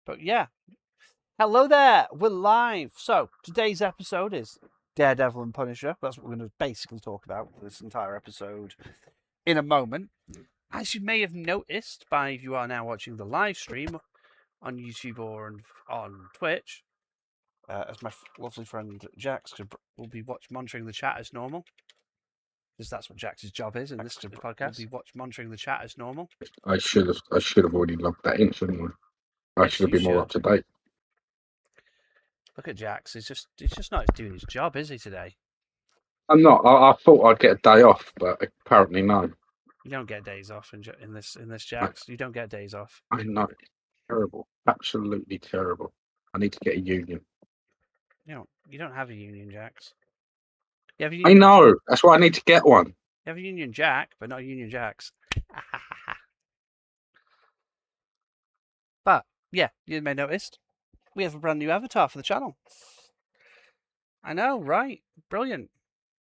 But yeah, hello there. We're live. So today's episode is Daredevil and Punisher. That's what we're going to basically talk about for this entire episode in a moment. As you may have noticed by if you are now watching the live stream on YouTube or on Twitch, as my lovely friend Jax will be monitoring the chat as normal. Because that's what Jax's job is in this podcast. We'll be monitoring the chat as normal. I should have already logged that in, shouldn't I? I should have been more up to date. Look at Jax. He's just not doing his job, is he, today? I'm not. I thought I'd get a day off, but apparently no. You don't get days off in this Jax. You don't get days off. I know. It's terrible. Absolutely terrible. I need to get a union. You don't have a union, Jax. I know. That's why I need to get one. You have a Union Jack, but not a Union Jax. But yeah, you may have noticed we have a brand new avatar for the channel. I know, right? Brilliant.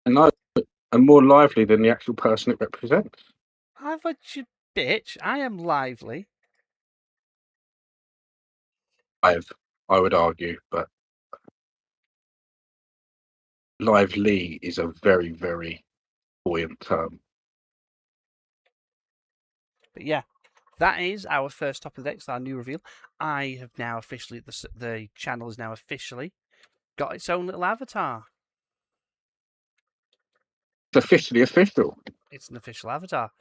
I know, and more lively than the actual person it represents. You bitch. I am lively. I would argue, but lively is a very, very buoyant term. But yeah, that is our first top of the deck. It's our new reveal. I have now officially, the channel has now officially got its own little avatar. It's officially official. It's an official avatar.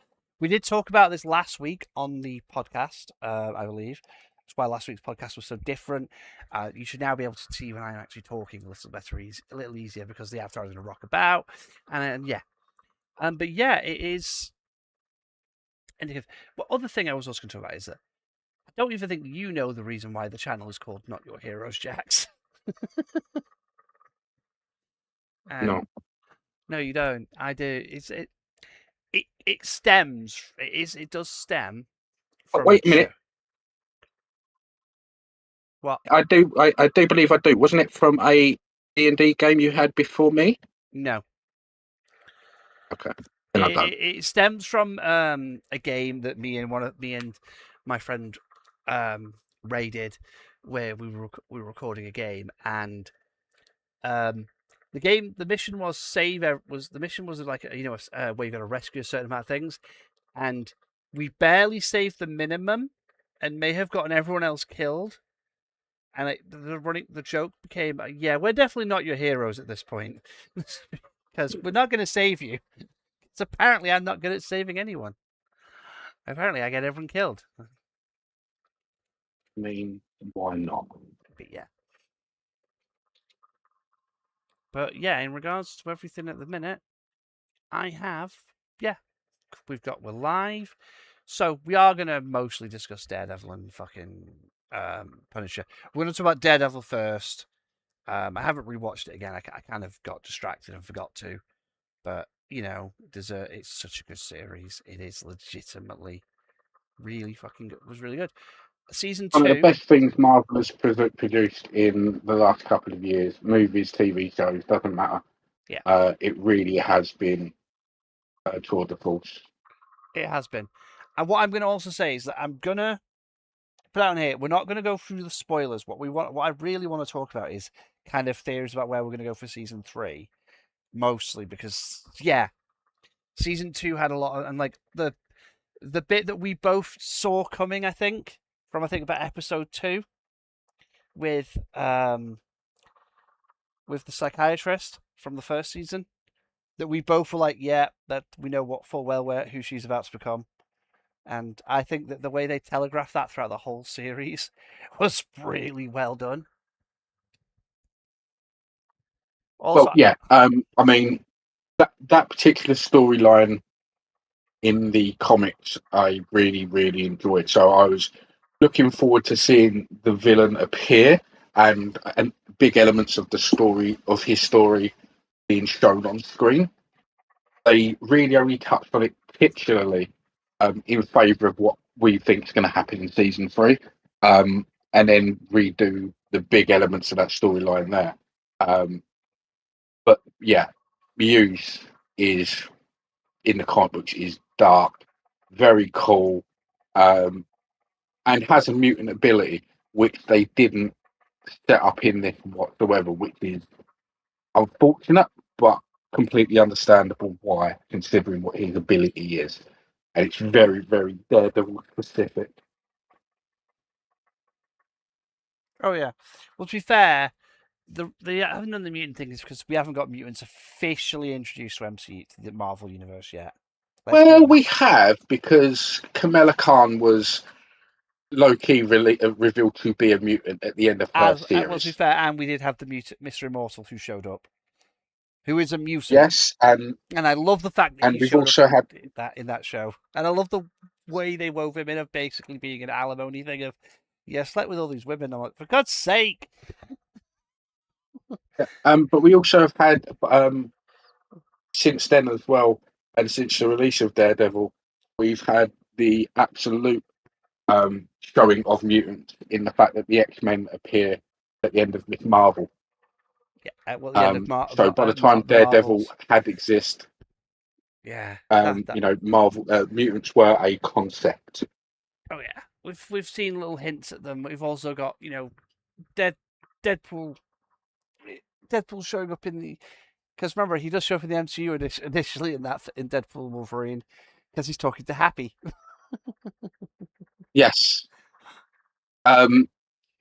We did talk about this last week on the podcast, I believe. That's why last week's podcast was so different. You should now be able to see when I'm actually talking a little better, a little easier, because the avatar is going to rock about. And yeah. But yeah, it is indicative. What other thing I was also going to talk about is that I don't even think you know the reason why the channel is called Not Your Heroes, Jax. No. No, you don't. I do. It stems. It does stem. From wait a minute. What? I do believe I do. Wasn't it from a D&D game you had before me? No. Okay. It stems from a game that me and my friend Ray did, where we were recording a game, and the mission was like where you got to rescue a certain amount of things, and we barely saved the minimum, and may have gotten everyone else killed. And the joke became, yeah, we're definitely not your heroes at this point, because we're not going to save you. So apparently I'm not good at saving anyone. Apparently I get everyone killed. I mean, why not? But yeah. But yeah, in regards to everything at the minute, we're live. So we are going to mostly discuss Daredevil and fucking Punisher. We're going to talk about Daredevil first. I haven't rewatched it again. I kind of got distracted and forgot to. But, it's such a good series. It is legitimately really fucking good. It was really good. Season 2. One of the best things Marvel has produced in the last couple of years, movies, TV shows, doesn't matter. Yeah. It really has been a tour de force. It has been. And what I'm going to also say is that I'm going to put out here, we're not going to go through the spoilers. What I really want to talk about is kind of theories about where we're going to go for season 3. Mostly because, yeah, season 2 had a lot of, and like the bit that we both saw coming, I think about episode 2 with the psychiatrist from the first season, that we both were like, yeah, that we know full well who she's about to become. And I think that the way they telegraphed that throughout the whole series was really well done. Also, well, yeah, I mean, that particular storyline in the comics, I really, really enjoyed. So I was looking forward to seeing the villain appear and big elements of his story being shown on screen. They really only touched on it particularly in favour of what we think is going to happen in season 3, and then redo the big elements of that storyline there. But yeah, Muse is in the comic books is dark, very cool, and has a mutant ability. which they didn't set up in this whatsoever, which is unfortunate, but completely understandable why, considering what his ability is. And it's very, very Daredevil specific. Oh yeah. Well, to be fair, the haven't done the mutant thing is because we haven't got mutants officially introduced to the Marvel universe yet. Well, we have, because Kamala Khan was low-key revealed to be a mutant at the end of her Well, to be series. fair, and we did have the mutant Mr. Immortal who showed up, who is a mutant. Yes, and I love the fact that he we've showed also up had in that show, and I love the way they wove him in of basically being an alimony thing of, yeah, slept with all these women. I'm like, for God's sake. but we also have had since then as well, and since the release of Daredevil, we've had the absolute showing of mutants in the fact that the X-Men appear at the end of Miss Marvel. Yeah, well, the end of So by the time the Daredevil Marvels. had exist, Yeah, Marvel mutants were a concept. Oh yeah, we've seen little hints at them. We've also got Dead Deadpool Deadpool showing up in the, because remember he does show up in the MCU initially in Deadpool and Wolverine because he's talking to Happy. Yes,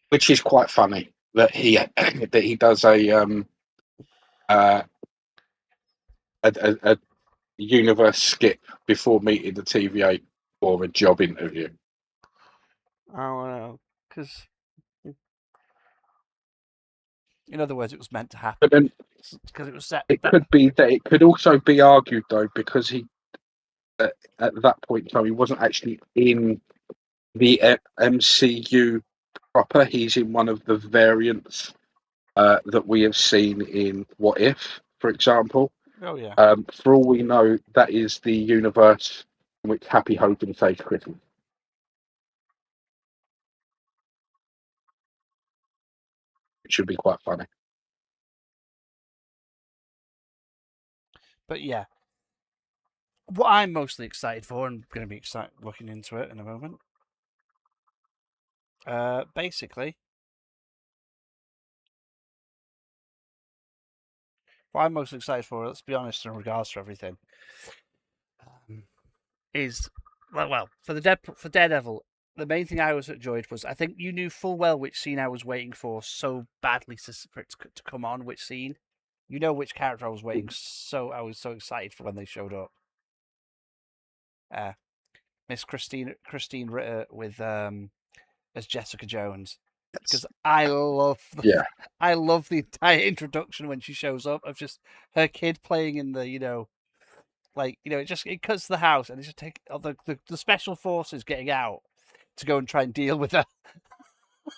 which is quite funny that he that he does uh, a universe skip before meeting the TVA for a job interview. I don't know, because in other words, it was meant to happen. But then because it was set. It could be that it could also be argued though, because he at that point in time he wasn't actually in the MCU proper. He's in one of the variants that we have seen in What If, for example. Oh yeah. For all we know, that is the universe in which Happy Hogan saves Christmas. It should be quite funny. But yeah, what I'm mostly excited for, and going to be excited looking into it in a moment. Basically, what I'm most excited for, let's be honest, in regards to everything, is for Daredevil. The main thing I was enjoyed was I think you knew full well which scene I was waiting for so badly for it to come on. Which scene, you know which character I was waiting. So I was so excited for when they showed up. Miss Christine Ritter with as Jessica Jones, because I love I love the entire introduction when she shows up of just her kid playing in the it cuts to the house and it just take the special forces getting out to go and try and deal with her,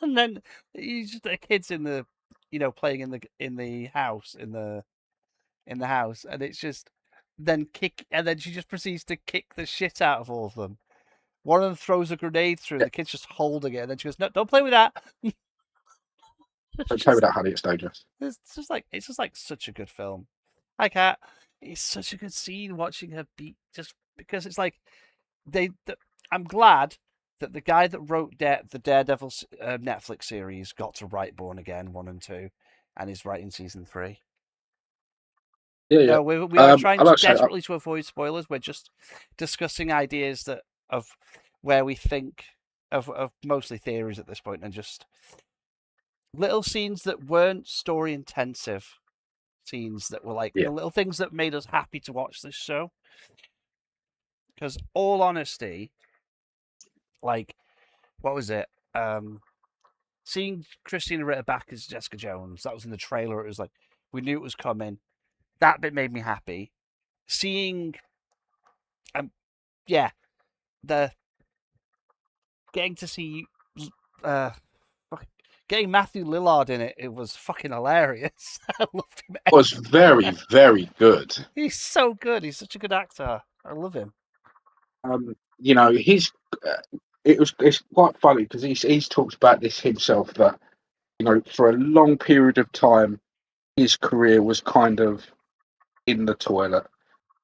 and then the kids in the playing in the house in the house, and it's just then she just proceeds to kick the shit out of all of them. One of them throws a grenade through, and the kid's just holding it, and then she goes, "No, don't play with that." Don't play with that, honey. It's dangerous. It's just like such a good film. I can't. It's such a good scene watching her beat, just because it's like I'm glad that the guy that wrote the Daredevil Netflix series got to write Born Again 1 and 2, and is writing season 3. Yeah. No, we are trying desperately to avoid spoilers. We're just discussing ideas of where we think of mostly theories at this point, and just little scenes that weren't story intensive, scenes that were like the little things that made us happy to watch this show. Because all honesty, like, what was it? Seeing Christina Ritter back as Jessica Jones, that was in the trailer. It was like we knew it was coming. That bit made me happy. Seeing, the getting to see, getting Matthew Lillard in it. It was fucking hilarious. I loved him. was very, very good. He's so good. He's such a good actor. I love him. He's it's quite funny because he's talked about this himself, that for a long period of time his career was kind of in the toilet.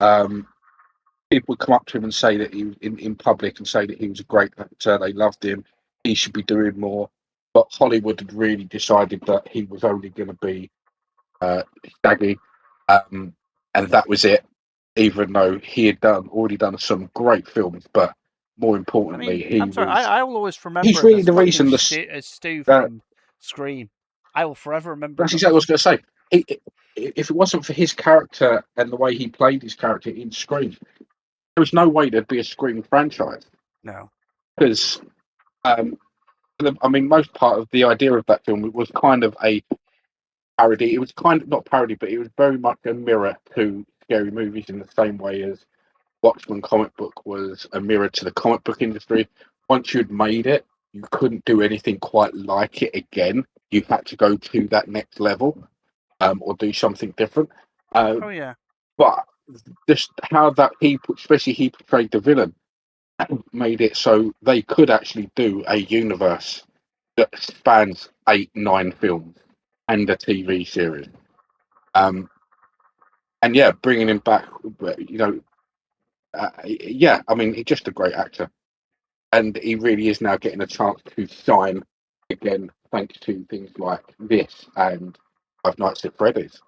People would come up to him and say that he in public and say that he was a great actor, they loved him, he should be doing more. but Hollywood had really decided that he was only going to be Shaggy, and that was it. Even though he had already done some great films, but more I importantly, mean, I'm sorry. I will always remember he's him really as the fucking reason As Stu uh, from Scream. I will forever remember that's him exactly what I was as. going to say. If it wasn't for his character and the way he played his character in Scream, there was no way there'd be a Scream franchise No. because I mean, most part of the idea of that film was kind of a parody. It was kind of not parody, but it was very much a mirror to scary movies in the same way as Watchmen comic book was a mirror to the comic book industry. Once you'd made it, you couldn't do anything quite like it again. You had to go to that next level, or do something different. Uh, Oh yeah. but just how that especially he portrayed the villain, made it so they could actually do a universe that spans 8, 9 films and a TV series. Um, and yeah, bringing him back, yeah, I mean, he's just a great actor, and he really is now getting a chance to shine again, thanks to things like this and Five Nights at Freddy's.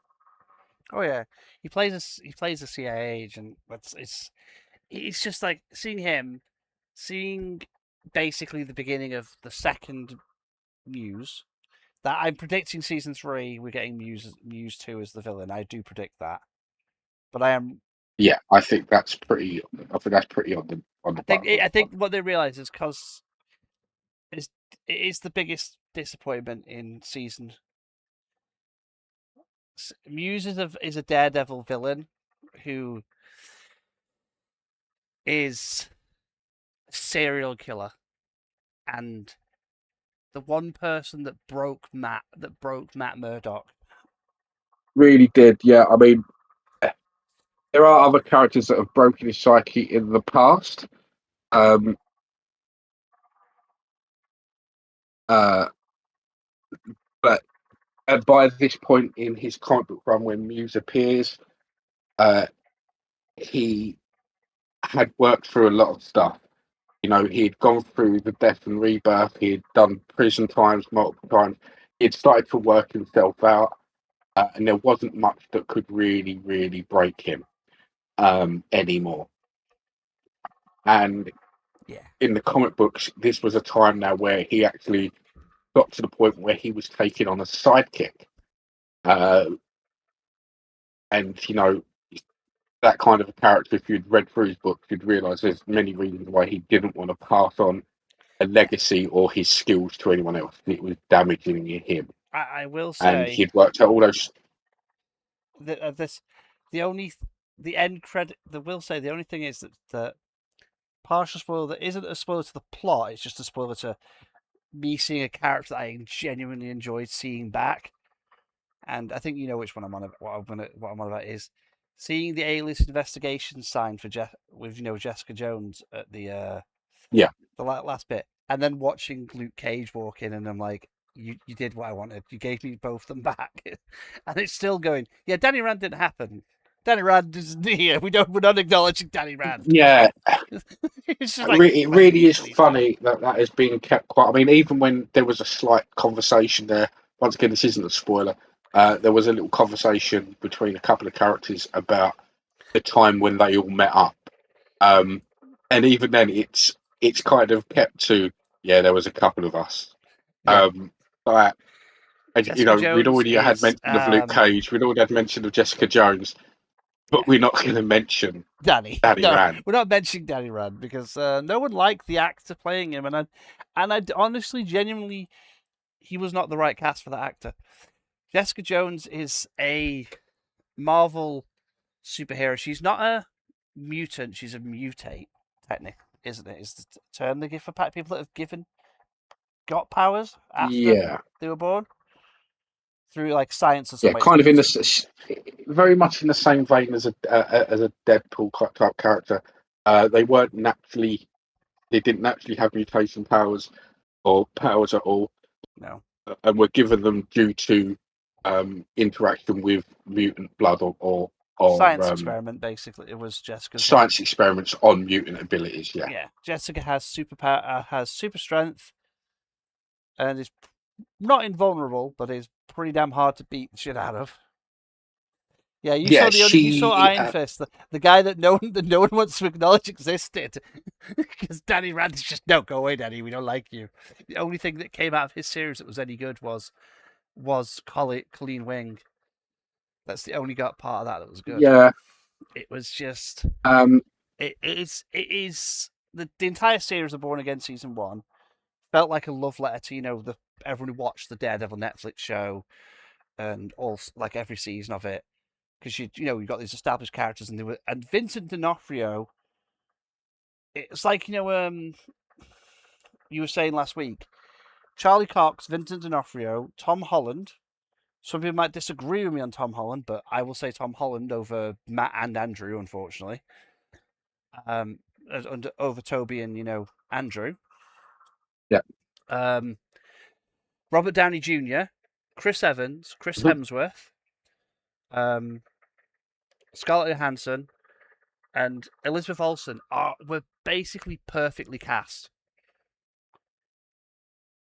Oh yeah. He plays a CIA agent. It's just like seeing basically the beginning of the second Muse. That I'm predicting season 3 we're getting Muse 2 as the villain. I do predict that. But Yeah, I think that's pretty. I think that's pretty on the button on I that one. think what they realize is because it's it is the biggest disappointment in season. Muse is a Daredevil villain who is a serial killer, and the one person that broke Matt Murdock. Really did, yeah. I mean, there are other characters that have broken his psyche in the past, um, uh, but by this point in his comic book run, when Muse appears, uh, he had worked through a lot of stuff. He'd gone through the death and rebirth. He'd done prison times multiple times. He'd started to work himself out, and there wasn't much that could really, really break him anymore. And Yeah, in the comic books, this was a time now where he actually got to the point where he was taking on a sidekick, uh, and that kind of a character. If you'd read through his books, you'd realise there's many reasons why he didn't want to pass on a yeah. legacy or his skills to anyone else. It was damaging him, I will and say he'd worked out all those. that this the only the end credit. The will say the only thing is that partial spoiler that isn't a spoiler to the plot. It's just a spoiler to me seeing a character that I genuinely enjoyed seeing back. And I think you know which one I'm on. What I'm on about is seeing the A-list investigation sign for with Jessica Jones at Yeah, the last bit, and then watching Luke Cage walk in, and I'm like, you did what I wanted. You gave me both of them back, and it's still going. Yeah, Danny Rand didn't happen. Danny Rand isn't here. We're not acknowledging Danny Rand. yeah. It's just like It my really is please don't. funny that has been kept quiet. I mean, even when there was a slight conversation there. Once again, this isn't a spoiler. There was a little conversation between a couple of characters about the time when they all met up, um, and even then, it's kind of kept to, yeah, there was a couple of us. Yeah, But Jessica we'd Jones already had is mention of Luke Cage. We'd already had mention of Jessica Jones, yeah. but we're not going to mention Danny. Danny No, Rand. we're not mentioning Danny Rand because no one liked the actor playing him, and I honestly, genuinely, he was not the right cast for that actor. Jessica Jones is a Marvel superhero. She's not a mutant. She's a mutate, technically, isn't it? Is the term they give for people that have got powers after Yeah, they were born through like science or some yeah, way. It's kind of in mutant. the very much in the same vein as a Deadpool type character. They weren't naturally, they didn't naturally have mutation powers or powers at all, No and were given them due to interaction with mutant blood or science experiment. Basically, it was Jessica's one. science experiments on mutant abilities. Yeah, Yeah, Jessica has superpower, has super strength, and is not invulnerable, but is pretty damn hard to beat the shit out of. Yeah, Yeah, you saw she. Iron Fist, the guy that no one wants to acknowledge existed, because Danny Rand is just no, go away, Danny, we don't like you. The only thing that came out of his series that was any good was Colleen Wing. That's the only part of that was good. Yeah. It was just Um. it is the entire series of Born Again season 1 felt like a love letter to everyone who watched the Daredevil Netflix show and all like every season of it, because you've got these established characters and Vincent D'Onofrio. It's like you were saying last week, Charlie Cox, Vincent D'Onofrio, Tom Holland. Some people might disagree with me on Tom Holland, but I will say Tom Holland over Matt and Andrew, unfortunately. Um, over Toby and Andrew. Yeah. Robert Downey Jr., Chris Evans, Chris Mhm. Hemsworth, Scarlett Johansson, and Elizabeth Olsen were basically perfectly cast.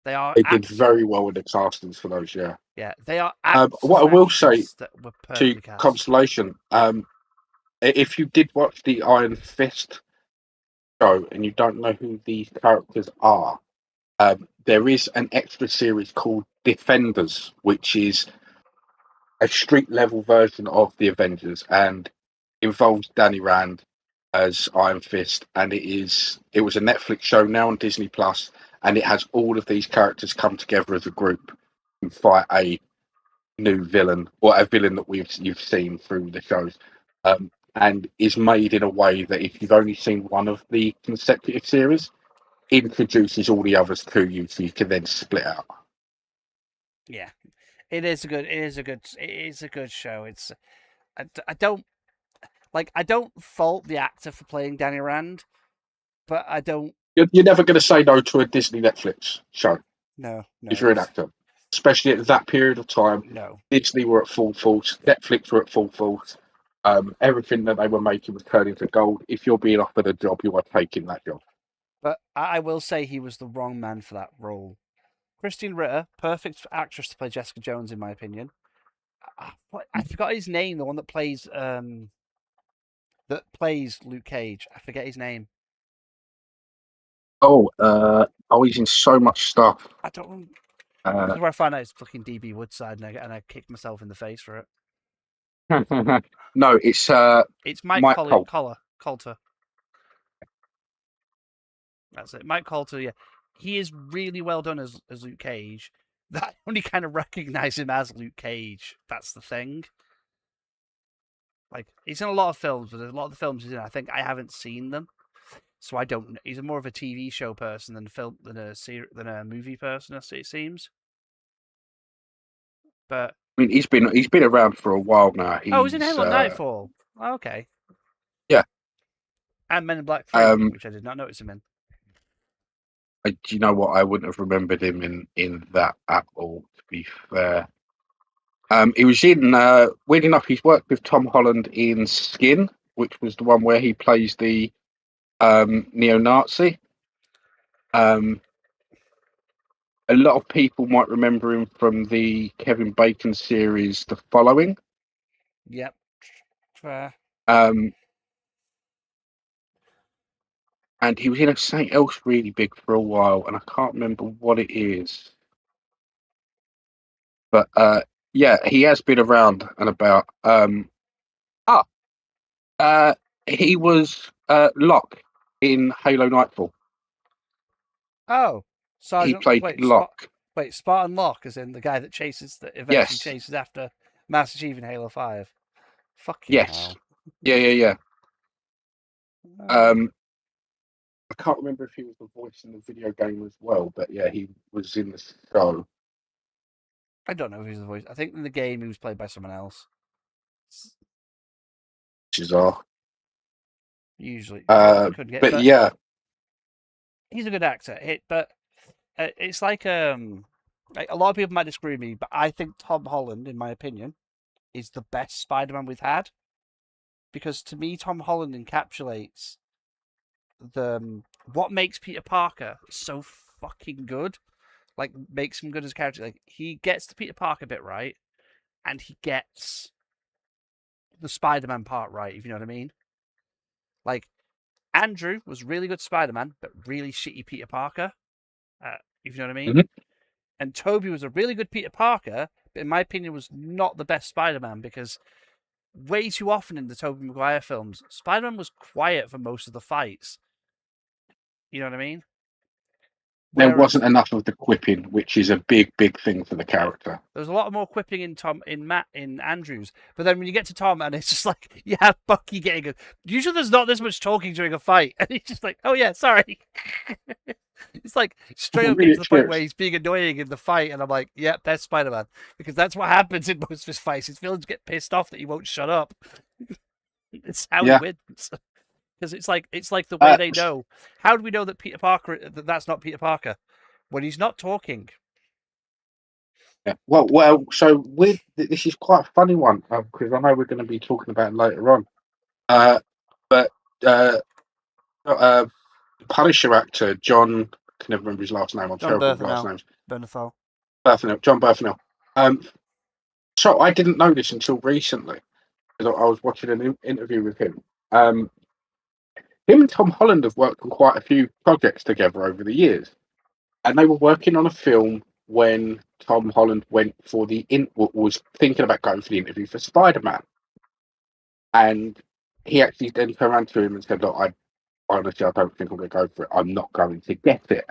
They are They did very well with the castings for those. Yeah. they are What actors I and will say actresses that were to perfectly cast. consolation, if you did watch the Iron Fist show and you don't know who these characters are, there is an extra series called Defenders, which is a street level version of the Avengers and involves Danny Rand as Iron Fist, and it was a Netflix show now on Disney Plus, and it has all of these characters come together as a group and fight a new villain or a villain that you've seen through the shows, and is made in a way that if you've only seen one of the consecutive series, introduces all the others to you, so you can then split out. Yeah, it is a good show. I don't I don't fault the actor for playing Danny Rand, but I don't. You're never going to say no to a Disney Netflix show No, if no, you're an actor, especially at that period of time. no. Disney were at full force, Netflix were at full force. Everything that they were making was turning to gold. If you're being offered a job, you are taking that job. But I will say he was the wrong man for that role. Christine Ritter, perfect actress to play Jessica Jones, in my opinion. I forgot his name. The one that plays Luke Cage. I forget his name. Oh, he's in so much stuff. I don't. This Uh, is where I find out it's fucking DB Woodside, and I kicked myself in the face for it. no, it's It's Mike Mike Cole. Coulter. That's it. Mike Coulter. Yeah, he is really well done as Luke Cage. That I only kind of recognize him as Luke Cage. That's the thing. Like he's in a lot of films, but there's a lot of the films he's in, I think I haven't seen them, so I don't. He's more of a TV show person than a movie person, as it seems. But I mean, he's been around for a while now. he's in Hell at Nightfall. Oh, okay, Yeah. and Men in Black 3, Um, which I did not notice him in. do you know what? I wouldn't have remembered him in that at all. To be fair, he was in. Weird enough, he's worked with Tom Holland in Skin, which was the one where he plays the neo-Nazi. Um, a lot of people might remember him from the Kevin Bacon series, The Following. Yep, fair. Um, and he was in something else really big for a while, and I can't remember what it is. But yeah, he has been around and about. Ah, he was Locke in Halo Nightfall. Oh, He Sergeant. played Locke. Wait, Spartan Locke, as in the guy that eventually Yes, chases after Master Chief in Halo 5. Fucking yes, hell. yeah. Uh, I can't remember if he was the voice in the video game as well, but yeah, he was in the show. I don't know who's the voice. I think in the game he was played by someone else. Bizarre. Usually, could get, But but yeah, he's a good actor. But it's like a lot of people might disagree with me, but I think Tom Holland, in my opinion, is the best Spider-Man we've had, because to me, Tom Holland encapsulates the what makes Peter Parker so fucking good. like makes him good as a character. Like he gets the Peter Parker bit right, and he gets the Spider-Man part right. If you know what I mean. Like Andrew was really good Spider-Man, but really shitty Peter Parker. If you know what I mean. hmm And Toby was a really good Peter Parker, but in my opinion was not the best Spider-Man because way too often in the Tobey Maguire films, Spider-Man was quiet for most of the fights. You know what I mean? There Whereas wasn't enough of the quipping, which is a big, big thing for the yeah, character. there's a lot more quipping in Andrews, but then when you get to Tom and it's just like you have Bucky getting a. Usually there's not this much talking during a fight, and he's just like, oh yeah, sorry. It's like straight up Really getting to the point where experienced. he's being annoying in the fight, and I'm like, yep, that's Spider Man. Because that's what happens in most of his fights. His villains get pissed off that he won't shut up. It's how he Yeah. wins. Because it's like the way they S- know. How do we know that Peter Parker that's not Peter Parker? When he's not talking. yeah. Well. So with this is quite a funny one because I know we're going to be talking about it later on. Uh, but uh, uh, Punisher actor John, I can never remember his last name. I'm John terrible with last Berthenel. names. Bernthal. John Berthenel. Um, so I didn't know this until recently because I was watching an interview with him. Him and Tom Holland have worked on quite a few projects together over the years, and they were working on a film when Tom Holland went for was thinking about going for the interview for Spider-Man, and he actually then turned around to him and said, "Look, I honestly, I don't think I'm going to go for it. I'm not going to get it."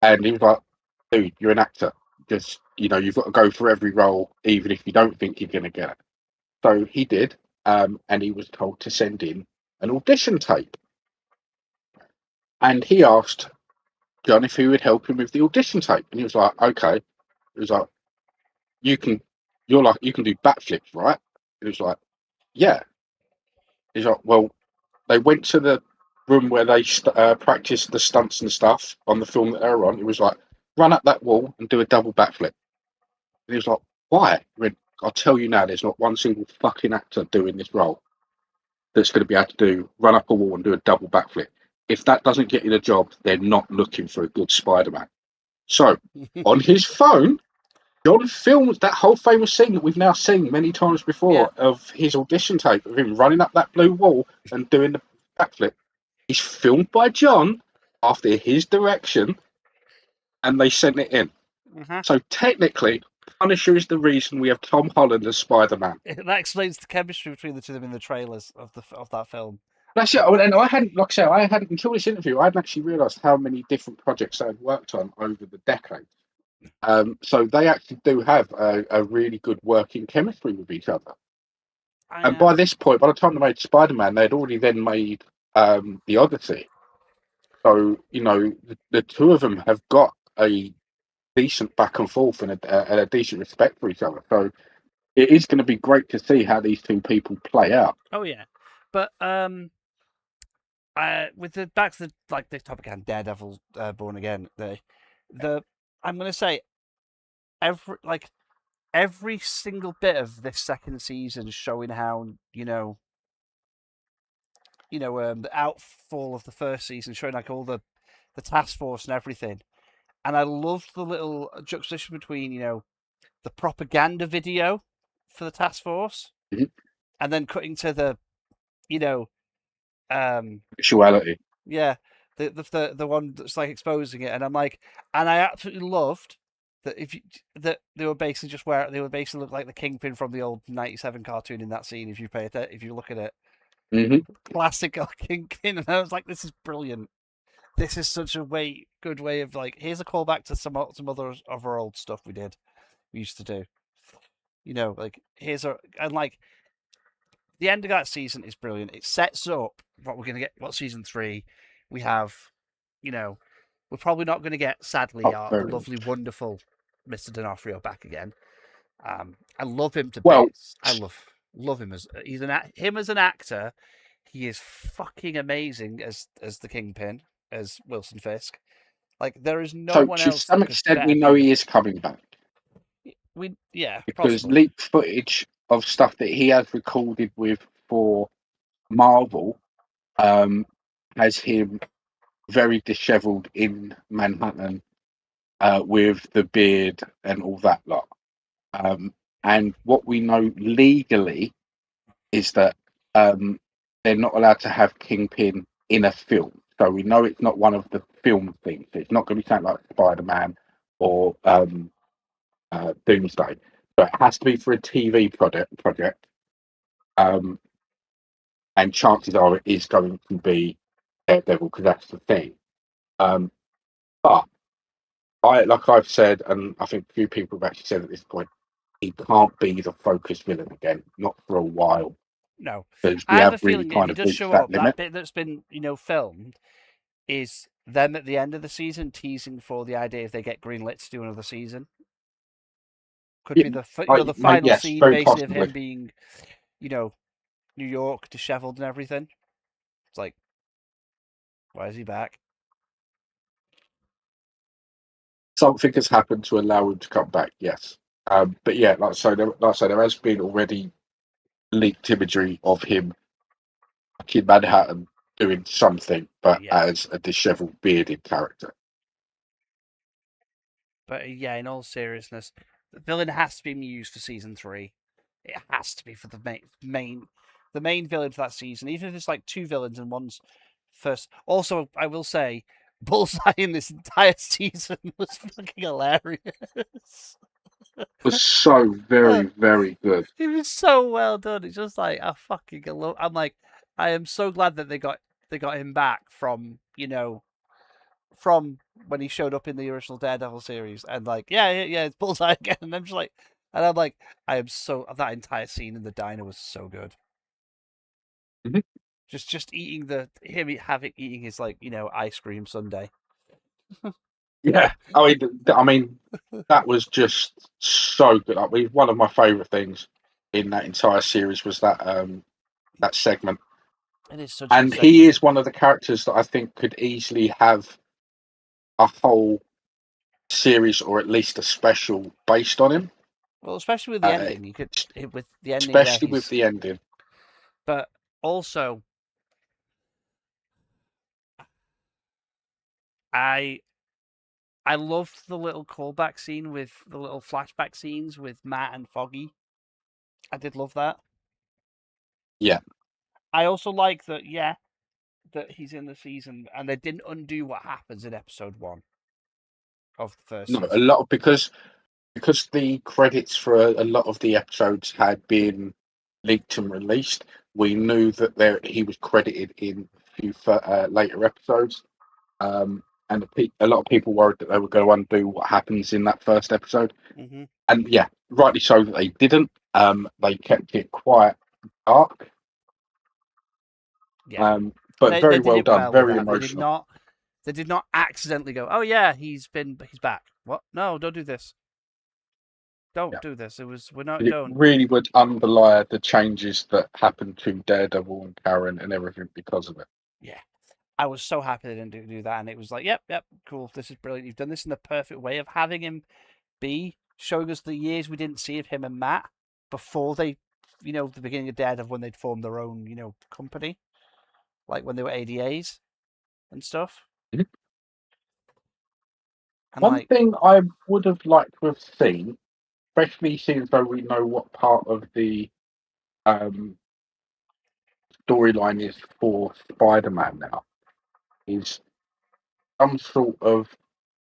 And he was like, "Dude, you're an actor. Just you've got to go for every role, even if you don't think you're going to get it." So he did, and he was told to send in an audition tape, and he asked John if he would help him with the audition tape, and he was like, "Okay." He was like, "You can, you can do backflips, right?" And he was like, "Yeah." He's like, "Well, they went to the room where they practiced the stunts and stuff on the film that they were on." It was like, "Run up that wall and do a double backflip." And he was like, "Why?" I went, "I'll tell you now. There's not one single fucking actor doing this role that's going to be able to run up a wall and do a double backflip. If that doesn't get you the job, they're not looking for a good Spider-Man." So on his phone, John filmed that whole famous scene that we've now seen many times Yeah. before of his audition tape of him running up that blue wall and doing the backflip. He's filmed by John after his direction, and they sent it in. Uh-huh. So technically, Punisher is the reason we have Tom Holland as Spider-Man. That explains the chemistry between the two of them in the trailers of that film. That's it. And I hadn't, like I said, I hadn't until this interview. I hadn't actually realised how many different projects they had worked on over the decades. So they actually do have a really good working chemistry with each other. I And by this point, by the time they made Spider-Man, they'd already then made the Odyssey. So the two of them have got a decent back and forth and a decent respect for each other. So it is going to be great to see how these two people play out. Oh yeah, but with the back to the topic on Daredevil, Born Again, the I'm gonna say every single bit of this second season showing how the outfall of the first season, showing like all the task force and everything. And I loved the little juxtaposition between the propaganda video for the task force, Mhm. and then cutting to the you know Sexuality. yeah, the one that's like exposing it, and I'm like, and I absolutely loved that that they were basically they were basically look like the Kingpin from the old '97 cartoon in that scene. If you look at it, hmm classic Kingpin, and I was like, this is brilliant. This is such a good way of like, here's a callback to some other of our old stuff we used to do. Like and like the end of that season is brilliant. It sets up what we're gonna get. What season 3 we have. You know, we're probably not going to get, sadly, Oh, the very lovely, wonderful Mr. D'Onofrio back again. I love him to well. bits. I love him as him as an actor. He is fucking amazing as the Kingpin, as Wilson Fisk. Like there is no So one to else some that could extent, we better know be. he is coming back Yeah, because possibly. leaked footage of stuff that he has recorded with for Marvel um, has him very dishevelled in Manhattan with the beard and all that lot. And what we know legally is that they're not allowed to have Kingpin in a film. So we know it's not one of the film things. It's not going to be something like Spider-Man or Doomsday. So it has to be for a TV project. Um, and chances are it is going to be Daredevil because that's the thing. Um, but like I've said, and I think a few people have actually said at this point, he can't be the focus villain again, not for a while, No, because we I have have a really feeling that if kind he of does reached show that up, that limit. bit that's been filmed is them at the end of the season teasing for the idea if they get greenlit to do another season. Could Yeah, be the mate, final yes, scene, very basically of possibly. him being, you know, New York disheveled and everything. It's like, why is he back? Something has happened to allow him to come back. Yes, but yeah, like I say, there has been already leaked imagery of him back in Manhattan doing something, but Yeah, as a dishevelled, bearded character. but yeah, in all seriousness, the villain has to be Muse for season 3. It has to be for the main villain for that season, even if it's like 2 villains and one's first. Also, I will say, Bullseye in this entire season was fucking hilarious. Was so Uh, very, very good. It was so well done. It's just like I fucking love. I'm like, I am so glad that they got him back from from when he showed up in the original Daredevil series, and like, yeah, it's Bullseye again. And I'm just like, and I'm like, I am so that entire scene in the diner was so good. Mhm. Just eating eating his like ice cream sundae. Yeah, I mean, that was just so good. I mean, one of my favourite things in that entire series was that segment. It is such a good And he segment. is one of the characters that I think could easily have a whole series or at least a special based on him, Well, especially with the uh, ending, with the ending where especially with he's, the ending. but also I I loved the little callback scene with the little flashback scenes with Matt and Foggy. I did love that. Yeah, I also like that, yeah, that he's in the season and they didn't undo what happens in episode 1 of the first no, a season. lot of because the credits for a lot of the episodes had been leaked and released. We knew that he was credited in a few later episodes. And a lot of people worried that they were going to undo what happens in that first episode. Hmm. And yeah, rightly so that they didn't. They kept it quite dark, Yeah, but they very did well it done, well with very that. emotional. They did not accidentally go, oh yeah, he's back. What? No, don't do this. Don't Yeah, do this. We're not, it don't. really would underlie the changes that happened to Daredevil and Karen and everything because of it. Yeah. I was so happy they didn't do that, and it was like, yep, cool. This is brilliant. You've done this in the perfect way of having him be showing us the years we didn't see of him and Matt before they, the beginning of Daredevil when they'd formed their own, company, like when they were ADAs and stuff. Mhm. And One like, thing I would have liked to have seen, especially since though we know what part of the um, storyline is for Spider-Man now, is some sort of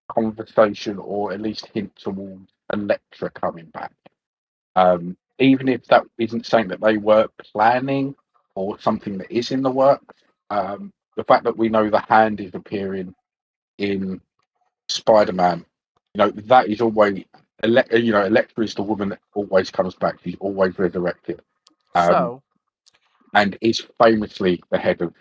conversation or at least hint towards Elektra coming back. Even if that isn't something that they were planning or something that is in the works, the fact that we know the Hand is appearing in Spider-Man, that is always, Elektra is the woman that always comes back. She's always resurrected, um, so and is famously the head of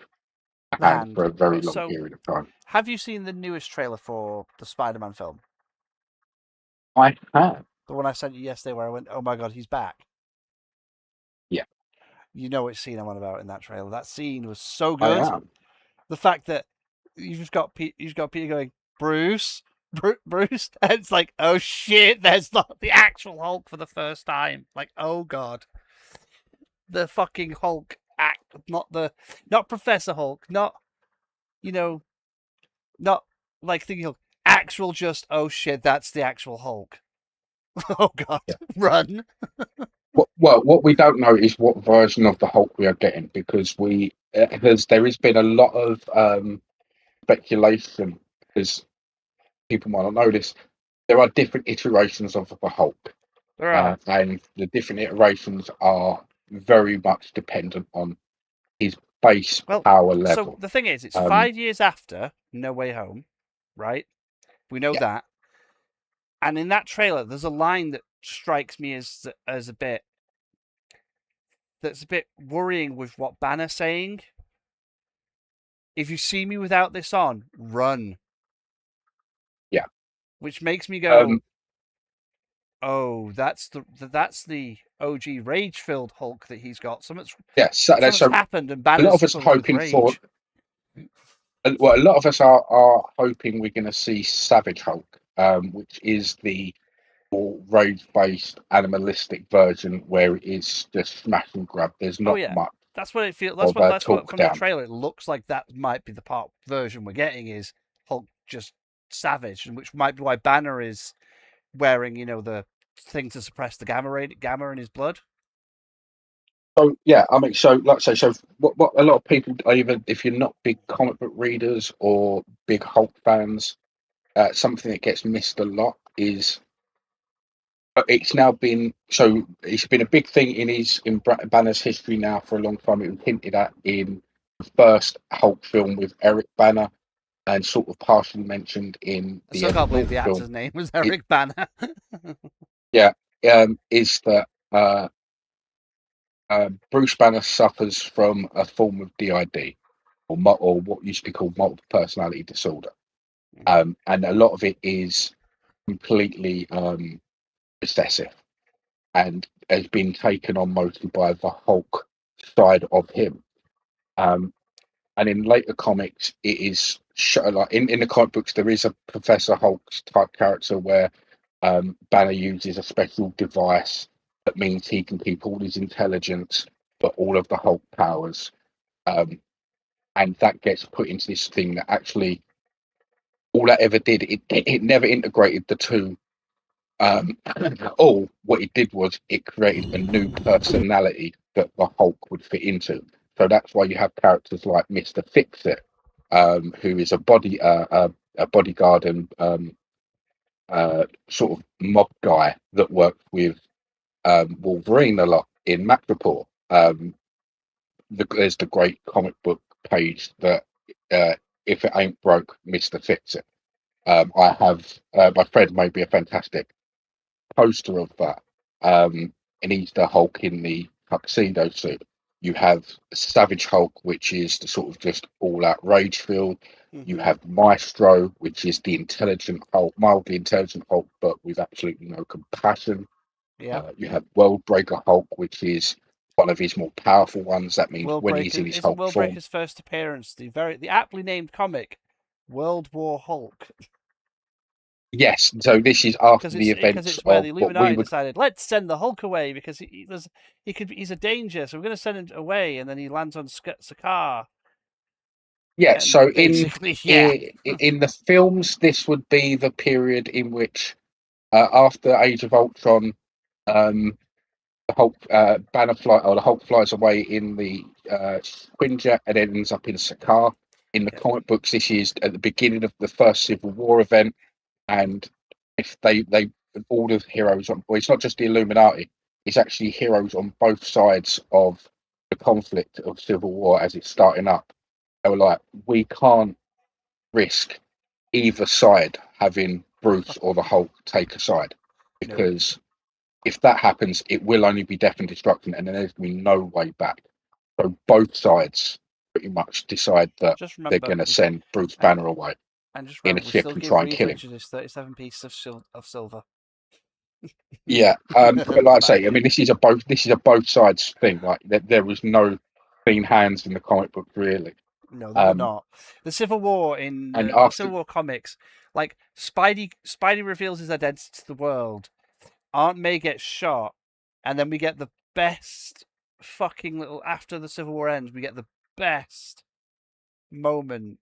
the the Hand Hand. for a very But long so, period of time. have you seen the newest trailer for the Spider-Man film? I have, The one I sent you yesterday, where I went, "Oh my god, he's back." yeah, You know which scene I'm on about in that trailer. That scene was so I good. am. The fact that you've got Peter going, Bruce, Bruce, and it's like, oh shit, there's not the actual Hulk for the first time. Like, oh god, the fucking Hulk act, not Professor Hulk, not you know, not like thinking Hulk, actual just, oh shit, that's the actual Hulk. Oh god, Yeah. run. What we don't know is what version of the Hulk we are getting, because there has been a lot of speculation, because people might not know this. There are different iterations of the Hulk, There are. and the different iterations are very much dependent on his base Well, power so level. the thing is, it's Um, 5 years after No Way Home, right? We know yeah, that. And in that trailer, there's a line that strikes me as a bit that's a bit worrying with what Banner's saying. If you see me without this on, run. yeah, Which makes me um, go, oh, that's the OG rage-filled Hulk that he's got. yeah. Something's So happened, and a lot Banner's of us filled with hoping for, rage. well, a lot of us are hoping we're going to see Savage Hulk, which is the more rage-based animalistic version where it is just smash and grab. There's Oh not yeah, much that's what it feels. of That's what talk from the down. trailer it looks like. That might be the part version we're getting is Hulk just savage, and which might be why Banner is wearing, the thing to suppress the gamma in his blood. So yeah, I mean, so like I say, so what a lot of people, even if you're not big comic book readers or big Hulk fans, something that gets missed a lot is it's been a big thing in Banner's history now for a long time. It was hinted at in the first Hulk film with Eric Banner, and sort of partially mentioned in I the still Ed can't believe Norton the film. actor's name was It Eric Banner. Yeah, is that Bruce Banner suffers from a form of DID, or what used to be called multiple personality disorder, and a lot of it is completely recessive, and has been taken on mostly by the Hulk side of him. Um, and in later comics, it is like in the comic books, there is a Professor Hulk type character where Banner uses a special device that means he can keep all his intelligence but all of the Hulk powers. Um, and that gets put into this thing that actually all that ever did, it never integrated the two. All what it did was it created a new personality that the Hulk would fit into. So that's why you have characters like Mister Fix It, who is a bodyguard and sort of mob guy that worked with Wolverine a lot in Macropore. There's the great comic book page that uh, if it ain't broke, Mister Fix It. I have my friend made me a fantastic poster of that, and he's the Hulk in the tuxedo suit. You have Savage Hulk, which is the sort of just all-out rage filled. You Hmm. have Maestro, which is the intelligent Hulk, mildly intelligent Hulk, but with absolutely no compassion. Yep. You have Worldbreaker Hulk, which is one of his more powerful ones. That means when he's Worldbreaker in his isn't Hulk form. Worldbreaker's first appearance the aptly named comic World War Hulk, Yes, so this is after the because events it's where of the what we Illuminati would. decided let's send the Hulk away because he's a danger, so we're going to send him away, and then he lands on Sakaar, Yes, and so basically, yeah, in the films, this would be the period in which, after Age of Ultron, um, the Hulk the Hulk flies away in the Quinjet and ends up in Sakaar. In the yeah, comic books, this is at the beginning of the first Civil War event, and if they all the heroes on, well, it's not just the Illuminati; it's actually heroes on both sides of the conflict of Civil War as it's starting up. They were like, we can't risk either side having Bruce or the Hulk take a side, no. because if that happens, it will only be death and destruction, and then there's going to be no way back. So both sides pretty much decide that Just they're remember, going to send Bruce and Banner away just in a remember, we ship still and give try and Reed kill him. Richards his 37 pieces of silver. Yeah, but like I Back say, I in. mean, this is a both sides thing. Like there was no clean hands in the comic book, really. No, there were Um, not. The Civil War in and the after, Civil War comics, like Spidey reveals his identity to the world. Aunt May gets shot, and then we get the best fucking little after the Civil War ends. We get the best moment.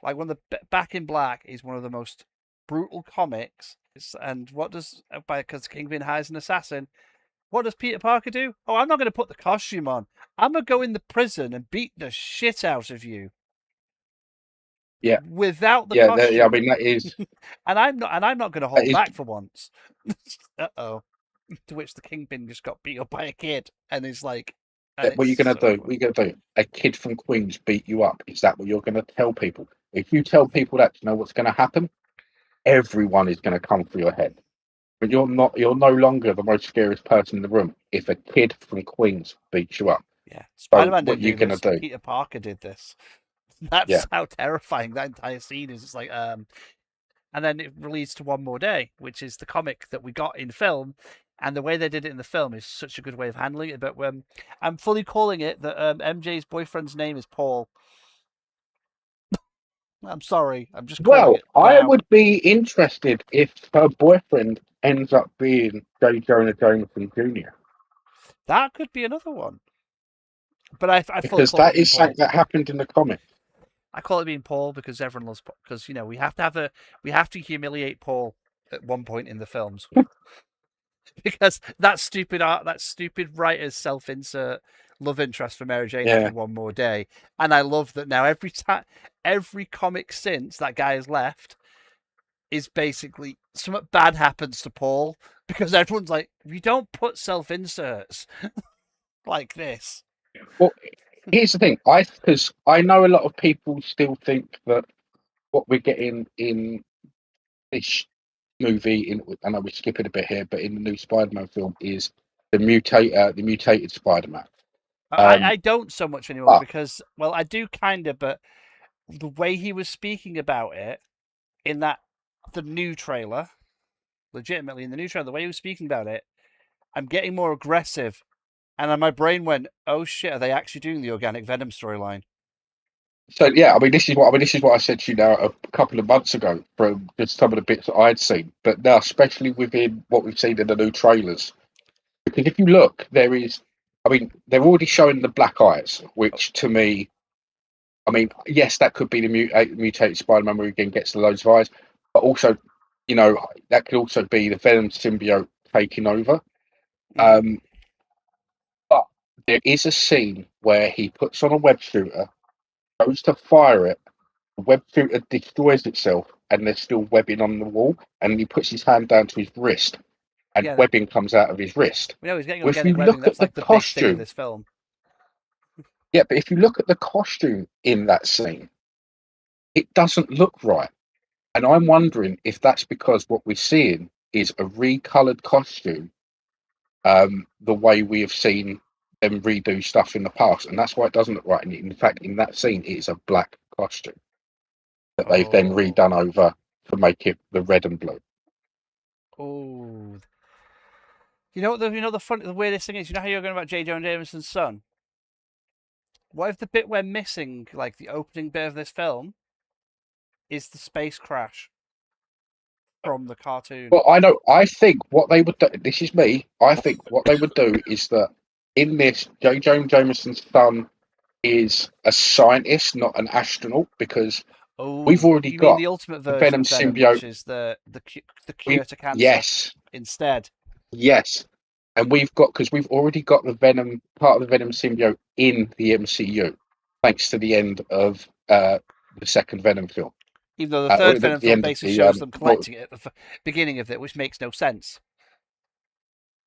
Like when the Back in Black is one of the most brutal comics. And what does because Kingpin hires an assassin? What does Peter Parker do? Oh, I'm not going to put the costume on. I'm going to go in the prison and beat the shit out of you Yeah, without the yeah. I costume. mean, And I'm not going to that hold is back for once. Uh-oh. To which the Kingpin just got beat up by a kid and is like, and what it's you're gonna so do. What you're gonna do? A kid from Queens beat you up. Is that what you're gonna tell people? If you tell people that, you know what's gonna happen? Everyone is gonna come for your head. But you're not. You're no longer the most scariest person in the room if a kid from Queens beats you up. yeah. So Spider-Man what didn't you do gonna this. do? Peter Parker did this. Yeah. That's how terrifying that entire scene is. It's like, and then it leads to One More Day, which is the comic that we got in film. And the way they did it in the film is such a good way of handling it. But I'm fully calling it that MJ's boyfriend's name is Paul. I'm sorry. I'm just calling Well, it I now. would be interested if her boyfriend ends up being J. Jonah Jameson Jr. That could be another one. But I fully because call it that being is something Paul. that happened in the comics. I call it being Paul because everyone loves Paul. Because we have to humiliate Paul at one point in the films because that stupid writer's self-insert love interest for Mary Jane after Yeah. One More Day, and I love that now every comic since that guy has left is basically something bad happens to Paul because everyone's like, you don't put self-inserts like this. Well, here's the thing. Because I know a lot of people still think that what we're getting in this movie, I know we're skipping a bit here, but in the new Spider-Man film is the mutated Spider-Man. I don't so much anymore But because, well, I do kind of, but the way he was speaking about it in the new trailer, legitimately in the new trailer, the way he was speaking about it, I'm getting more aggressive, and then my brain went, "Oh shit, are they actually doing the organic Venom storyline?" so yeah, this is what I said to you now a couple of months ago from just some of the bits that I'd seen. But now, especially within what we've seen in the new trailers, because if you look, they're already showing the black eyes, which to me, yes, that could be the mutated Spider-Man where he again gets the loads of eyes, but also, that could also be the Venom symbiote taking over. Mm. Um, but there is a scene where he puts on a web shooter, goes to fire it, the web shooter destroys itself, and there's still webbing on the wall, and he puts his hand down to his wrist, and Yeah, webbing comes out of his wrist. we know he's getting Well, if organic you webbing. look at That's the like the big thing of costume, this film. yeah, but if you look at the costume in that scene, it doesn't look right. And I'm wondering if that's because what we're seeing is a recolored costume, the way we have seen them redo stuff in the past, and that's why it doesn't look right. And in fact, in that scene, it is a black costume that they've then Oh, redone over to make it the red and blue. oh. The weirdest thing is, you know how you're going about J. Jonah Jameson's son? What if the bit we're missing, like the opening bit of this film, is the space crash from the cartoon? Well, I know. I think what they would do. This is me. I think what they would do is that in this, J. Jonah Jameson's son is a scientist, not an astronaut, because we've Oh, already you mean got the ultimate the version Venom of Venom, which symbiote. is the We cure to cancer Yes, instead? yes, and we've got because we've already got the Venom part of the Venom symbiote in the MCU, thanks to the end of the second Venom film, Even though the or third Venom the film end of basically the shows them well, collecting it at the beginning of it, which makes no sense.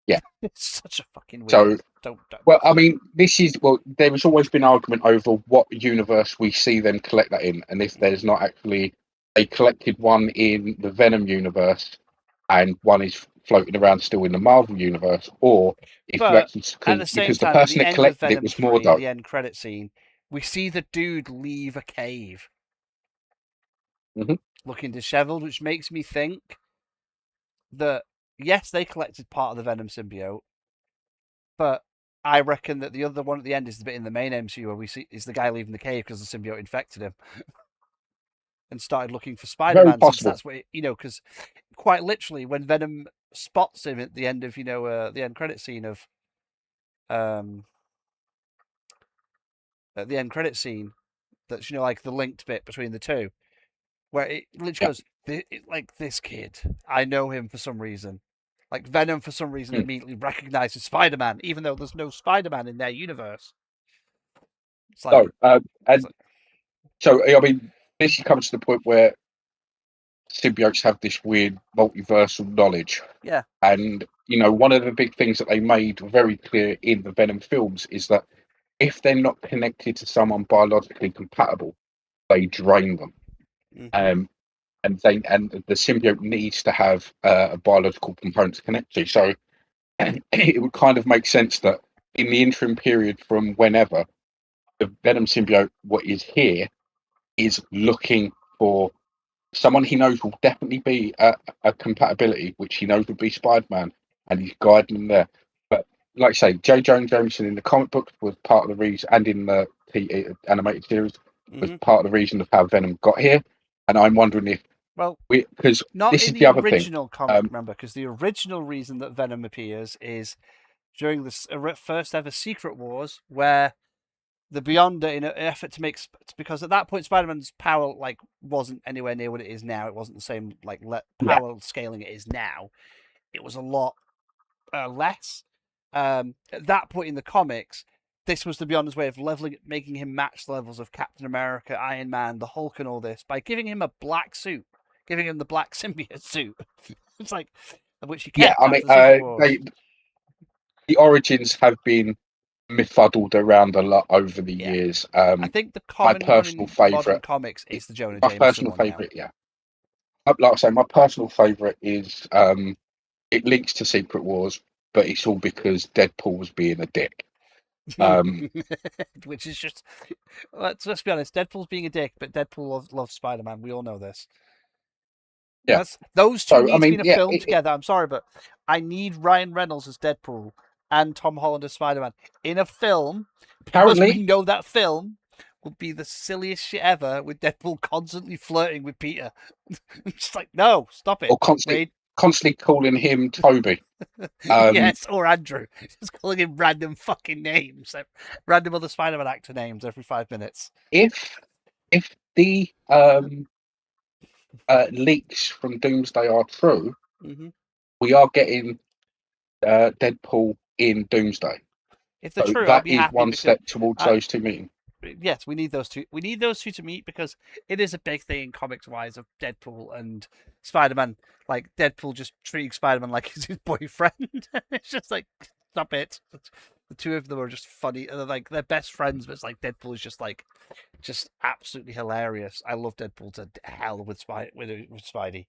yeah. It's such a fucking weird. So Don't. well, there has always been argument over what universe we see them collect that in, and if there's not actually they collected one in the Venom universe and one is floating around still in the Marvel universe, or if you But actually at the same because the time, at person the that end of collected it Venom was 3, Mordo. the end credit scene, we see the dude leave a cave Hmm. looking disheveled, which makes me think that, yes, they collected part of the Venom symbiote, but I reckon that the other one at the end is the bit in the main MCU where we see is the guy leaving the cave because the symbiote infected him and started looking for Spider Very Man, since possible. that's what, because quite literally, when Venom spots him at the end of, the end credit scene of, um, at the end credit scene, that's, like the linked bit between the two. where it literally Yeah. goes, like, this kid, I know him for some reason. Like, Venom, for some reason, Mm. immediately recognizes Spider-Man, even though there's no Spider-Man in their universe. It's So, like, it's and like so I mean, this comes to the point where symbiotes have this weird multiversal knowledge. yeah. And, one of the big things that they made very clear in the Venom films is that if they're not connected to someone biologically compatible, they drain them. Hmm. Um, and the symbiote needs to have a biological component to connect to. So it would kind of make sense that in the interim period from whenever the Venom symbiote, what is here, is looking for someone he knows will definitely be a compatibility, which he knows will be Spider-Man, and he's guiding them there. But like I say, J. Jonah Jameson in the comic books was part of the reason, and in the animated series was Hmm. part of the reason of how Venom got here. And I'm wondering if Well, because not this in is the the other thing. original comic, remember, because the original reason that Venom appears is during the first ever Secret Wars, where the Beyonder, in an effort to make, because at that point Spider-Man's power wasn't anywhere near what it is now. It wasn't the same Yeah, power scaling it is now. It was a lot less. At that point in the comics, this was the Beyonder's way of leveling, making him match the levels of Captain America, Iron Man, the Hulk, and all this by giving him a black suit, giving him the black symbiote suit. It's like, which he yeah. kept I mean, after the Secret Wars. the origins have been befuddled around a lot over the Yeah, years. I think the My common one personal in modern favourite, comics is the Jonah my Jameson personal one now. favourite, yeah. Like I say, my personal favourite is it links to Secret Wars, but it's all because Deadpool was being a dick. Um, Which is just, let's be honest, Deadpool's being a dick, but Deadpool loves Spider-Man. We all know this. yeah. Those two So I need to be mean, in a yeah. film together. I'm sorry, but I need Ryan Reynolds as Deadpool and Tom Holland as Spider-Man in a film, because we Apparently, know that film would be the silliest shit ever, with Deadpool constantly flirting with Peter. Just like, no, stop it, or constantly, Wade. constantly calling him Toby. Um, Yes, or Andrew. Just calling him random fucking names, random other Spider-Man actor names every 5 minutes. if the leaks from Doomsday are true, Hmm. we are getting Deadpool in Doomsday. If they're So true, I'll that be is happy one because step towards I, those two meeting. yes, we need those two. We need those two to meet because it is a big thing in comics wise of Deadpool and Spider-Man. Like Deadpool just treating Spider-Man like he's his boyfriend. It's just like, stop it. The two of them are just funny. They're like, they're best friends, but it's like Deadpool is just absolutely hilarious. I love Deadpool to hell with Spidey,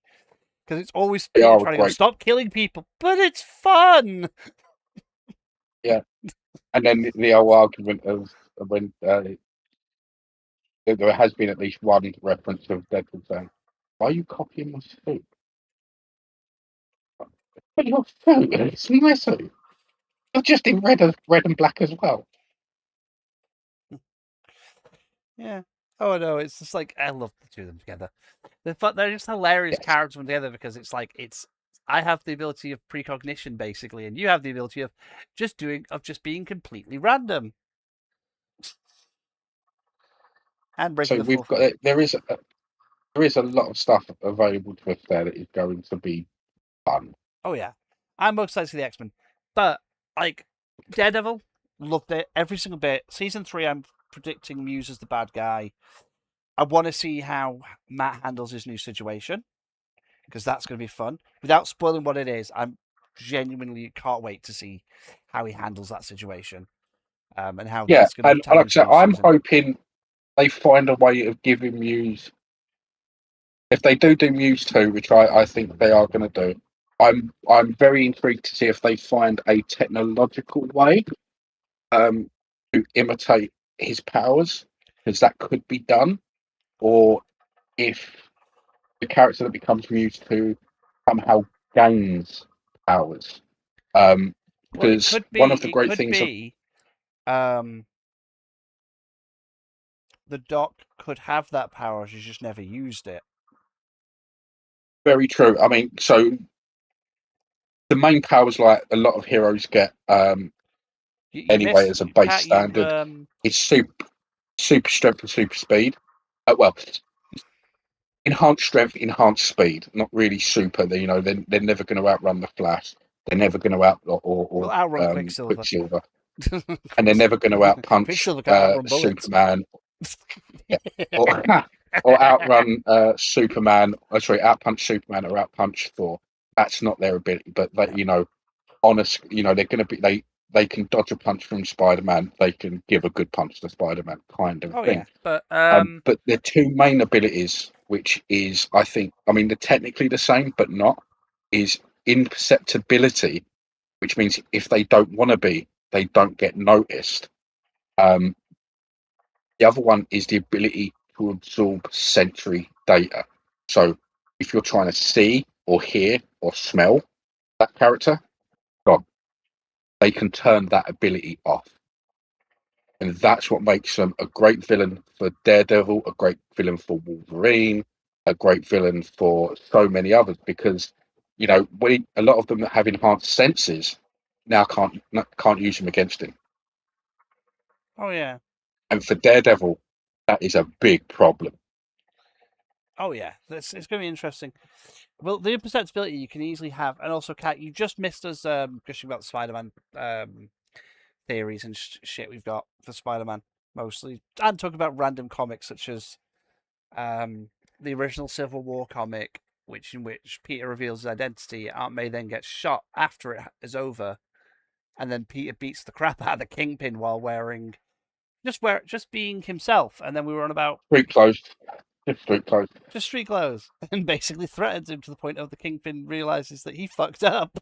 because it's always They Peter are a trying to go, great, stop killing people, but it's fun. yeah. And then the whole argument of when there has been at least one reference of Deadpool saying, "Why are you copying my suit? But your suit, it's my suit. You're just in red and black as well." Yeah. Oh no, it's just like, I love the two of them together. They're just hilarious Yes. characters together, because it's like, I have the ability of precognition basically, and you have the ability of just being completely random and breaking So the we've fourth got wall. there is a lot of stuff available to us there that is going to be fun. Oh yeah, I'm most excited for the X-Men, but like Daredevil, loved it every single bit. Season 3, I'm predicting Muse as the bad guy. I want to see how Matt handles his new situation, because that's going to be fun. Without spoiling what it is, I'm genuinely can't wait to see how he handles that situation, and how Yeah, that's going to and tie like I into said, new I'm season. hoping they find a way of giving Muse. If they do Muse 2, which I think they are going to do, I'm very intrigued to see if they find a technological way um, to imitate his powers, because that could be done, or if the character that becomes Muse 2 somehow gains powers. Well, it Because could one be, of the great things of um, the Doc could have that power. She's just never used it. very true. I mean, so the main powers like a lot of heroes get You anyway miss, as a you base can't, you standard is super strength and super speed. Well, enhanced strength, enhanced speed. Not really super. They're never going to outrun the Flash. They're never going to Well, outrun Quicksilver. Quicksilver, and they're never going to outpunch Quicksilver can't outrun bullets. Superman, or or outrun Superman. Sorry, outpunch Superman or outpunch Thor. That's not their ability. But honest, they're going to be they can dodge a punch from Spider-Man. They can give a good punch to Spider-Man, kind of thing. Yeah, But their two main abilities, which is, I think, they're technically the same, but not, is imperceptibility, which means if they don't want to be, they don't get noticed. The other one is the ability to absorb sensory data. So if you're trying to see or hear or smell that character, God, they can turn that ability off. And that's what makes them a great villain for Daredevil, a great villain for Wolverine, a great villain for so many others. Because a lot of them that have enhanced senses now can't use them against him. Oh yeah. And for Daredevil, that is a big problem. Oh yeah, it's going to be interesting. Well, the imperceptibility you can easily have, and also, Kat, you just missed us gushing about the Spider-Man theories and shit we've got for Spider-Man mostly, and talking about random comics such as the original Civil War comic, in which Peter reveals his identity. Aunt May then gets shot after it is over, and then Peter beats the crap out of the Kingpin while just being himself. And then we were on about Street clothes. Just street clothes. Just street clothes, and basically threatens him to the point of the Kingpin realizes that he fucked up.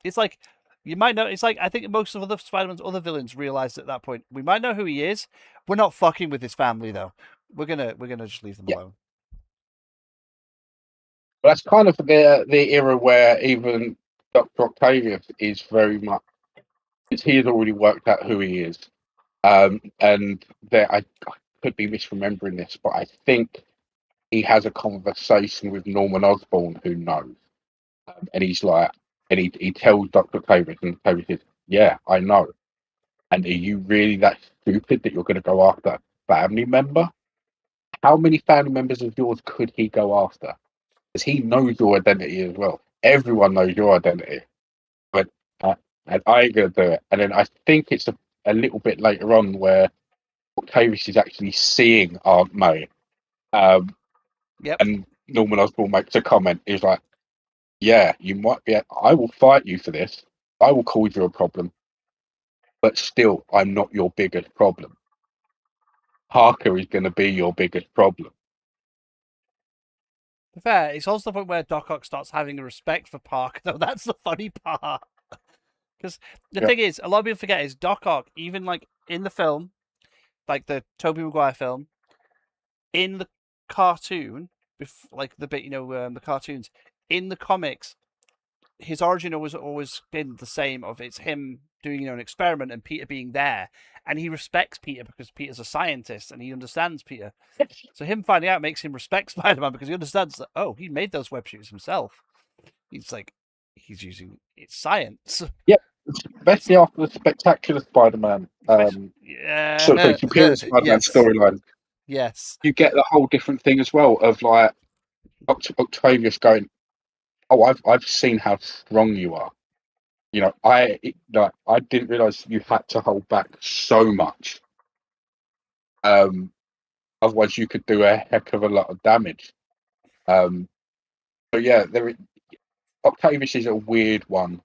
It's like, you might know. It's like, I think most of other Spider-Man's other villains realized at that point, we might know who he is. We're not fucking with his family though. We're gonna just leave them alone. But that's kind of the era where even Dr. Octavius is very much, because he has already worked out who he is. And I could be misremembering this, but I think he has a conversation with Norman Osborn, who knows. And he's like, and he tells Dr. Octavius, and Octavius says, "Yeah, I know. And are you really that stupid that you're going to go after a family member? How many family members of yours could he go after? Because he knows your identity as well. Everyone knows your identity. But and I ain't going to do it." And then I think it's a little bit later on where Octavius is actually seeing Aunt May. Yep. And Norman Osborn makes a comment. He's like, "Yeah, you might be. I will fight you for this. I will cause you a problem. But still, I'm not your biggest problem. Parker is going to be your biggest problem." Fair. It's also the point where Doc Ock starts having a respect for Parker, though. That's the funny part. Because the thing is, a lot of people forget is Doc Ock, even like in the film, like the Tobey Maguire film, in the cartoon, like the bit, the cartoons, in the comics, his origin always been the same. Of it's him doing an experiment and Peter being there, and he respects Peter because Peter's a scientist and he understands Peter. So him finding out makes him respect Spider-Man because he understands that he made those web shooters himself. He's using it's science. Yeah, especially after the Spectacular Spider-Man, Superior Spider-Man storyline. Yes, you get the whole different thing as well of like Octavius going, "Oh, I've seen how strong you are. I didn't realize you had to hold back so much. Otherwise, you could do a heck of a lot of damage." So yeah, Octavius is a weird one.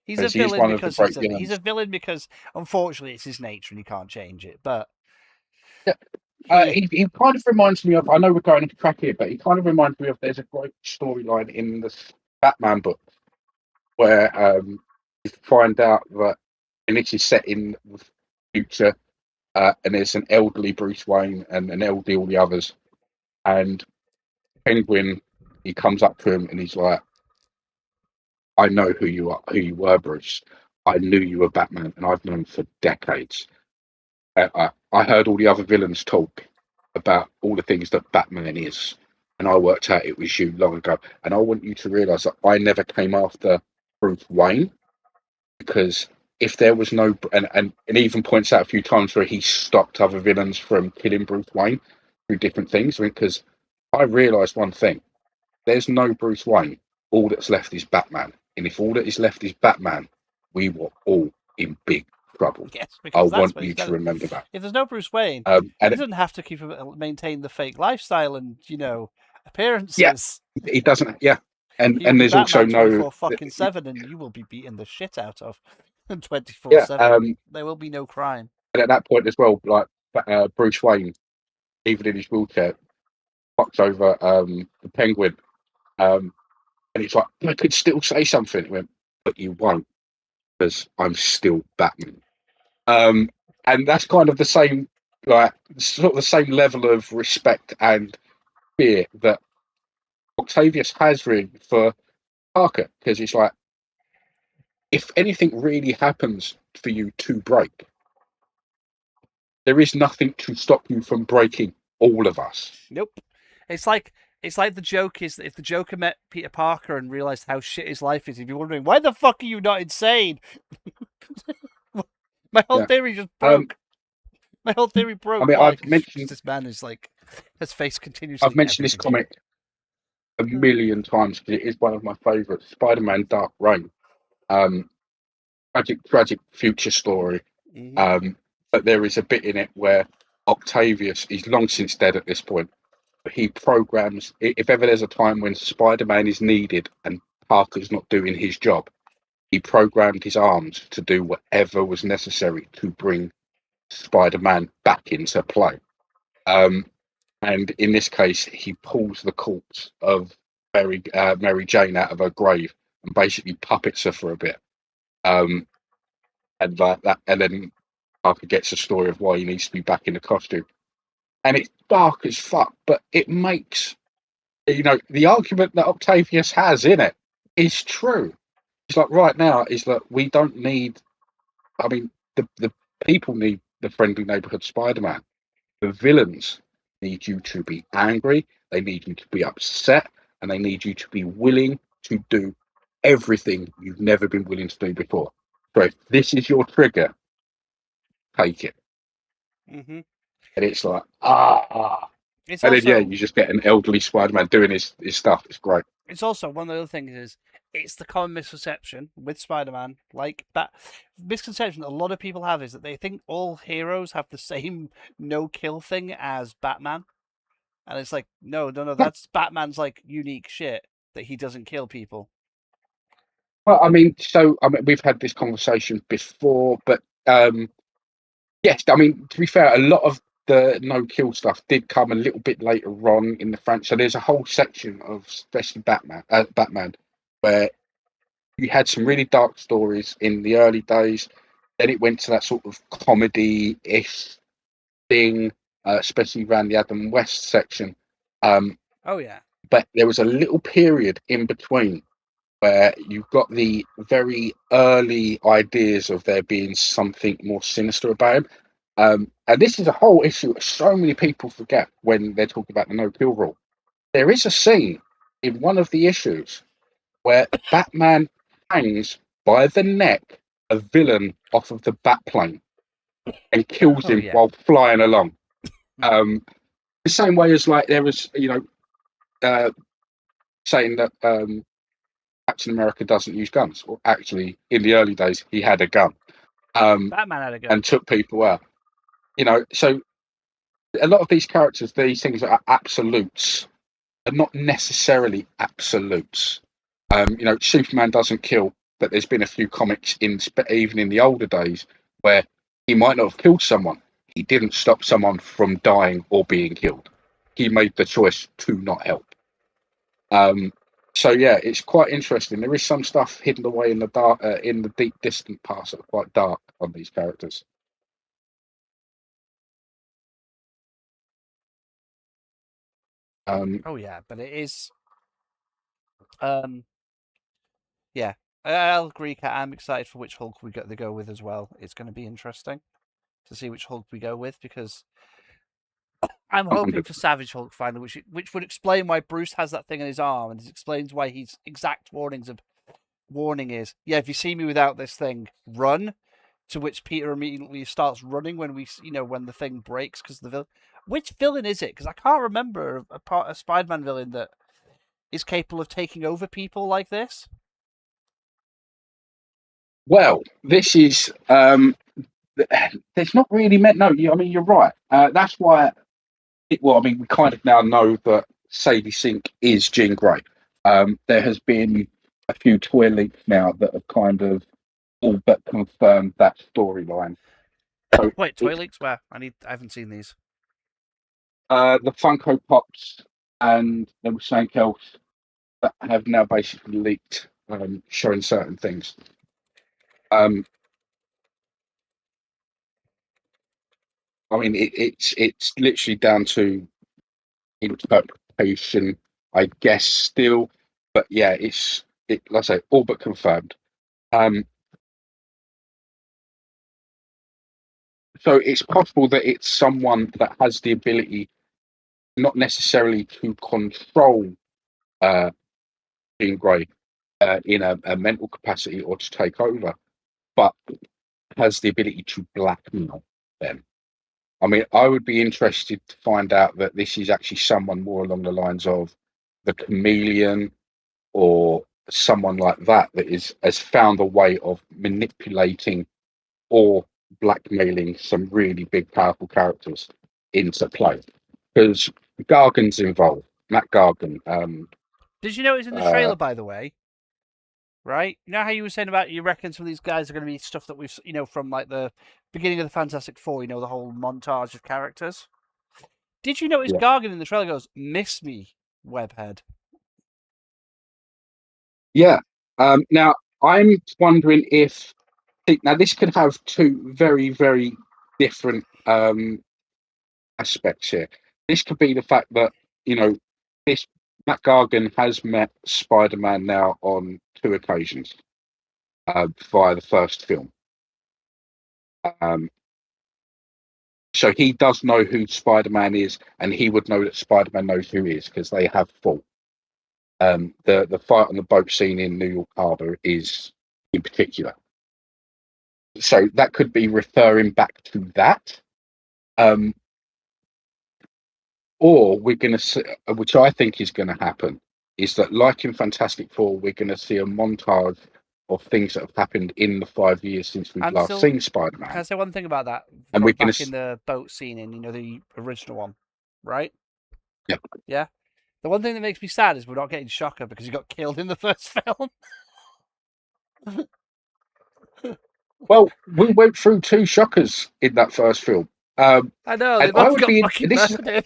He's a villain because he's a villain because unfortunately it's his nature and he can't change it. But yeah, he kind of reminds me of. I know we're going off track here, but he kind of reminds me of. There's a great storyline in the Batman book where you find out that, and this is set in the future, and there's an elderly Bruce Wayne and an elderly all the others, and Penguin, he comes up to him and he's like, "I know who you are, who you were, Bruce. I knew you were Batman, and I've known for decades. I heard all the other villains talk about all the things that Batman is, and I worked out it was you long ago. And I want you to realise that I never came after Bruce Wayne, because if there was no, and even points out a few times where he stopped other villains from killing Bruce Wayne through different things, because I realised one thing: there's no Bruce Wayne. All that's left is Batman, and if all that is left is Batman, we were all in big trouble. Yes, I because that's want what you he's to done. remember that. If there's no Bruce Wayne, he And doesn't have to maintain the fake lifestyle and yeah, appearances. he doesn't. Yeah, He'll and be there's also Batman no 24 fucking 7, and you will be beaten the shit out of 24 yeah. 7. There will be no crime. And at that point as well, like Bruce Wayne, even in his wheelchair, fucks over the Penguin, and he's like, I could still say something. He went, but you won't, because I'm still Batman. Um, and that's kind of the same, like sort of the same level of respect and fear that Octavius has really for Parker, because it's like, if anything really happens for you to break, there is nothing to stop you from breaking all of us. Nope. It's like the joke is that if the Joker met Peter Parker and realized how shit his life is, he'd be wondering, why the fuck are you not insane? My whole Yeah. theory just broke. My whole theory I broke. mean, Why? Because this man is like, his face I've continuously mentioned this everything. comic a million times because it is one of my favourites. Spider-Man: Dark Reign. Um, tragic future story. But there is a bit in it where Octavius is long since dead at this point. But he programs, if ever there's a time when Spider-Man is needed and Parker's not doing his job, he programmed his arms to do whatever was necessary to bring Spider-Man back into play. And in this case, he pulls the corpse of Mary Jane out of her grave and basically puppets her for a bit. And like that, and then Parker gets a story of why he needs to be back in the costume. And it's dark as fuck, but it makes the argument that Octavius has in it is true. It's like right now is that we don't need. I mean, the people need the friendly neighborhood Spider-Man. The villains need you to be angry. They need you to be upset, and they need you to be willing to do everything you've never been willing to do before. So if this is your trigger, take it. Mm-hmm. And it's like, It's and then, yeah, also you just get an elderly Spider-Man doing his stuff. It's great. it's also one of the other things is it's the common misconception with Spider-Man, like that misconception a lot of people have is that they think all heroes have the same no-kill thing as Batman, and it's like no, that's Batman's like unique shit that he doesn't kill people. Well, I mean, we've had this conversation before, but yes, I mean, to be fair, a lot of the no-kill stuff did come a little bit later on in the franchise. So there's a whole section of especially Batman, where you had some really dark stories in the early days. Then it went to that sort of comedy-ish thing, especially around the Adam West section. Oh yeah. But there was a little period in between where you've got the very early ideas of there being something more sinister about him. And this is a whole issue that so many people forget when they're talking about the no kill rule. There is a scene in one of the issues where Batman hangs by the neck a villain off of the Batplane and kills Oh him yeah. while flying along. The same way as like there was, saying that Captain America doesn't use guns. Well, actually, in the early days, he had a gun Batman had a gun. and took people out. So a lot of these characters, these things are absolutes, are not necessarily absolutes. Superman doesn't kill, but there's been a few comics even in the older days where he might not have killed someone. He didn't stop someone from dying or being killed. He made the choice to not help. So yeah, it's quite interesting. There is some stuff hidden away in the dark, in the deep, distant past that are quite dark on these characters. Oh yeah, but it is. Yeah, I'll agree, Kat. I'm excited for which Hulk we got to go with as well. It's going to be interesting to see which Hulk we go with because I'm hoping 100. for Savage Hulk finally, which would explain why Bruce has that thing in his arm, and it explains why his exact warning is, yeah, if you see me without this thing, run, To which Peter immediately starts running when when the thing breaks because the villain. Which villain is it? Because I can't remember a Spider-Man villain that is capable of taking over people like this. Well, this is there's not really meant. No, I mean you're right. That's why. We kind of now know that Sadie Sink is Jean Grey. There has been a few toy leaks now that have kind of all but confirmed that storyline. So Wait, toy leaks? Where? I haven't seen these. the Funko Pops and there was something else that have now basically leaked, showing certain things. It's literally down to interpretation, I guess, still. But yeah, like I say, all but confirmed. So it's possible that it's someone that has the ability, not necessarily to control Jean Grey in a mental capacity or to take over, but has the ability to blackmail them. I mean, I would be interested to find out that this is actually someone more along the lines of the Chameleon or someone like that has found a way of manipulating or blackmailing some really big, powerful characters into play. Because Gargan's involved, Matt Gargan. Did you notice in the trailer, by the way? Right? You know how you were saying about you reckon some of these guys are going to be stuff that we've, from like the beginning of the Fantastic Four, the whole montage of characters? Did you notice Gargan in the trailer goes, "Miss me, Webhead"? Yeah. Now, I'm wondering if now this could have two very, very different aspects here. This could be the fact that this Matt Gargan has met Spider-Man now on 2 occasions via the first film. So he does know who Spider-Man is, and he would know that Spider-Man knows who he is because they have fought. The fight on the boat scene in New York Harbor is in particular. So that could be referring back to that. Or we're going to see, which I think is going to happen, is that like in Fantastic Four, we're going to see a montage of things that have happened in the 5 years since we've last seen Spider-Man. Can I say one thing about that? And we're back in the boat scene in the original one, right? Yeah. Yeah. The one thing that makes me sad is we're not getting Shocker because he got killed in the first film. Well, we went through 2 Shockers in that first film. I know they both got fucking murdered.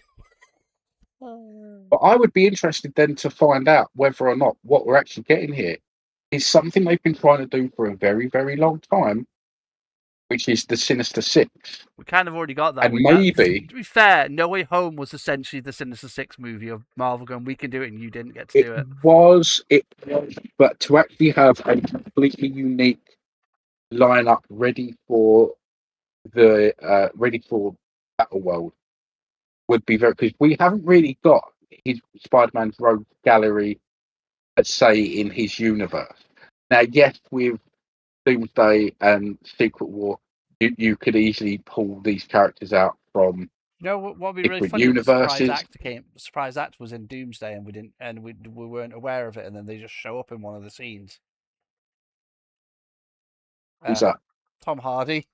But I would be interested then to find out whether or not what we're actually getting here is something they've been trying to do for a very, very long time, which is the Sinister Six. We kind of already got that. And maybe, to be fair, No Way Home was essentially the Sinister Six movie of Marvel going, we can do it, and you didn't get to do it. It was, but to actually have a completely unique lineup ready for Battle World would be very, because we haven't really got his Spider-Man's rogue gallery, let's say, in his universe. Now, yes, with Doomsday and Secret War, you could easily pull these characters out from what would be really funny? Universes. The surprise act was in Doomsday, and we weren't aware of it, and then they just show up in one of the scenes. Who's that? Tom Hardy.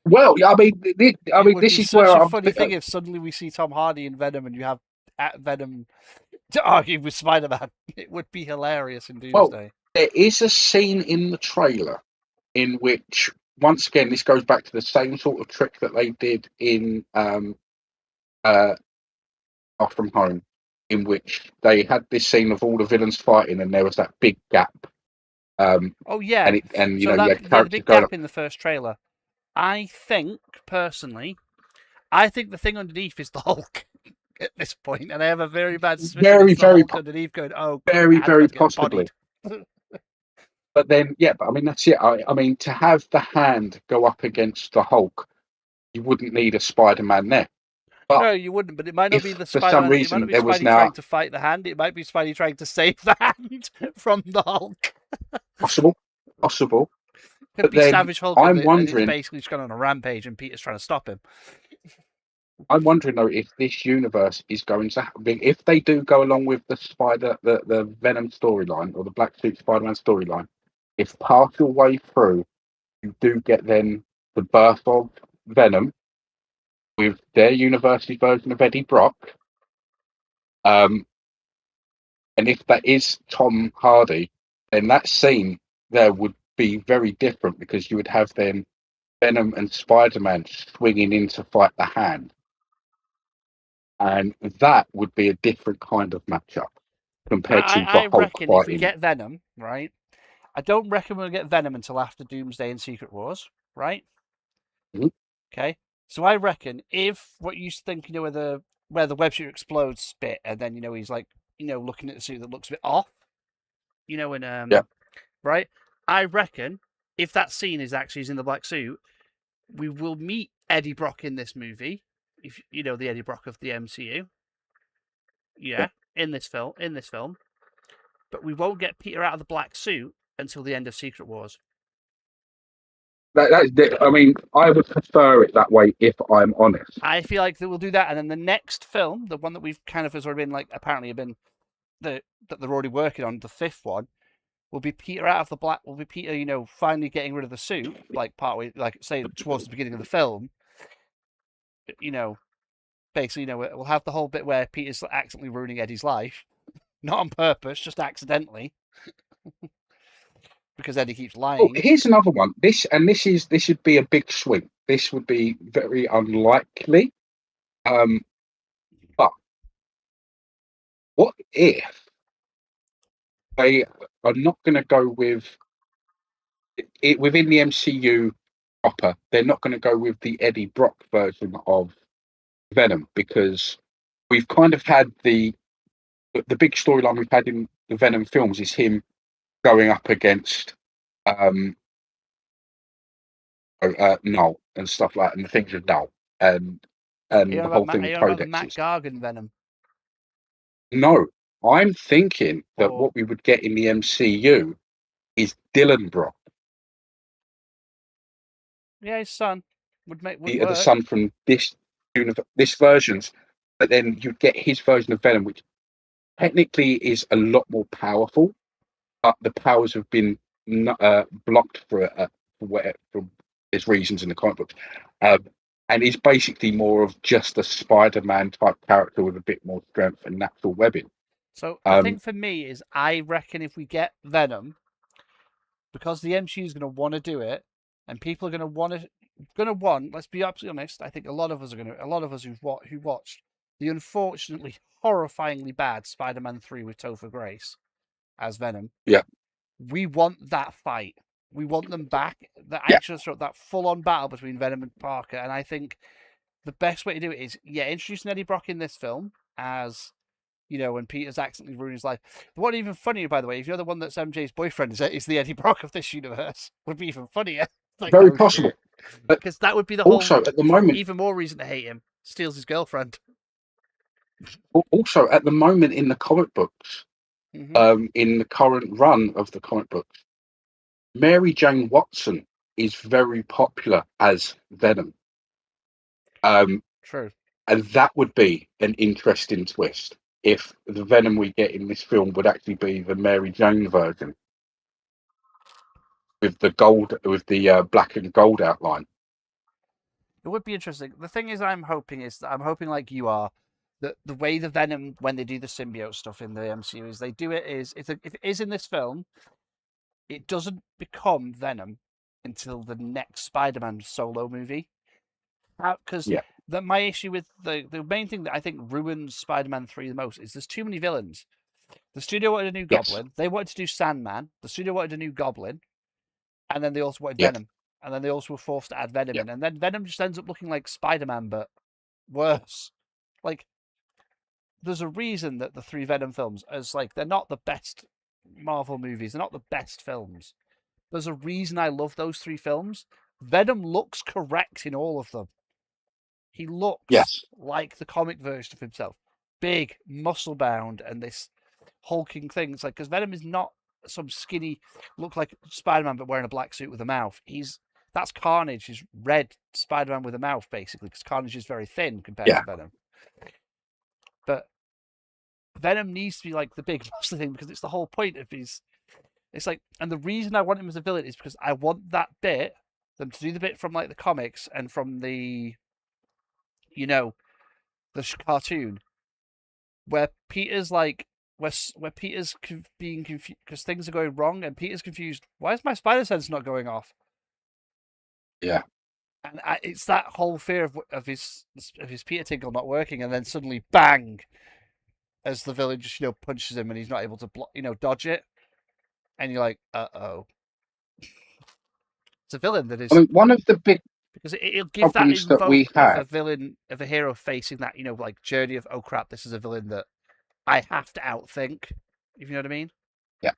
Well, I mean, this is where a funny thing if suddenly we see Tom Hardy in Venom, and you have Venom to argue with Spider-Man. It would be hilarious in Doomsday. Well, there is a scene in the trailer in which, once again, this goes back to the same sort of trick that they did in Far From Home, in which they had this scene of all the villains fighting, and there was that big gap. Oh yeah, and you so know, the big gap in the first trailer. I think personally, I think the thing underneath is the Hulk at this point, and I have a very bad suspicion it's the Hulk underneath going, "Oh, very possibly." But then, yeah, but I mean that's it. I mean, to have the hand go up against the Hulk, you wouldn't need a Spider-Man there. But no, you wouldn't. But it might not be the Spider-Man. For some reason, it might not be Spidey trying to fight the hand. It might be Spidey trying to save the hand from the Hulk. Possible. Could But be then Savage Hulk, I'm and it's wondering, basically just gone on a rampage, and Peter's trying to stop him. I'm wondering though if this universe is going to happen. If they do go along with the Venom storyline or the Black Suit Spider-Man storyline, if partial way through you do get then the birth of Venom with their university version of Eddie Brock, um, and if that is Tom Hardy, then that scene there would be very different because you would have then Venom and Spider-Man swinging in to fight the Hand. And that would be a different kind of matchup compared to the I Hulk reckon if we fighting. get Venom, right? I don't reckon we'll get Venom until after Doomsday and Secret Wars, right? Mhm. Okay. So I reckon if what you think, where the web shooter explodes bit, and then he's like, looking at the suit that looks a bit off, and Yeah, right. I reckon if that scene is actually in the black suit, we will meet Eddie Brock in this movie. If the Eddie Brock of the MCU, yeah. yeah, in this film, but we won't get Peter out of the black suit until the end of Secret Wars. I mean, I would prefer it that way if I'm honest. I feel like they will do that, and then the next film, the one that we've kind of has already been like apparently have been that they're already working on, the fifth one, will be Peter out of the black. Will be Peter, finally getting rid of the suit, like partway, like say towards the beginning of the film. You know, basically, we'll have the whole bit where Peter's accidentally ruining Eddie's life, not on purpose, just accidentally, because Eddie keeps Oh, lying. here's another one. This would be a big swing. This would be very unlikely. Um, but what if they are not going to go with it within the MCU proper? They're not going to go with the Eddie Brock version of Venom because we've kind of had the big storyline we've had in the Venom films is him going up against um Null and stuff like that, and the things with Null and the whole thing Are with you on about the Matt codexes. Gargan Venom? No, I'm thinking that Or what we would get in the MCU is Dylan Brock, yeah, his son would the work. son from this version's, but then you'd get his version of Venom, which technically is a lot more powerful, but the powers have been blocked for his reasons in the comic books, um, and is basically more of just a Spider-Man type character with a bit more strength and natural webbing. So the thing Um, for me is, I reckon if we get Venom, because the MCU is going to want to do it, and people are going to want. Let's be absolutely honest. I think a lot of us who watched the unfortunately horrifyingly bad Spider-Man 3 with Topher Grace as Venom. yeah, We want that fight. We want them back. yeah, That full-on battle between Venom and Parker. And I think the best way to do it is, introducing Eddie Brock in this film as when Peter's accidentally ruined his life. The one even funnier, by the way, if you're the one that's MJ's boyfriend, is the Eddie Brock of this universe, would be even funnier. Like, very oh possible. shit. But Because that would be the whole also at the moment, even more reason to hate him. Steals his girlfriend. also at the moment in the comic books, Hmm. in the current run of the comic books, Mary Jane Watson is very popular as Venom. Um, True. and that would be an interesting twist if the Venom we get in this film would actually be the Mary Jane version with the black and gold outline. It would be interesting. The thing is, I'm hoping like you are, that the way the Venom, when they do the symbiote stuff in the MCU, is they do it is if it is in this film, it doesn't become Venom until the next Spider-Man solo movie. Because Yeah, my issue with the main thing that I think ruins Spider-Man 3 the most is there's too many villains. The studio wanted a new yes, Goblin. They wanted to do Sandman. The studio wanted a new Goblin, and then they also wanted yeah, Venom, and then they also were forced to add Venom yeah, in, and then Venom just ends up looking like Spider-Man but worse. Like, there's a reason that the three Venom films, as like, they're not the best Marvel movies. They're not the best films. There's a reason I love those three films. Venom looks correct in all of them. He looks yes, like the comic version of himself, big, muscle bound, and this hulking thing. It's like, because Venom is not. some skinny, look like Spider-Man but wearing a black suit with a mouth. That's Carnage. Is red Spider-Man with a mouth, basically, because Carnage is very thin compared Yeah. to Venom. But Venom needs to be like the big monster thing because it's the whole point of his. It's like, and the reason I want him as a villain is because I want that bit, them to do the bit from like the comics and from the, the cartoon, where Peter's like, where Peter's being confused because things are going wrong, and Peter's confused. Why is my spider sense not going off? Yeah. And it's that whole fear of his Peter Tinkle not working, and then suddenly bang, as the villain just punches him, and he's not able to dodge it, and you're like, oh, it's a villain that is. I mean, one of the big because it'll give that problems that we invoke of a had. villain, of a hero facing that like journey of, oh crap, this is a villain that I have to outthink. If you know what I mean? Yeah.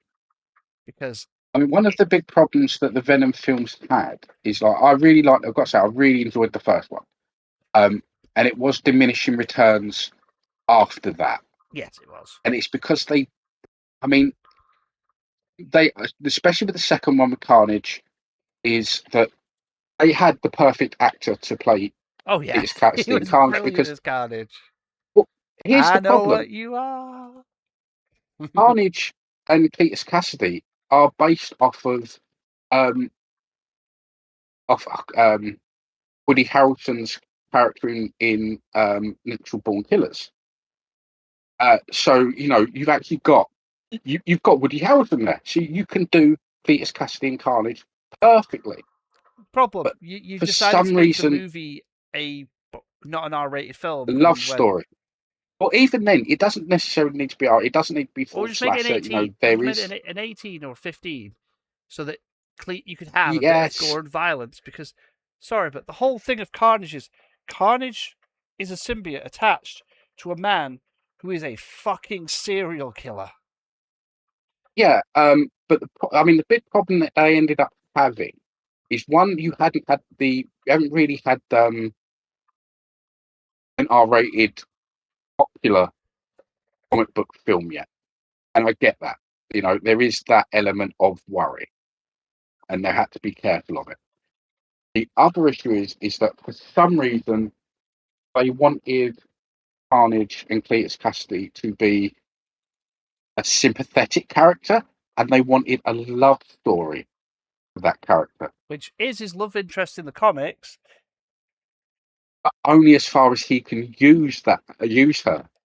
Because I mean, one of the big problems that the Venom films had is like I've got to say I really enjoyed the first one, and it was diminishing returns after that. Yes, it was, and it's because they especially with the second one with Carnage, is that they had the perfect actor to play. Oh yeah, Peter Cassidy he was Carnage brilliant because as Carnage. well, here's I the know problem: what you are. Carnage and Peter Cassidy are based off of um, Woody Harrelson's character in Natural Born Killers. So you've actually got you've got Woody Harrelson there, so you can do Peter Cassidy and Carnage perfectly. Problem: But you for decided some to make the reason, movie not an R-rated film, a love and went, story. Well, even then, it doesn't necessarily need to be R. It doesn't need to be or full just make it an slasher. 18. Or There just make is it an 18 or 15, so that you could have a bit of yes, gore and violence. Because, sorry, but the whole thing of Carnage is a symbiote attached to a man who is a fucking serial killer. yeah. But the big problem that they ended up having is one, you haven't really had an R-rated popular comic book film yet, and I get that. There is that element of worry, and they had to be careful of it. The other issue is that for some reason they wanted Carnage and Cletus Cassidy to be a sympathetic character, and they wanted a love story for that character. Which is his love interest in the comics. But only as far as he can use her.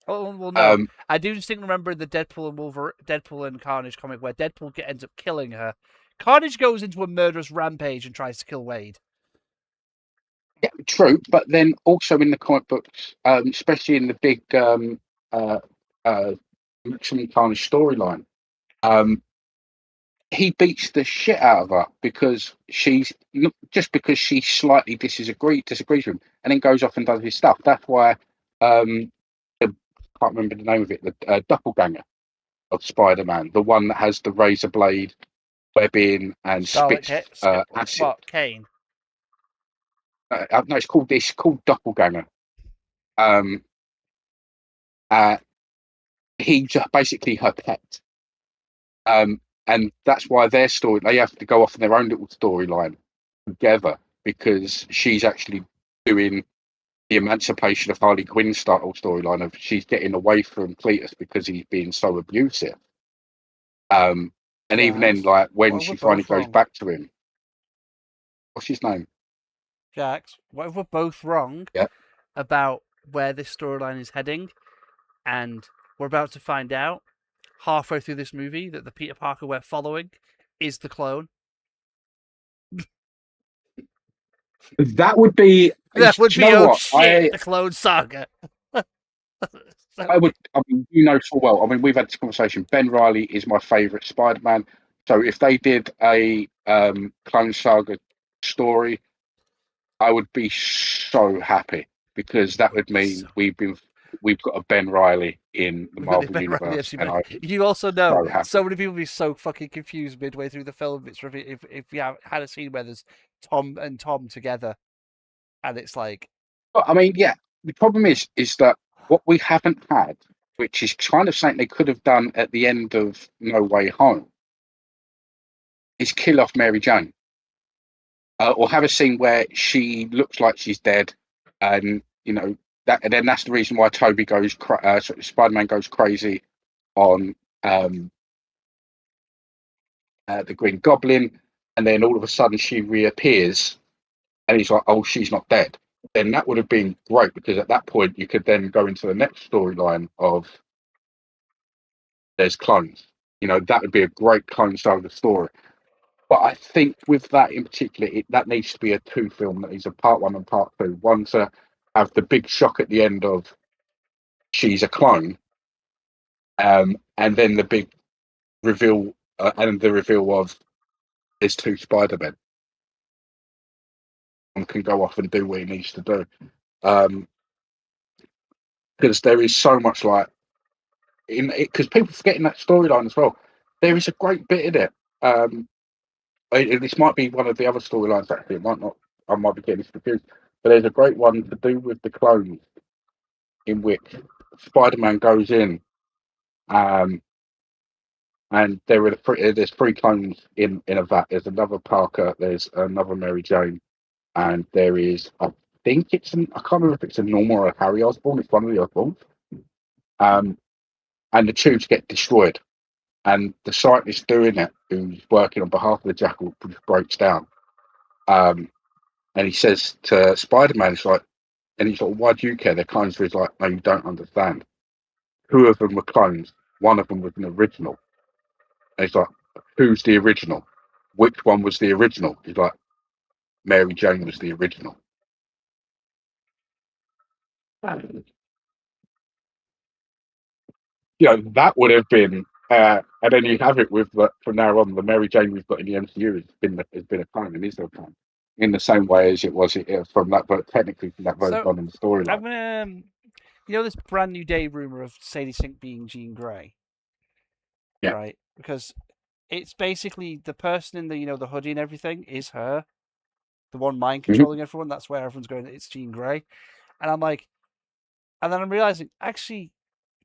Oh well, no. I do distinctly remember the Deadpool and Carnage comic where Deadpool ends up killing her. Carnage goes into a murderous rampage and tries to kill Wade. Yeah, true. But then also in the comic books, especially in the big Maximum Carnage storyline, he beats the shit out of her because because she slightly disagrees with him, and then goes off and does his stuff. That's why I can't remember the name of it. The doppelganger of Spider-Man, the one that has the razor blade webbing and spits acid. What, Kane? No, it's called doppelganger. He's basically her pet. And that's why they have to go off in their own little storyline together, because she's actually doing the emancipation of Harley Quinn style storyline of she's getting away from Cletus because he's being so abusive. And even then, like when she finally goes back to him, what's his name? Jax, what if we're both wrong about where this storyline is heading? And we're about to find out halfway through this movie that the Peter Parker we're following is the clone. That would be. That would be The Clone Saga. I would. I mean, full well. I mean, we've had this conversation. Ben Reilly is my favourite Spider-Man. So if they did a Clone Saga story, I would be so happy, because that would mean we've got a Ben Reilly in the Marvel universe, and you also know so many people be so fucking confused midway through the film. It's if we had a scene where there's Tom and Tom together, and it's like, I mean, yeah. The problem is that what we haven't had, which is kind of something they could have done at the end of No Way Home, is kill off Mary Jane, or have a scene where she looks like she's dead, and and then that's the reason why Toby goes, Spider-Man goes crazy on the Green Goblin, and then all of a sudden she reappears, and he's like, "Oh, she's not dead." Then that would have been great, because at that point you could then go into the next storyline of there's clones. That would be a great clone side of the story. But I think with that in particular, that needs to be a two film. That is a part one and part two. One to have the big shock at the end of she's a clone, and then the big reveal, and the reveal of there's two Spider-Men, and can go off and do what he needs to do. Because there is so much like in it, because people forgetting that storyline as well. There is a great bit in it. This might be one of the other storylines, actually. It might not. I might be getting this confused, but there's a great one to do with the clones, in which Spider-Man goes in, and there's three clones in a vat. There's another Parker, there's another Mary Jane, and there is, I think I can't remember if it's a Norma or a Harry Osborn. It's one of the Osborns. And the tubes get destroyed, and the scientist doing it, who's working on behalf of the Jackal, breaks down. And he says to Spider-Man, he's like, "Why do you care? They're clones." So he's like, "No, you don't understand. Two of them were clones. One of them was an original." And he's like, "Who's the original? Which one was the original?" He's like, "Mary Jane was the original." That would have been, and then you have it with from now on, the Mary Jane we've got in the MCU has been a clone and is still a clone, in the same way as it was from that, but technically from that version So on in the storyline. I'm gonna, this brand new day rumor of Sadie Sink being Jean Grey, Yeah. right? Because it's basically the person in the the hoodie and everything is her, the one mind controlling everyone. That's where everyone's going. It's Jean Grey, and I'm like, and then I'm realizing actually,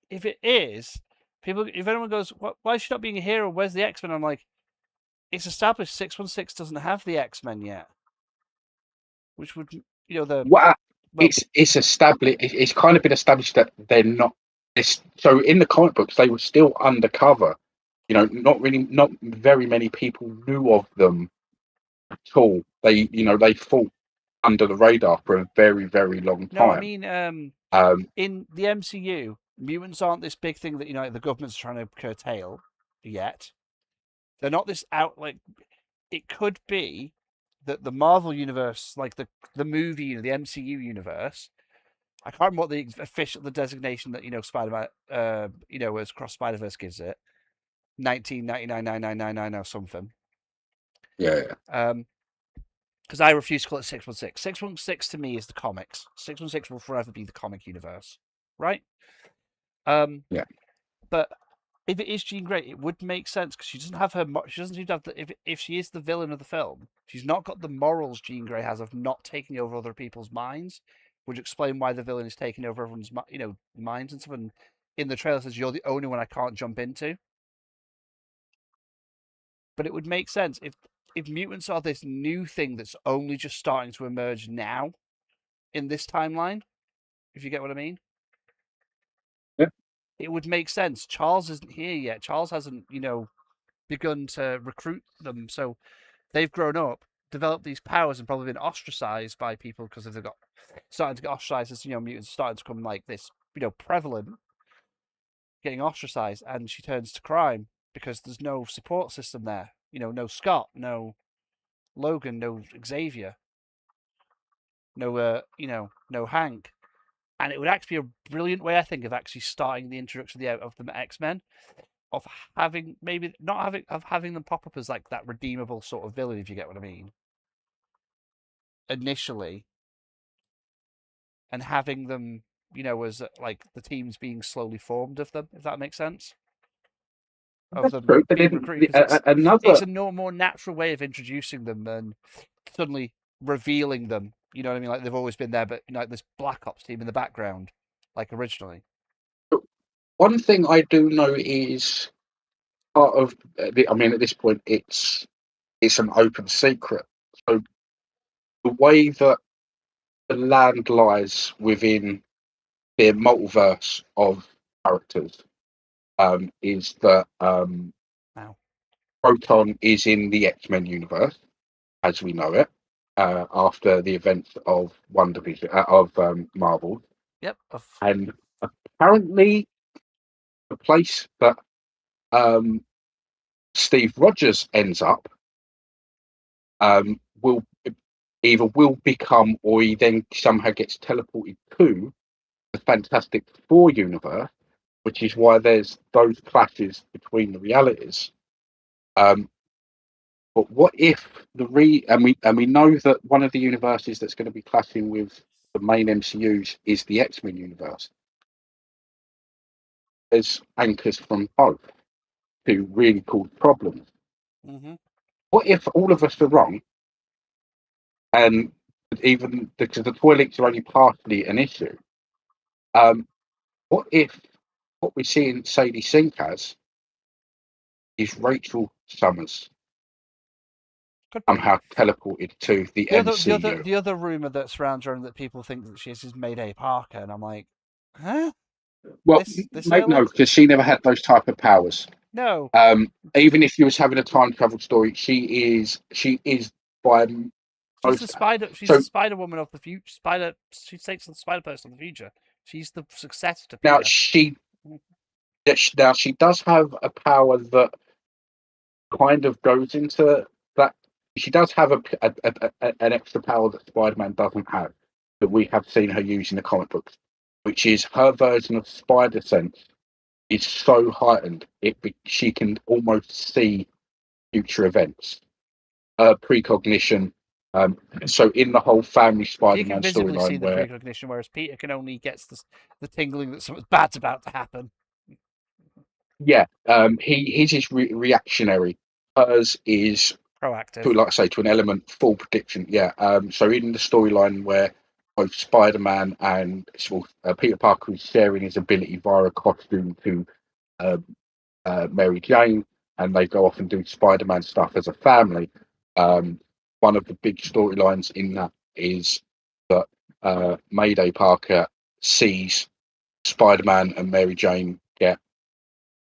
if it is, if anyone goes, why is she not being a hero? Where's the X-Men? I'm like, it's established 616 doesn't have the X-Men yet, which would Well, it's established. It's kind of been established that they're not. So in the comic books, they were still undercover. Not very many people knew of them at all. They fought under the radar for a very, very long time. No, I mean, in the MCU, mutants aren't this big thing that the government's trying to curtail yet. They're not this out like. It could be that the Marvel universe, like the movie, the MCU universe. I can't remember what the designation that Spider-Man, as Cross Spider-Verse gives it, 1999 or something. Yeah. Because I refuse to call it 616. 616 to me is the comics. 616 will forever be the comic universe, right? Yeah. But if it is Jean Grey, it would make sense because she doesn't have her. She doesn't seem to have if she is the villain of the film, she's not got the morals Jean Grey has of not taking over other people's minds. Would explain why the villain is taking over everyone's minds and stuff. And in the trailer says you're the only one I can't jump into. But it would make sense if mutants are this new thing that's only just starting to emerge now in this timeline. If you get what I mean. Yeah. It would make sense. Charles isn't here yet. Charles hasn't, begun to recruit them. So they've grown up, developed these powers, and probably been ostracized by people because they've got starting to get ostracized as mutants starting to become like this, prevalent, getting ostracized, and she turns to crime because there's no support system there. No Scott, no Logan, no Xavier, no no Hank. And it would actually be a brilliant way, I think, of actually starting the introduction of the X-Men, of having having them pop up as like that redeemable sort of villain, if you get what I mean. Initially, and having them, as like the teams being slowly formed of them, if that makes sense. Of them being recruited, because it's a more natural way of introducing them than suddenly revealing them. You know what I mean? Like they've always been there, but like this Black Ops team in the background, like originally. One thing I do know is part of. I mean, at this point, it's it's an open secret. So the way that the land lies within the multiverse of characters is that Now, Proton is in the X-Men universe as we know it after the events of One Division of Marvel, yep. and apparently the place that um, Steve Rogers ends up will either will become or he then somehow gets teleported to the Fantastic Four universe, which is why there's those clashes between the realities. Um, but what if and we know that one of the universes that's going to be clashing with the main MCUs is the X-Men universe. There's anchors from both to really cause problems. Mm-hmm. What if all of us are wrong, and even because the toilets are only partially an issue? What if what we see in Sadie Sink as is Rachel Summers Could be. somehow teleported to the MCU? The other rumor that surrounds her and that people think that she is Mayday Parker, and I'm like, huh? Well, This make no, early? because she never had those type of powers. No. Even if you was having a time travel story, she is by She's the most. spider. She's the So Spider Woman of the future. Spider. She takes the Spider Person of the future. She's the successor to now Peter. she does have a power that kind of goes into that. She does have an extra power that Spider-Man doesn't have, that we have seen her use in the comic books, which is her version of Spider Sense is so heightened she can almost see future events, precognition. So in the whole family She can Spider-Man visibly see storyline, the where precognition, whereas Peter can only get the tingling that something bad's about to happen. yeah, his is reactionary, hers is Proactive. to like I say to an element full prediction. Yeah. So in the storyline where both Spider-Man and Peter Parker is sharing his ability via a costume to uh, Mary Jane, and they go off and do Spider-Man stuff as a family. One of the big storylines in that is that Mayday Parker sees Spider-Man and Mary Jane get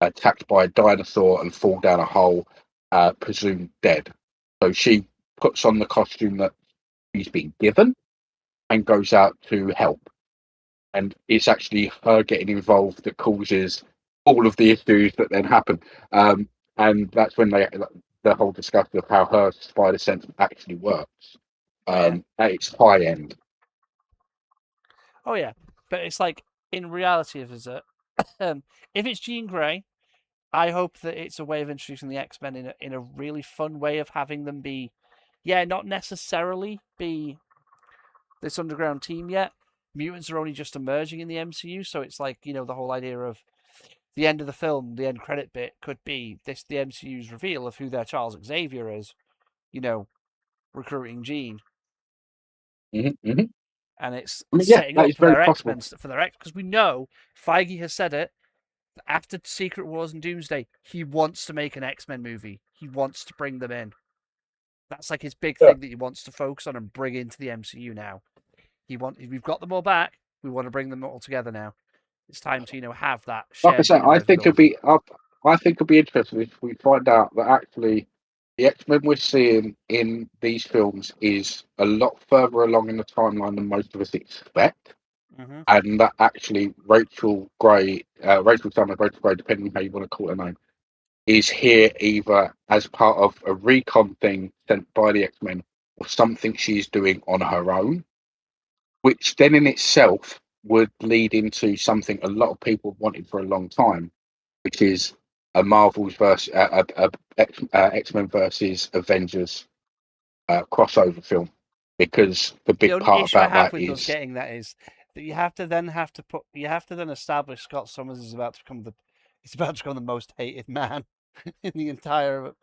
attacked by a dinosaur and fall down a hole, presumed dead. So she puts on the costume that she's been given and goes out to help. And it's actually her getting involved that causes all of the issues that then happen. And that's when the whole discussion of how her spider sense actually works. Oh yeah. At its high end. Oh yeah. But it's like in reality, if it's Jean Grey, I hope that it's a way of introducing the X-Men in a really fun way of having them be, yeah, not necessarily be this underground team yet. Mutants are only just emerging in the MCU, so it's like, the whole idea of the end of the film, the end credit bit could be the MCU's reveal of who their Charles Xavier is, you know, recruiting Jean, Mm-hmm. and it's I mean, yeah, setting that up is very X possible. Men for their X, because we know Feige has said it. After Secret Wars and Doomsday, he wants to make an X-Men movie. He wants to bring them in. That's like his big Yeah. thing that he wants to focus on and bring into the MCU now. We've got them all back. We want to bring them all together now. It's time to have that Like I shared said, I universe with think all it'll of them. be up. I think it'll be interesting if we find out that actually the X-Men we're seeing in these films is a lot further along in the timeline than most of us expect, Mm-hmm. and that actually Rachel Summers, Rachel Gray, depending on how you want to call her name, is here either as part of a recon thing sent by the X-Men or something she's doing on her own, which then in itself would lead into something a lot of people wanted for a long time, which is a Marvel's versus X-Men versus Avengers crossover film. Because the The big only part issue I about have that with us is getting that is that you have to then establish Scott Summers is about to become the most hated man in the entire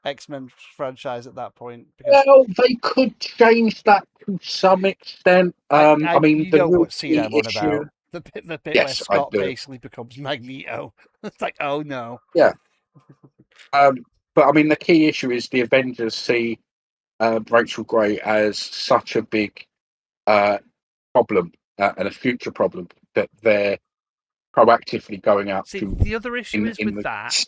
X-Men franchise at that point, because well, they could change that to some extent. I mean, you the know real what scene I'm key on issue. about, the bit where Yes, I Scott do. basically becomes Magneto. It's like, oh no. Yeah. Um, but I mean, the key issue is the Avengers see Rachel Grey as such a big problem and a future problem that they're proactively going out See, to the other issue is in with the. that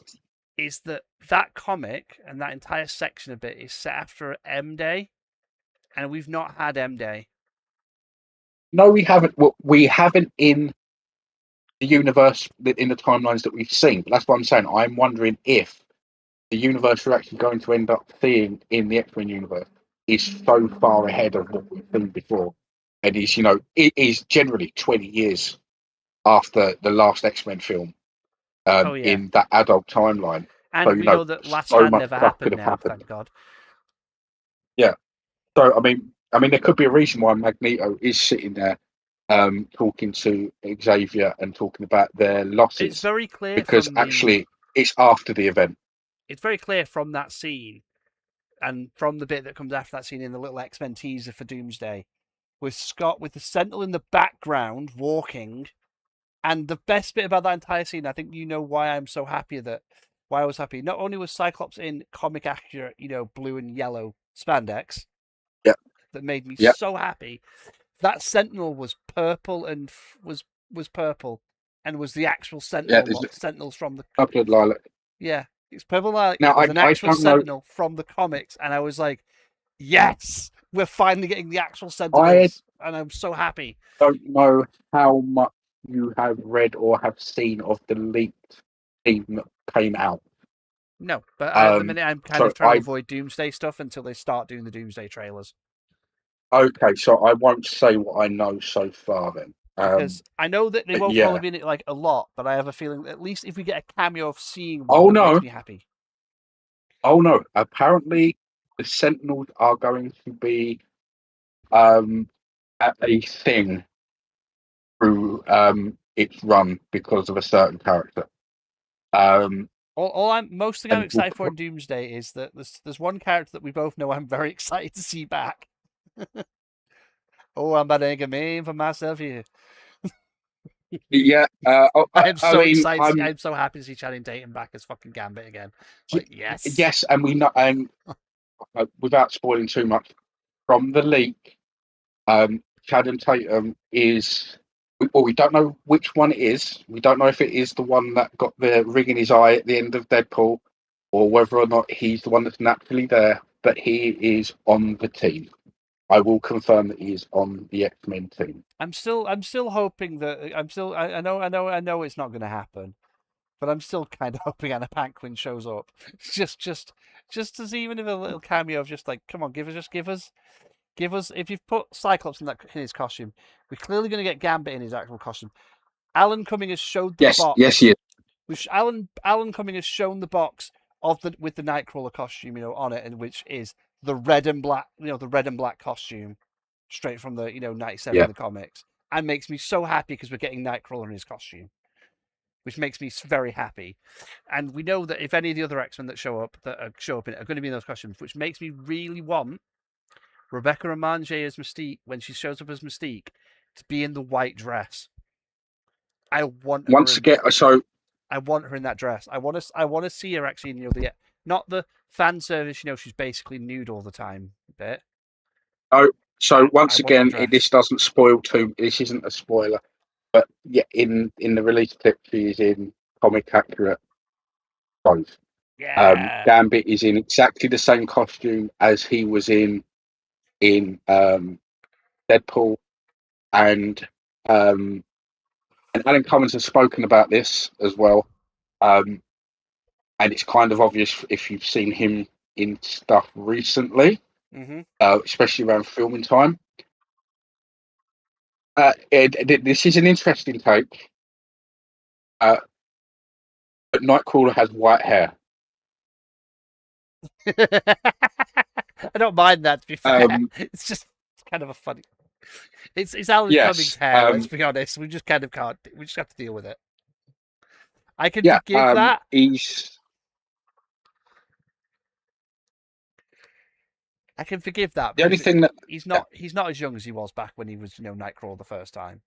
is that that comic and that entire section of it is set after M Day, and we've not had M Day. No, we haven't. Well, we haven't in the universe in the timelines that we've seen. But that's what I'm saying. I'm wondering if the universe we're actually going to end up seeing in the X-Men universe is so far ahead of what we've seen before, and is it is generally 20 years after the last X-Men film Oh yeah, in that adult timeline. So and we know that Last so Stand much never stuff could happened have now, happened. thank God. Yeah. So I mean, there could be a reason why Magneto is sitting there talking to Xavier and talking about their It's losses very clear because from the actually it's after the event. it's very clear from that scene and from the bit that comes after that scene in the little X-Men teaser for Doomsday, with Scott with the Sentinel in the background walking. And the best bit about that entire scene, I think you know why I'm so happy why I was happy. Not only was Cyclops in comic accurate, blue and yellow spandex Yeah, that made me yeah, so happy. That Sentinel was purple and was purple, and was the actual yeah. Sentinel, There's not a the Sentinels from the couple of lilac. yeah. It's purple lilac. Now It was an I actual don't know. Sentinel from the comics, and I was like, yes, we're finally getting the actual I Sentinels, and I'm so happy. don't know how much you have read or have seen of the leaked team that came out. No, but at the Um, minute I'm kind so of trying to avoid Doomsday stuff until they start doing the Doomsday trailers. okay, so I won't say what I know so far then. Because I know that they But won't probably yeah. be in it like a lot, but I have a feeling that at least if we get a cameo of seeing one, Oh that makes no. me happy. Oh no. Apparently the Sentinels are going to be um a thing through its run because of a certain character. Um All I'm most thing I'm and excited for in Doomsday is that there's one character that we both know I'm very excited to see back. Oh, I'm about to make a name for myself here. yeah, I am I so mean excited. I'm so happy to see Channing Tatum back as fucking Gambit again. Like, yes. yes, and we know, and without spoiling too much from the leak, Chad and Tatum is, well, we don't know which one it is. We don't know if it is the one that got the ring in his eye at the end of Deadpool, or whether or not he's the one that's naturally there. But he is on the team. I will confirm that he is on the X-Men team. I'm still hoping that I know it's not going to happen, but I'm still kind of hoping Anna Paquin shows up, just as even if a little cameo of just like, come on, give us. If you've put Cyclops in his costume, we're clearly going to get Gambit in his actual costume. Alan Cumming has showed the Yes, yes, he box. is. Which Alan Cumming has shown the box of the with the Nightcrawler costume, on it, and which is the red and black, the red and black costume, straight from the '97 in Yeah. the comics, and makes me so happy because we're getting Nightcrawler in his costume, which makes me very happy. And we know that if any of the other X Men that show up in it are going to be in those costumes, which makes me really want Rebecca Romijn as Mystique when she shows up as Mystique to be in the white dress. I want her Once in. again, so I want her in that dress. I want to see her actually in the not the fan service. She's basically nude all the time bit. oh, so I once want the again, dress. this doesn't spoil too. This isn't a spoiler, but yeah, in the release clip, she is in comic accurate clothes. Yeah. Gambit is in exactly the same costume as he was in Deadpool, and Alan Cummins has spoken about this as well. Um, and it's kind of obvious if you've seen him in stuff recently, Mhm. especially around filming time. This is an interesting take, but Nightcrawler has white hair. I don't mind that. To be fair, Um, it's just kind of a funny. It's Alan Cummings' yes, hair. Let's be honest. We just kind of can't. We just have to deal with it. I can yeah. forgive that. He's I can forgive that the only because thing that. he's Yeah. not. He's not as young as he was back when he was, Nightcrawler the first time.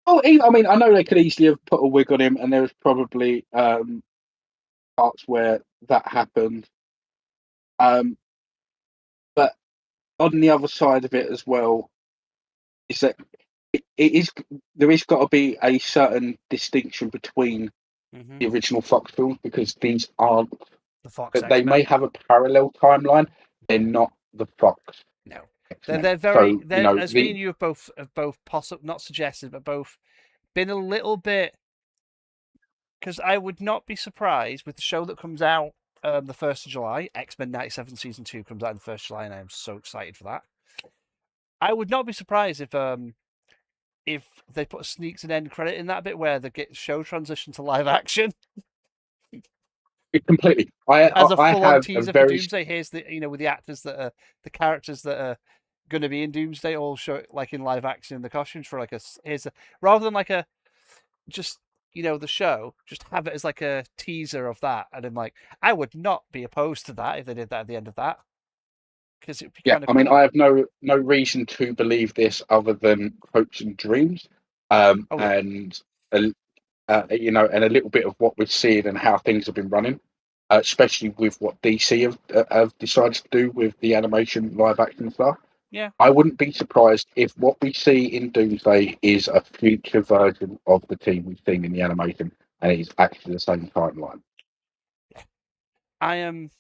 Oh, I mean, I know they could easily have put a wig on him, and there was probably parts where that happened. But on the other side of it as well is that it is there is got to be a certain distinction between Hmm. the original Fox films, because these aren't. The Fox They may X-Men. have a parallel timeline. They're not the Fox No, X-Men. they're very So they're as me and you have both possibly not suggested, but both been a little bit, because I would not be surprised with the show that comes out the 1st of July. X-Men 97 season 2 comes out on the 1st of July, and I am so excited for that. I would not be surprised if they put a sneaks and end credit in that bit where the show transition to live action completely. as a I full on have a teaser for very Doomsday. Here's the with the actors that are the characters that are going to be in Doomsday all show like in live action in the costumes for like here's a rather than like a just the show, just have it as like a teaser of that. And I'm like, I would not be opposed to that if they did that at the end of that, because it'd be yeah. kind of I mean, I cool. have no reason to believe this other than hopes and dreams, Oh yeah. and and a little bit of what we're seeing and how things have been running, especially with what DC have decided to do with the animation live action stuff. Yeah. I wouldn't be surprised if what we see in Doomsday is a future version of the team we've seen in the animation, and it is actually the same timeline. I am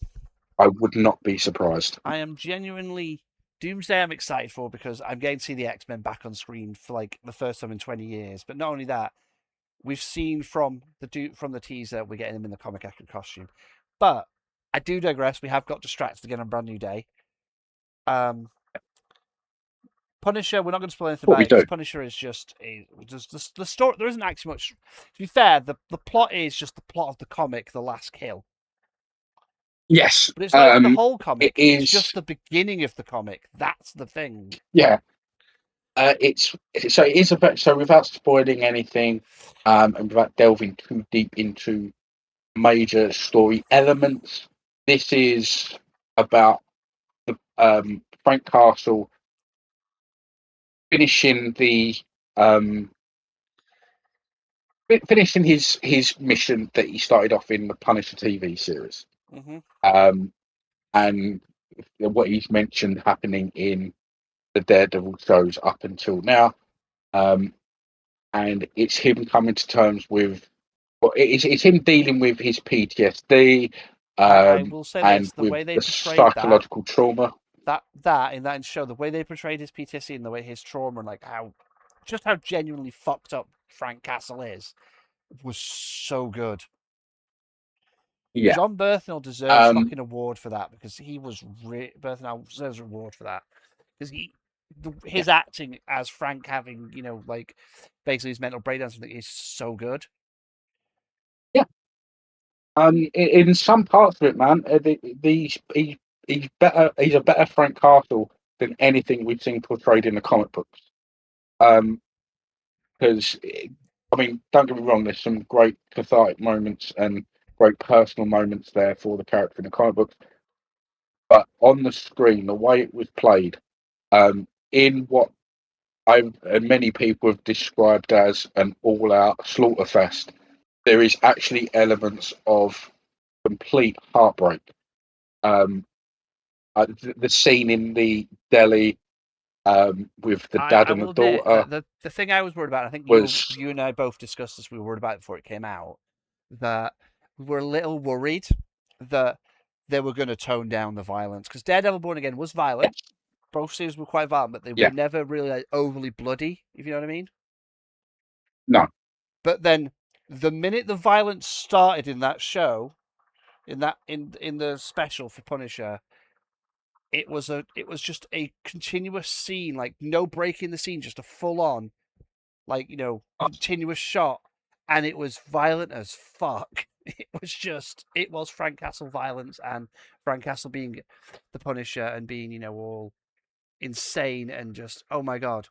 I would not be surprised. I am genuinely Doomsday. I'm excited for because I'm getting to see the X-Men back on screen for like the first time in 20 years. But not only that, we've seen from the teaser we're getting him in the comic accurate costume. But I do digress. We have got distracted again on Brand New Day. Um, Punisher, we're not going to spoil anything What about we it because do. Punisher is just the story. There isn't actually much. To be fair, the plot is just the plot of the comic, The Last Kill. Yes, But it's not even the whole it comic. It's is. just the beginning of the comic. That's the thing. Yeah, it's so it is about, so without spoiling anything, and without delving too deep into major story elements. This is about the Frank Castle finishing the um, finishing his mission that he started off in the Punisher TV series, Hmm. um, and what he's mentioned happening in the Daredevil shows up until now, um, and it's him coming to terms with, well, it's him dealing with his PTSD, I will say this: and the with way they the portrayed psychological trauma. that in that show, the way they portrayed his PTSD and the way his trauma and like how genuinely fucked up Frank Castle is was so good. Yeah. John Berthnell deserves Um, fucking award for that because he was Berthnell deserves an award for that because yeah. his acting as Frank having like basically his mental breakdown something is so good. Yeah. In some parts of it, man, he's better. He's a better Frank Castle than anything we've seen portrayed in the comic books. Because I mean, don't get me wrong. There's some great cathartic moments and great personal moments there for the character in the comic books. But on the screen, the way it was played, in what I and many people have described as an all-out slaughter fest, there is actually elements of complete heartbreak. Um, the scene in the deli, with the dad I and the will admit that daughter the thing I was worried about, I think was, you and I both discussed this, we were worried about it before it came out, that we were a little worried that they were going to tone down the violence because Daredevil Born Again was yes, violent. Both series were quite violent, but they were yeah, never really like overly bloody, if you know what I mean. no, But then the minute the violence started in that show, in the special for Punisher, it was just a continuous scene, like no break in the scene, just a full on like continuous shot, and it was violent as fuck. It was Frank Castle violence and Frank Castle being the Punisher and being all insane and just oh my god,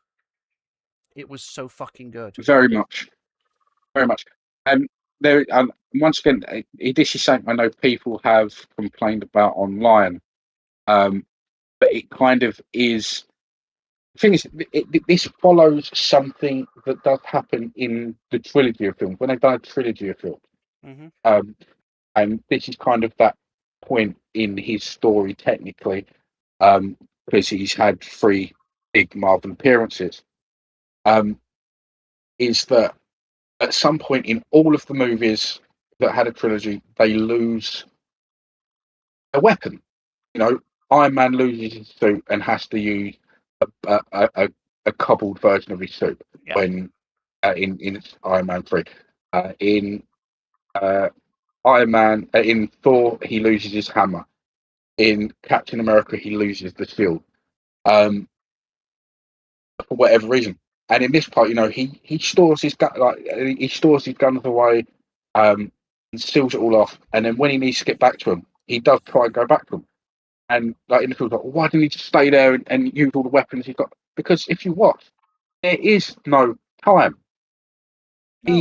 it was so fucking good. very much, very much. And there, once again, this is something I know people have complained about online, um, but it kind of is. The thing is, this follows something that does happen in the trilogy of films when they've done a trilogy of films. Hmm. Um, and this is kind of that. point in his story technically, because he's had 3 big Marvel appearances, is that at some point in all of the movies that had a trilogy, they lose a weapon. Iron Man loses his suit and has to use a cobbled version of his suit when in Iron Man 3. In Iron Man, in Thor, he loses his hammer. In Captain America, he loses the shield, for whatever reason. And in this part, he stores his gun, he stores his guns away, and seals it all off. And then when he needs to get back to him, he does try and go back to him. And in the film, like, why didn't he just stay there and use all the weapons he's got? Because if you watch, there is no time. No.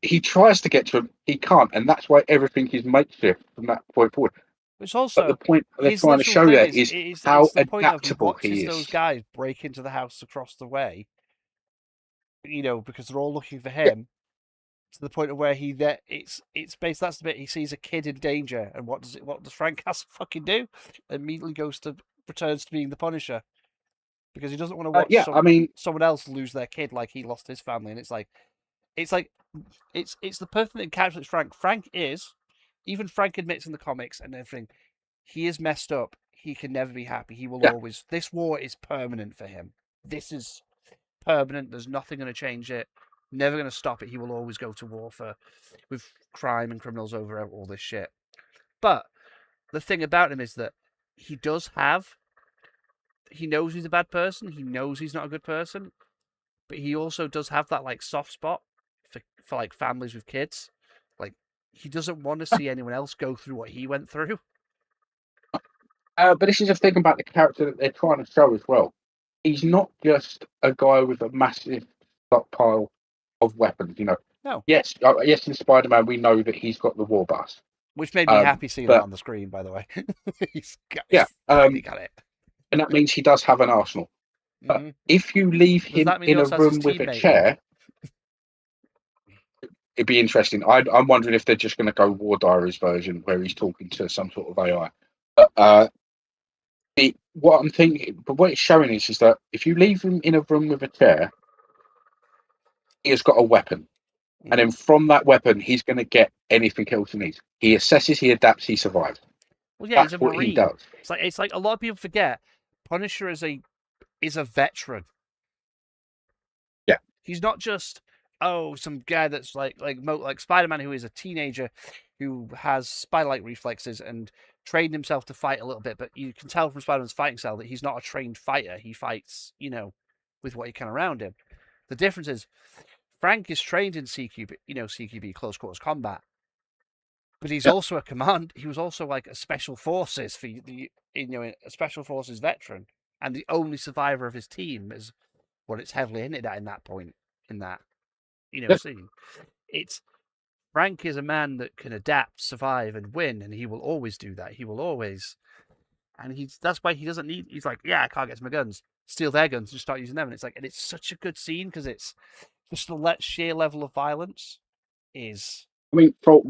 He tries to get to him, he can't, and that's why everything is makeshift from that point forward. Which also, but the point they're trying to show there is how it's the adaptable point of he he is. Those guys break into the house across the way, because they're all looking for him. To the point of where it's based. That's the bit he sees a kid in danger, and what does Frank Castle fucking do? Immediately returns to being the Punisher, because he doesn't want to watch someone else lose their kid like he lost his family. And it's the perfect thing that encapsulates Frank. Frank is, even Frank admits in the comics and everything, he is messed up. He can never be happy. He will always. This war is permanent for him. This is permanent. There's nothing going to change it. Never going to stop it. He will always go to war with crime and criminals over all this shit. But the thing about him is that he knows he's a bad person. He knows he's not a good person. But he also does have that soft spot for families with kids. He doesn't want to see anyone else go through what he went through. But this is the thing about the character that they're trying to show as well. He's not just a guy with a massive stockpile of weapons. No. Yes, in Spider-Man we know that he's got the war bus, which made me happy seeing that on the screen. By the way, he's got it, and that means he does have an arsenal. But if you leave him in a room with a chair, it'd be interesting. I'm wondering if they're just going to go War Diaries version where he's talking to some sort of AI. But what I'm thinking, but what it's showing is that if you leave him in a room with a chair, he has got a weapon. And then from that weapon, he's going to get anything else he needs. He assesses, he adapts, he survives. Well, yeah, he's a Marine. He does. It's like a lot of people forget. Punisher is a veteran. Yeah, he's not just some guy that's like Spider-Man, who is a teenager who has spider-like reflexes and trained himself to fight a little bit. But you can tell from Spider-Man's fighting style that he's not a trained fighter. He fights, with what he can around him. The difference is Frank is trained in CQB, close quarters combat. But he's also a command. He was also a special forces a special forces veteran, and the only survivor of his team is what it's heavily hinted at in that point in that scene. It's Frank is a man that can adapt, survive, and win, and he will always do that. He will always, and that's why he doesn't need. He's like, I can't get to my guns. Steal their guns and just start using them. And it's such a good scene because it's just the sheer level of violence is. I mean, for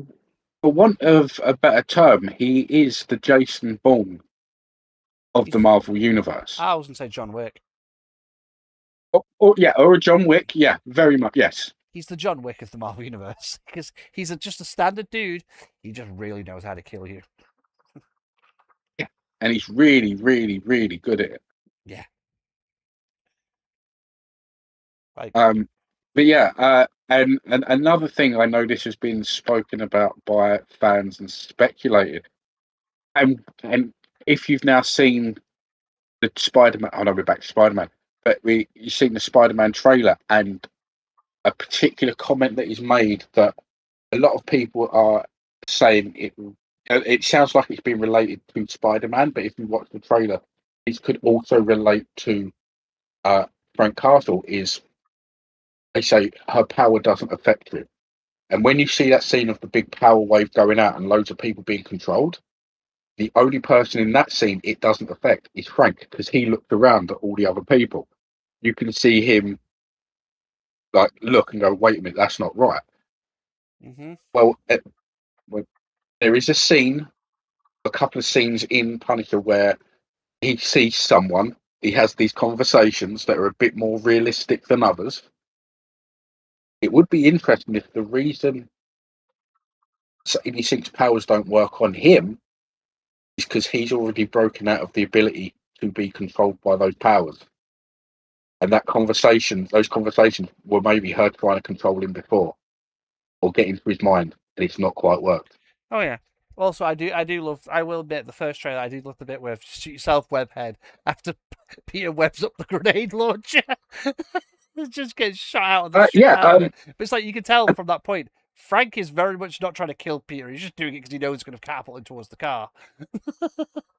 want of a better term, he is the Jason Bourne of the Marvel universe. I was going to say John Wick. Or John Wick. Yeah, very much. Yes. He's the John Wick of the Marvel universe because he's just a standard dude. He just really knows how to kill you. Yeah, and he's really, really, really good at it. Yeah. But yeah, and another thing I know this has been spoken about by fans and speculated, and if you've now seen the Spider-Man, I know we're back to Spider-Man, but you've seen the Spider-Man trailer, and a particular comment that is made that a lot of people are saying it sounds like it's been related to Spider-Man, but if you watch the trailer, it could also relate to Frank Castle. Is they say her power doesn't affect him. And when you see that scene of the big power wave going out and loads of people being controlled, the only person in that scene it doesn't affect is Frank, because he looked around at all the other people. You can see him look and go, wait a minute, that's not right. Mm-hmm. Well, there is a scene a couple of scenes in Punisher where he sees someone, he has these conversations that are a bit more realistic than others. It would be interesting if the reason 86 powers don't work on him is because he's already broken out of the ability to be controlled by those powers. And those conversations were maybe her trying to control him before or get into his mind, and it's not quite worked. Oh yeah. Also, I do love. I will admit, the first trailer, I do love the bit where shoot yourself, webhead, after Peter webs up the grenade launcher. It just gets shot out of the shit Yeah, out of it. But it's like you can tell from that point, Frank is very much not trying to kill Peter. He's just doing it because he knows it's going to catapult him towards the car.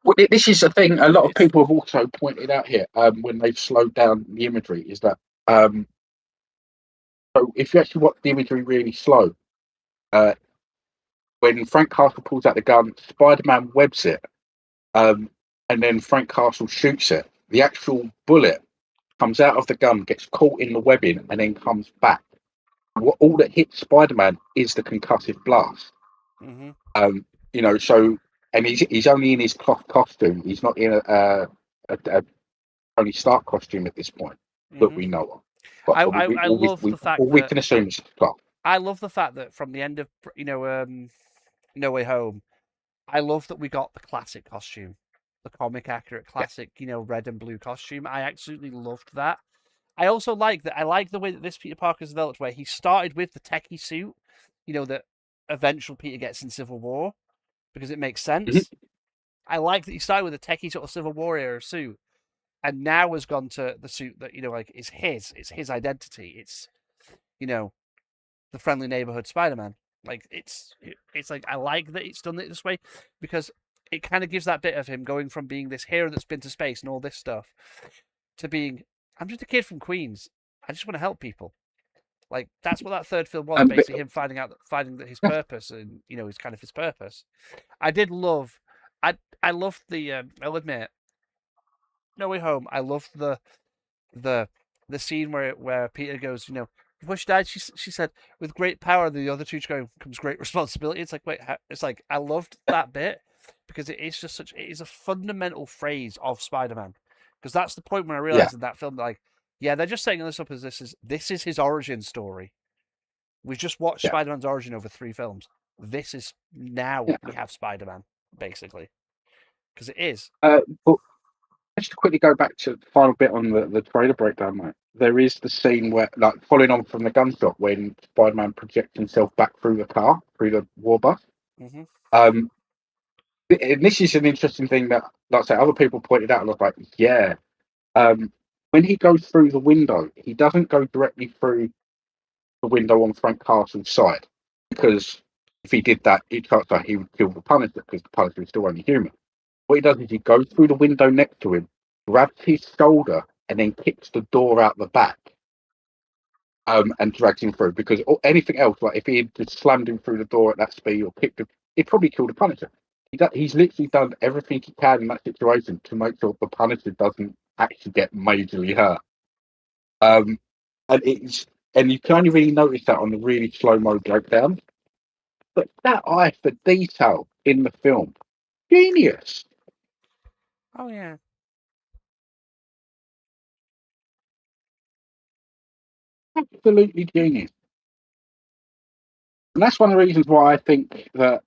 well, this is the thing. A lot of It's, people have also pointed out here when they've slowed down the imagery is that so if you actually watch the imagery really slow, uh, when Frank Castle pulls out the gun, Spider-Man webs it, and then Frank Castle shoots it. The actual bullet comes out of the gun, gets caught in the webbing, and then comes back. All that hits Spider-Man is the concussive blast. mm-hmm. So and he's only in his cloth costume. He's not in a Tony Stark costume at this point that Mm-hmm. we know of. But I love the fact all we that can assume is cloth. I love the fact that from the end of No Way Home, I love that we got the classic costume, the comic accurate Yeah. classic, red and blue costume. I absolutely loved that. I also like that. I like the way that this Peter Parker is developed, where he started with the techie suit, that eventual Peter gets in Civil War, because it makes sense. Mm-hmm. I like that he started with a techie sort of Civil War era suit, and now has gone to the suit that is his. It's his identity. It's the friendly neighborhood Spider-Man. Like it's like I like that it's done it this way because it kind of gives that bit of him going from being this hero that's been to space and all this stuff to being I'm just a kid from Queens. I just want to help people. Like that's what that third film was, But, basically him finding that his purpose and his kind of his purpose. I did love, I loved the I'll admit, No Way Home. I loved the the scene where Peter goes, before she died, she said, "With great power, the other two comes great responsibility." It's like, wait, it's like I loved that bit because it is just it is a fundamental phrase of Spider-Man. Because that's the point when I yeah, realized in that film, like, yeah, they're just setting this up as this is his origin story. We've just watched yeah, Spider-Man's origin over 3 films. This is now yeah. we have Spider-Man basically because it is. But just to quickly go back to the final bit on the trailer breakdown, mate. There is the scene where, like, following on from the gunshot, when Spider-Man projects himself back through the car, through the war bus. Mm-hmm. Um, and this is an interesting thing that, like I say, other people pointed out. And I was like, yeah. When he goes through the window, he doesn't go directly through the window on Frank Castle's side because if he did that, he would kill the Punisher because the Punisher is still only human. What he does is he goes through the window next to him, grabs his shoulder, and then kicks the door out the back, and drags him through. Because anything else, like if he had just slammed him through the door at that speed or kicked him, he'd probably kill the Punisher. He's literally done everything he can in that situation to make sure the Punisher doesn't actually get majorly hurt. Um, and you can only really notice that on the really slow mo breakdown. But that eye for detail in the film, genius, Oh yeah. absolutely genius. And that's one of the reasons why I think that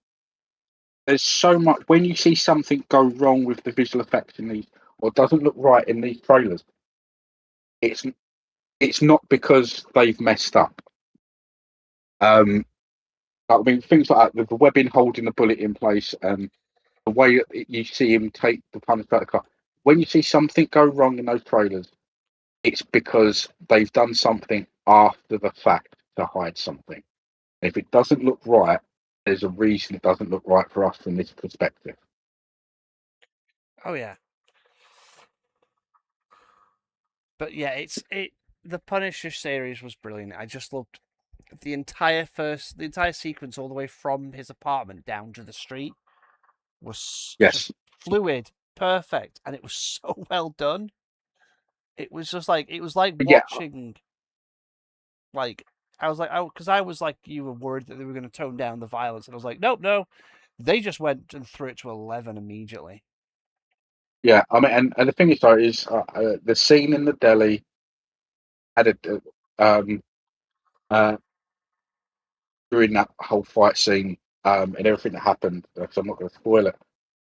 there's so much when you see something go wrong with the visual effects in these or doesn't look right in these trailers, it's it's not because they've messed up. I mean things like that, the webbing holding the bullet in place and the way that you see him take the punch out of the car. When you see something go wrong in those trailers, it's because they've done something after the fact to hide something. If it doesn't look right, there's a reason it doesn't look right for us from this perspective. Oh yeah. But yeah, the Punisher series was brilliant. I just loved the entire sequence all the way from his apartment down to the street was just Yes. fluid, perfect, and it was so well done. It was just like it was like Yeah. watching like I was like, oh, because I was like, you were worried that they were going to tone down the violence, and I was like, nope, no, They just went and threw it to 11 immediately. Yeah, I mean, and the thing is, though, is the scene in the deli had a uh, during that whole fight scene and everything that happened. So I'm not going to spoil it.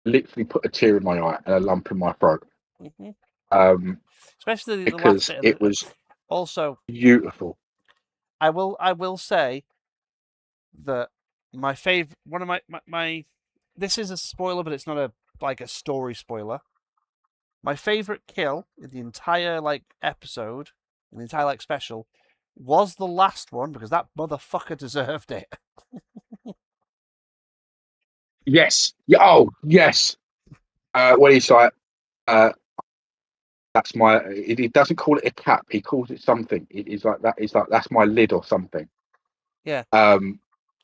Literally put a tear in my eye and a lump in my throat. Hmm. Um, Especially the last because bit. it was Also, beautiful. I will say that my favorite, one of my this is a spoiler, but it's not a story spoiler. My favorite kill in the entire episode, in the entire special, was the last one because that motherfucker deserved it. Yes. Yeah. Oh, yes. When he's like, uh, that's my. He doesn't call it a cap. He calls it something. It is like that. It's like that's my lid or something. Yeah,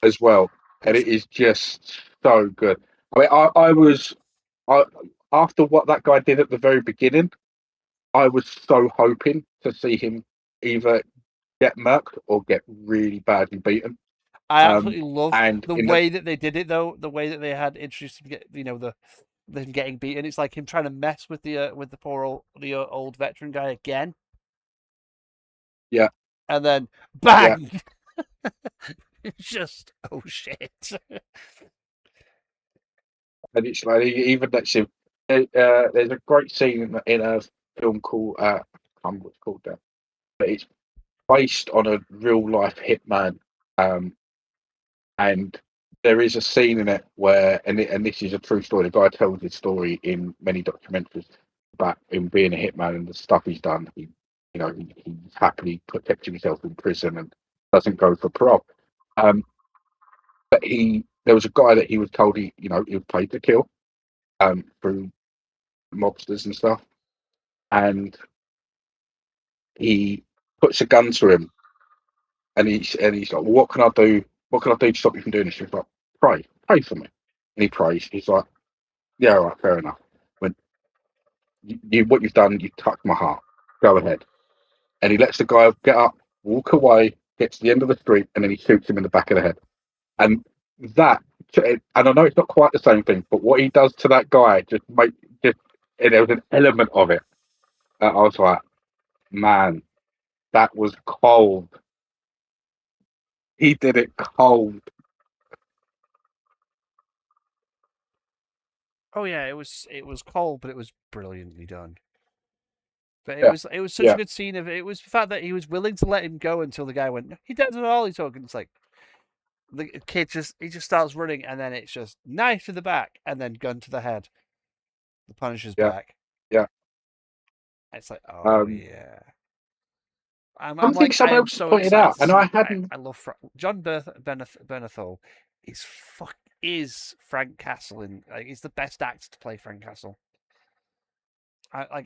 As well, and it's it is just so good. I mean, I was, I after what that guy did at the very beginning, I was so hoping to see him either get murked or get really badly beaten. I Um, absolutely love and the in the way that they did it though. The way that they had introduced him, the him getting beaten. It's like him trying to mess with the poor old veteran guy again, yeah, and then yeah, bang. It's just oh shit. and it's like even that's him. There's a great scene in a film called I can't remember what it's called now, but it's based on a real life hitman. Um, and there is a scene in it where, and this is a true story. The guy tells his story in many documentaries about him being a hitman and the stuff he's done. He's happily protecting himself in prison and doesn't go for parole. But there was a guy that he was told he was paid to kill through mobsters and stuff, and he puts a gun to him, and he's like, well, "What can I do? What can I do to stop you from doing this?" He's like, "Pray for me," and he prays. He's like, "Yeah, all right, fair enough. When what you've done, you touched my heart. Go ahead." And he lets the guy get up, walk away, gets to the end of the street, and then he shoots him in the back of the head. And that, and I know it's not quite the same thing, but what he does to that guy just there was an element of it. I was like, man, that was cold. He did it cold. Oh yeah, it was cold, but it was brilliantly done. But it Yeah, was it was such a yeah, good scene of it. It was the fact that he was willing to let him go until the guy went, "No, he does it all." He's talking. It's like the kid just starts running, and then it's just knife to the back, and then gun to the head. The Punisher's yeah, back. yeah. It's like, oh Um, yeah. I'm Something like I someone am else has so pointed excited out, to and I see. hadn't. I love John Bernthal is Frank Castle in he's the best actor to play Frank Castle.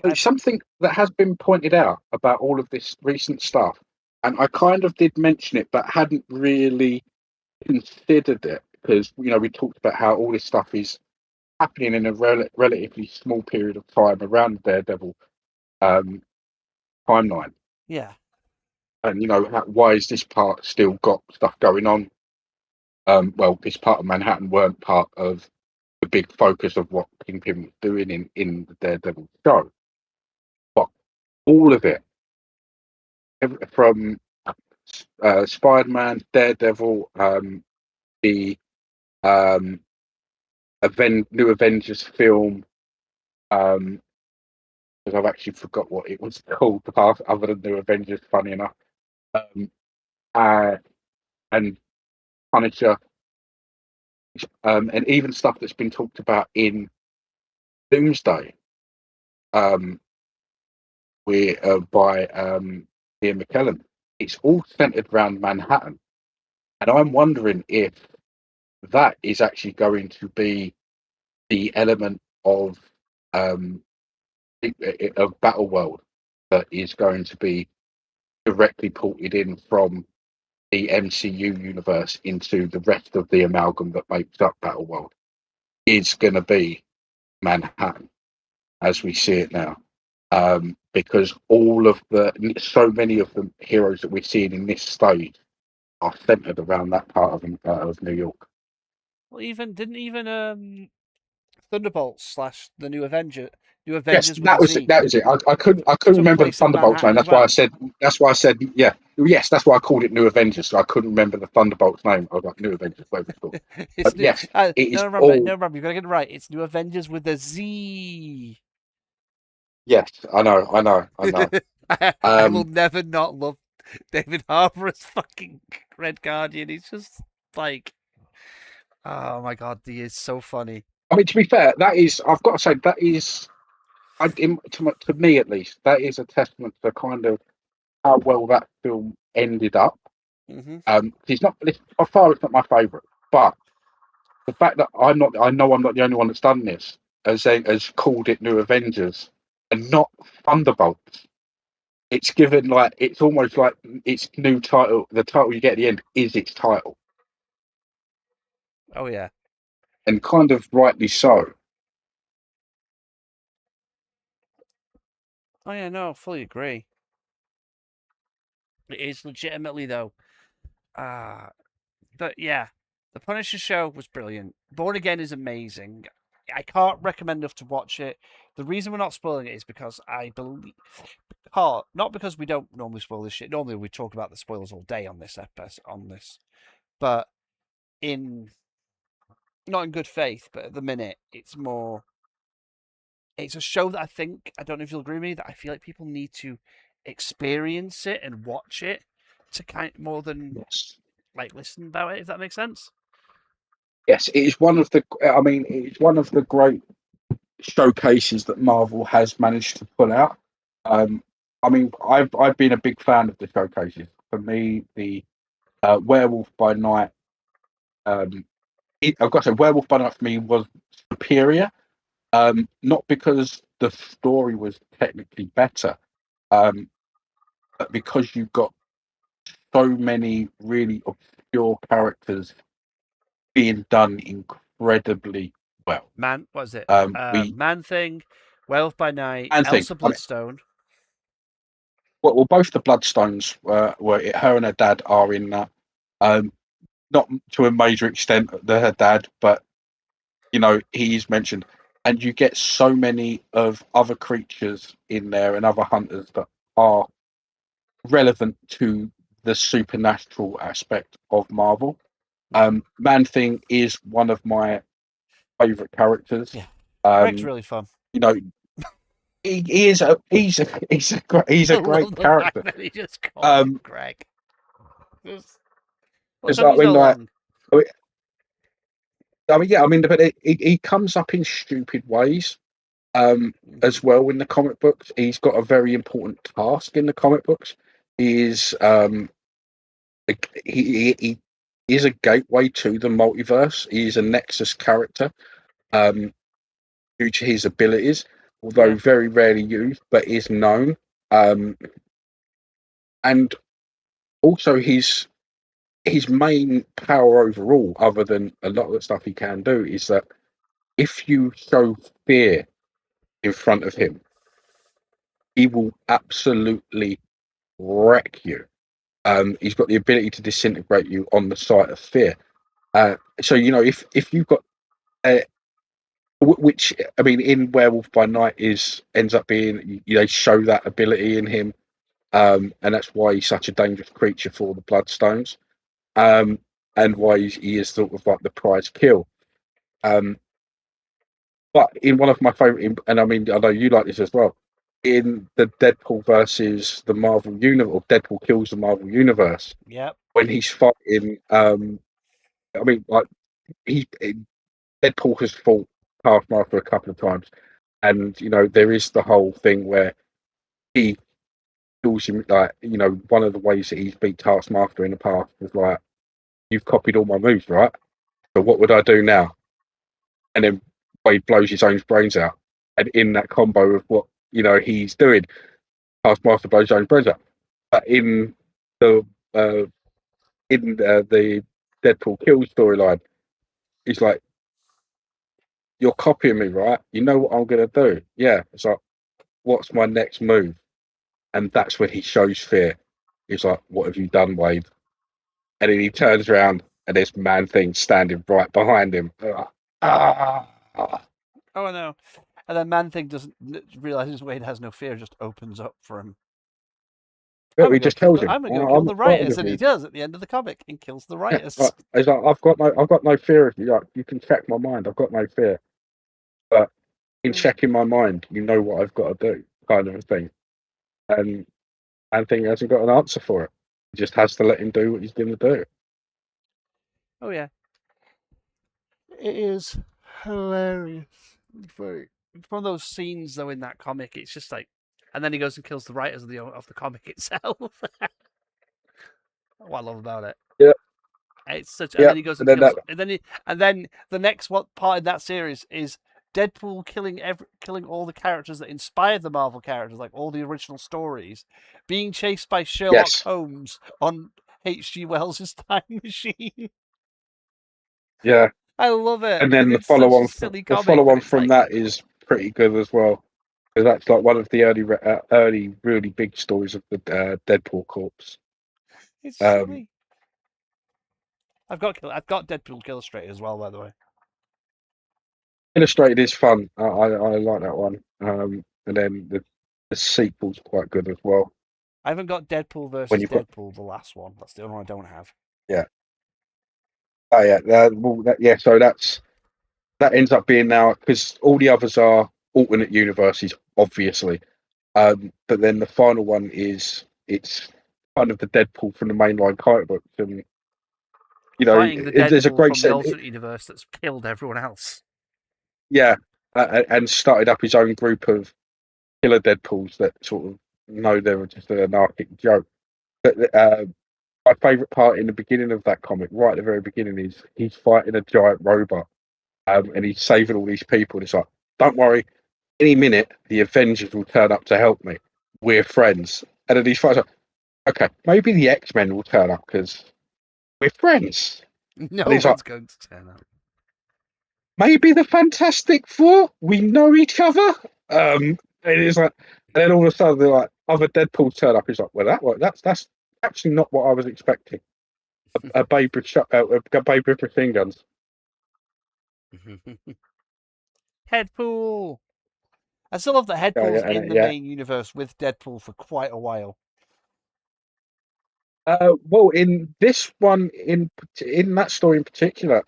It's something that has been pointed out about all of this recent stuff, and I kind of did mention it, but hadn't really considered it because we talked about how all this stuff is happening in a relatively small period of time around the Daredevil um, timeline, yeah. and why is this part still got stuff going on? Well, this part of Manhattan weren't part of the big focus of what Kingpin was doing in the Daredevil show, but all of it, from Spider-Man, Daredevil, the um, new Avengers film. Because I've actually forgot what it was called, other than New Avengers. Funny enough, um, uh, and Punisher, and even stuff that's been talked about in Doomsday, um, by Ian McKellen. It's all centered around Manhattan, and I'm wondering if that is actually going to be the element um, of Battle World that is going to be directly ported in from the MCU universe into the rest of the amalgam that makes up Battle World is going to be Manhattan as we see it now. Because so many of the heroes that we're seeing in this stage are centered around that part of New York. Well, Thunderbolts slash the New Yes, Avengers with that a was it. Z, That was it. I couldn't took remember the place in Thunderbolts name. Manhattan as That's why I well. said. That's why I said. Yeah. Yes, that's why I called it New Avengers. So I couldn't remember the Thunderbolts name. I was like New Avengers, whatever it's called. It's But new. yes, it No, is remember, all. no, remember. You gotta get it right. It's New Avengers with a Z. Yes, I know. I know. I know. I will Um, never not love David Harbour as fucking Red Guardian. He's just like, oh my god, he is so funny. I mean, to be fair, that is. I've got to say that is. To me at least, that is a testament to kind of how well that film ended up. Hmm. It's not. By far, it's not my favourite, but the fact that I know I'm not the only one that's done this, has called it New Avengers and not Thunderbolts. It's given like it's almost like its new title. The title you get at the end is its title, Oh yeah. and kind of rightly so. Oh yeah. No, fully agree. It is legitimately though. Uh but yeah, the Punisher show was brilliant. Born Again is amazing. I can't recommend enough to watch it. The reason we're not spoiling it is because I believe, not because we don't normally spoil this shit. Normally we talk about the spoilers all day on this episode, but in not in good faith. But at the minute, it's a show that I don't know if you'll agree with me, that I feel like people need to experience it and watch it to more than Yes, like listen about it. If that makes sense. yes, it is one of the. I mean, it's one of the great showcases that Marvel has managed to pull out. Um, I mean, I've been a big fan of the showcases. For me, the Werewolf by Night. I've got to say, Werewolf by Night for me was superior. Not because the story was technically better, um, but because you've got so many really obscure characters being done incredibly well. Man, what was it? We Man Thing, Werewolf by Night, and think, Elsa I mean, Bloodstone. well, both the Bloodstones were her and her dad are in that. Um, not to a major extent, her dad, but he is mentioned, and you get so many of other creatures in there and other hunters that are relevant to the supernatural aspect of Marvel. Hmm. Man Thing is one of my favorite characters. Yeah, Greg's Um, really fun. you know, he is a he's I a love great the fact character. that he just calls him Um, Greg. What because took I you mean, so like, long? I mean, yeah, I mean, but he comes up in stupid ways. Hmm. As well in the comic books, he's got a very important task in the comic books. He is he is a gateway to the multiverse. He is a Nexus character. Um, due to his abilities, although Yeah, very rarely used, but is known. Um, and also his main power overall, other than a lot of the stuff he can do, is that if you show fear in front of him, he will absolutely wreck you. He's got the ability to disintegrate you on the sight of fear. So if you've got which I mean, in Werewolf by Night is ends up being they show that ability in him, and that's why he's such a dangerous creature for the Bloodstones, um, and why he is sort of like the prize kill. Um, but in one of my favorite, and I mean, I know you like this as well. In the Deadpool versus the Marvel Universe, or Deadpool kills the Marvel Universe, yep. when he's fighting, I mean, like he Deadpool has fought Taskmaster a couple of times, and there is the whole thing where he calls him like one of the ways that he's beat Taskmaster in the past was like, "You've copied all my moves, right? So what would I do now?" And then Wade blows his own brains out, and in that combo of what he's doing, Taskmaster blows his own brains out. But the uh, the Deadpool kills storyline, he's like, "You're copying me, right? You know what I'm gonna do? Yeah." It's like, "What's my next move?" And that's when he shows fear. He's like, "What have you done, Wade?" And then he turns around and there's Man-Thing standing right behind him. Ah. Oh, I know. And then Man-Thing doesn't realizes Wade has no fear, just opens up for him. He just tells him, I'm gonna go I'm kill the not frightened rioters, of and he you. does at the end of the comic and kills the Yeah, rioters. he's like, I've got no fear of you. Like, you can check my mind. I've got no fear. But in checking my mind, you know what I've got to do, kind of a thing. And Man-Thing hasn't got an answer for it. He just has to let him do what he's going to do. Oh yeah, it is hilarious. It's one of those scenes though in that comic. It's just like, and then he goes and kills the writers of the comic itself. What I love about it. Yeah, It's such, and yeah. then he goes And and then kills, that, and then the next part in that series is Deadpool killing all the characters that inspired the Marvel characters, like all the original stories, being chased by Sherlock yes, Holmes on H.G. Wells' time machine. yeah. I love it And because then it's such a silly comic, but it's from like that is pretty good as well, because that's like one of the early really big stories of the Deadpool corpse. it's Um, funny. I've got Deadpool illustrated as well, by the way. Illustrated is fun. I like that one. And then the sequel's quite good as well. I haven't got Deadpool When versus you've got Deadpool, the last one. That's the only one I don't have. yeah, oh yeah, yeah. So that ends up being now because all the others are alternate universes, obviously. But then the final one it's kind of the Deadpool from the mainline comic books, and Fighting the there's a Deadpool great from the sense, alternate universe that's killed everyone else. yeah, and started up his own group of killer Deadpools that sort of know they were just an anarchic joke. But my favourite part in the beginning of that comic, right at the very beginning, is he's fighting a giant robot, and he's saving all these people. And it's like, don't worry, any minute the Avengers will turn up to help me. We're friends. And then these fights like, okay, maybe the X-Men will turn up because we're friends. And No he's like, one's going to turn up. maybe the Fantastic Four, we know each other. And it's like, and then all of a sudden they're like, other Deadpool turn up. He's like, well, that's actually not what I was expecting. A babe with machine guns. Headpool. I still love that Yeah, Headpool's yeah, in the yeah. main universe with Deadpool for quite a while. Well, in this one, in that story in particular,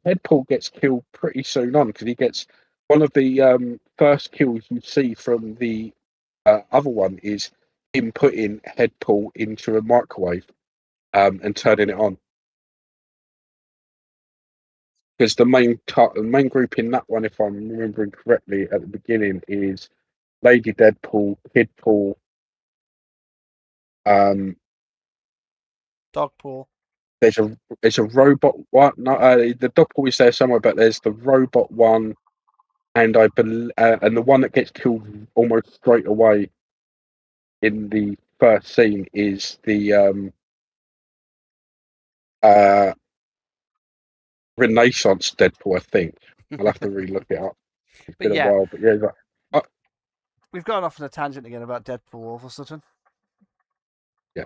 Deadpool gets killed pretty soon on because he gets one of the first kills you see from the other one is him putting Deadpool into a microwave and turning it on. Because the main group in that one, if I'm remembering correctly, at the beginning is Lady Deadpool, Kidpool, um, Dogpool. there's a robot one. No, the Deadpool is there somewhere, but there's the robot one, and I believe, and the one that gets killed almost straight away in the first scene is the uh, Renaissance Deadpool. I think I'll have to re-look it up. It's But been a yeah, while, but yeah, uh, we've gone off on a tangent again about Deadpool all of a sudden. yeah,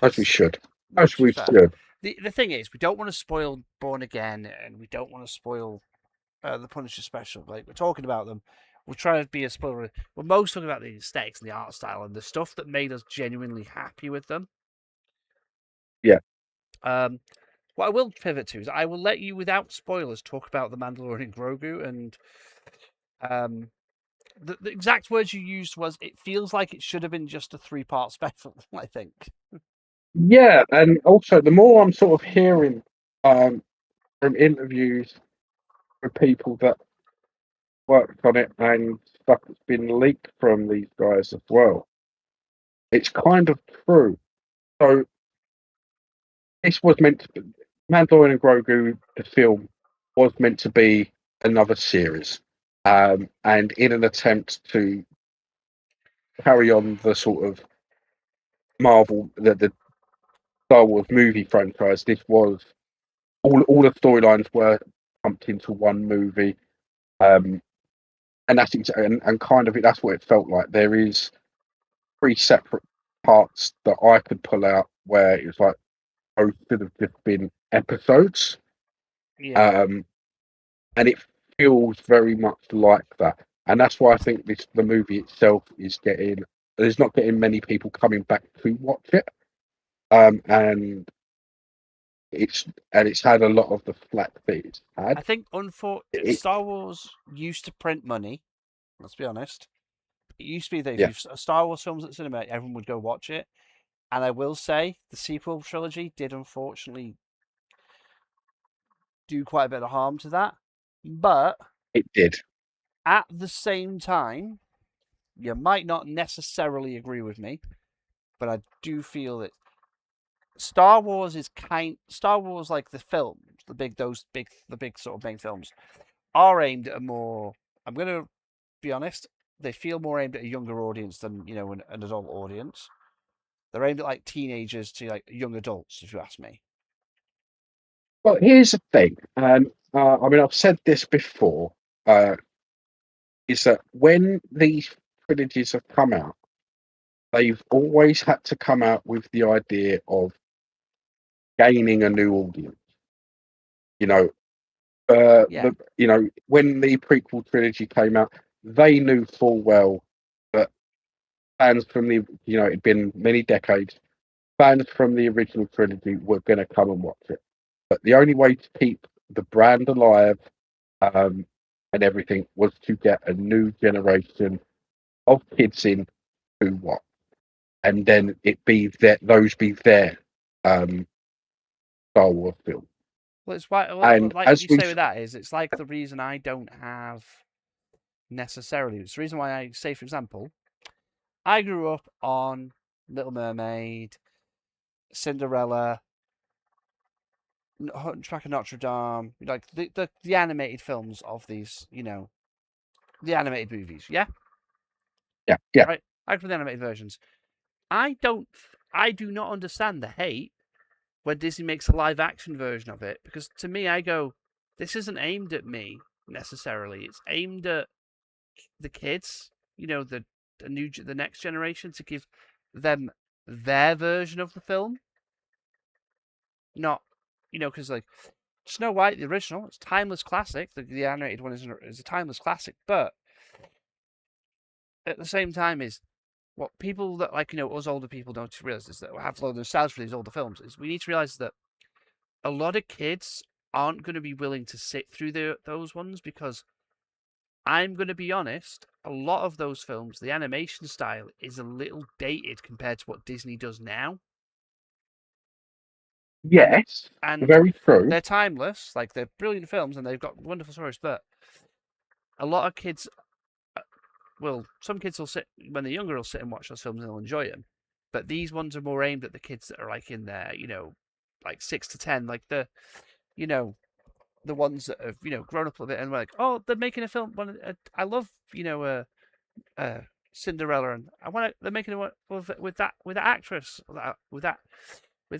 as we Because, should, well, as to be we fair, should. the thing is, we don't want to spoil Born Again, and we don't want to spoil the Punisher special. Like, we're talking about them. We're trying to be a spoiler. We're most talking about the aesthetics and the art style and the stuff that made us genuinely happy with them. Yeah, What I will pivot to is I will let you, without spoilers, talk about the Mandalorian Grogu, and um, the exact words you used was, "It feels like it should have been just a 3-part special." I think. yeah, and also the more I'm sort of hearing from interviews with people that worked on it and stuff that's been leaked from these guys as well, it's kind of true. So this was meant to be Mandalorian and Grogu, the film, was meant to be another series. And in an attempt to carry on the sort of Marvel, the Star Wars movie franchise, this was all the storylines were pumped into one movie. Um, and and kind of that's what it felt like. There is 3 separate parts that I could pull out where it was like, oh, should have just been episodes, Yeah. and it feels very much like that. And that's why I think the movie itself is getting there's not getting many people coming back to watch it, and it's it's had a lot of the flack that it's I had. think It, Star Wars used to print money. Let's be honest. It used to be that if yeah, you Star Wars films at cinema, everyone would go watch it. And I will say the sequel trilogy did unfortunately do quite a bit of harm to that. But it did. at the same time, you might not necessarily agree with me, but I do feel that Star Wars like the films, the big sort of main films are aimed at a more. I'm gonna be honest, they feel more aimed at a younger audience than an adult audience. They're aimed at like teenagers to like young adults, if you ask me. Well, here's the thing, and I mean I've said this before, uh, is that when these trilogies have come out, they've always had to come out with the idea of gaining a new audience. You know, Yeah, when the prequel trilogy came out, they knew full well that fans from it'd been many decades, fans from the original trilogy were going to come and watch it. But the only way to keep the brand alive, um, and everything was to get a new generation of kids in who watch, and then it be that those be their um, Star Wars film. well, it's why, And like as you we say with that is, it's like the reason I don't have necessarily. It's the reason why I say, for example, I grew up on Little Mermaid, Cinderella, Hunchback of Notre Dame, like the animated films of these, the animated movies. Yeah, yeah, yeah. right. I grew up with the animated versions. I don't. I do not understand the hate when Disney makes a live action version of it, because to me, I go, this isn't aimed at me necessarily. It's aimed at the kids. The next generation, to give them their version of the film, not because like Snow White, the original, it's a timeless classic. The animated one is a timeless classic, but at the same time, is what people that like us older people don't realize is that we have a lot of nostalgia for these older films. Is we need to realize that a lot of kids aren't going to be willing to sit through those ones, because I'm going to be honest, a lot of those films, the animation style is a little dated compared to what Disney does now, and Yes, and very true. they're timeless. Like, they're brilliant films and they've got wonderful stories, but a lot of kids, well, some kids will sit when they're younger, will sit and watch those films and they'll enjoy them. But these ones are more aimed at the kids that are like in their, like 6 to 10, like you know, the ones that have, grown up a bit and were like, oh, they're making a film. I love, Cinderella, and I want to. They're making it with that actress,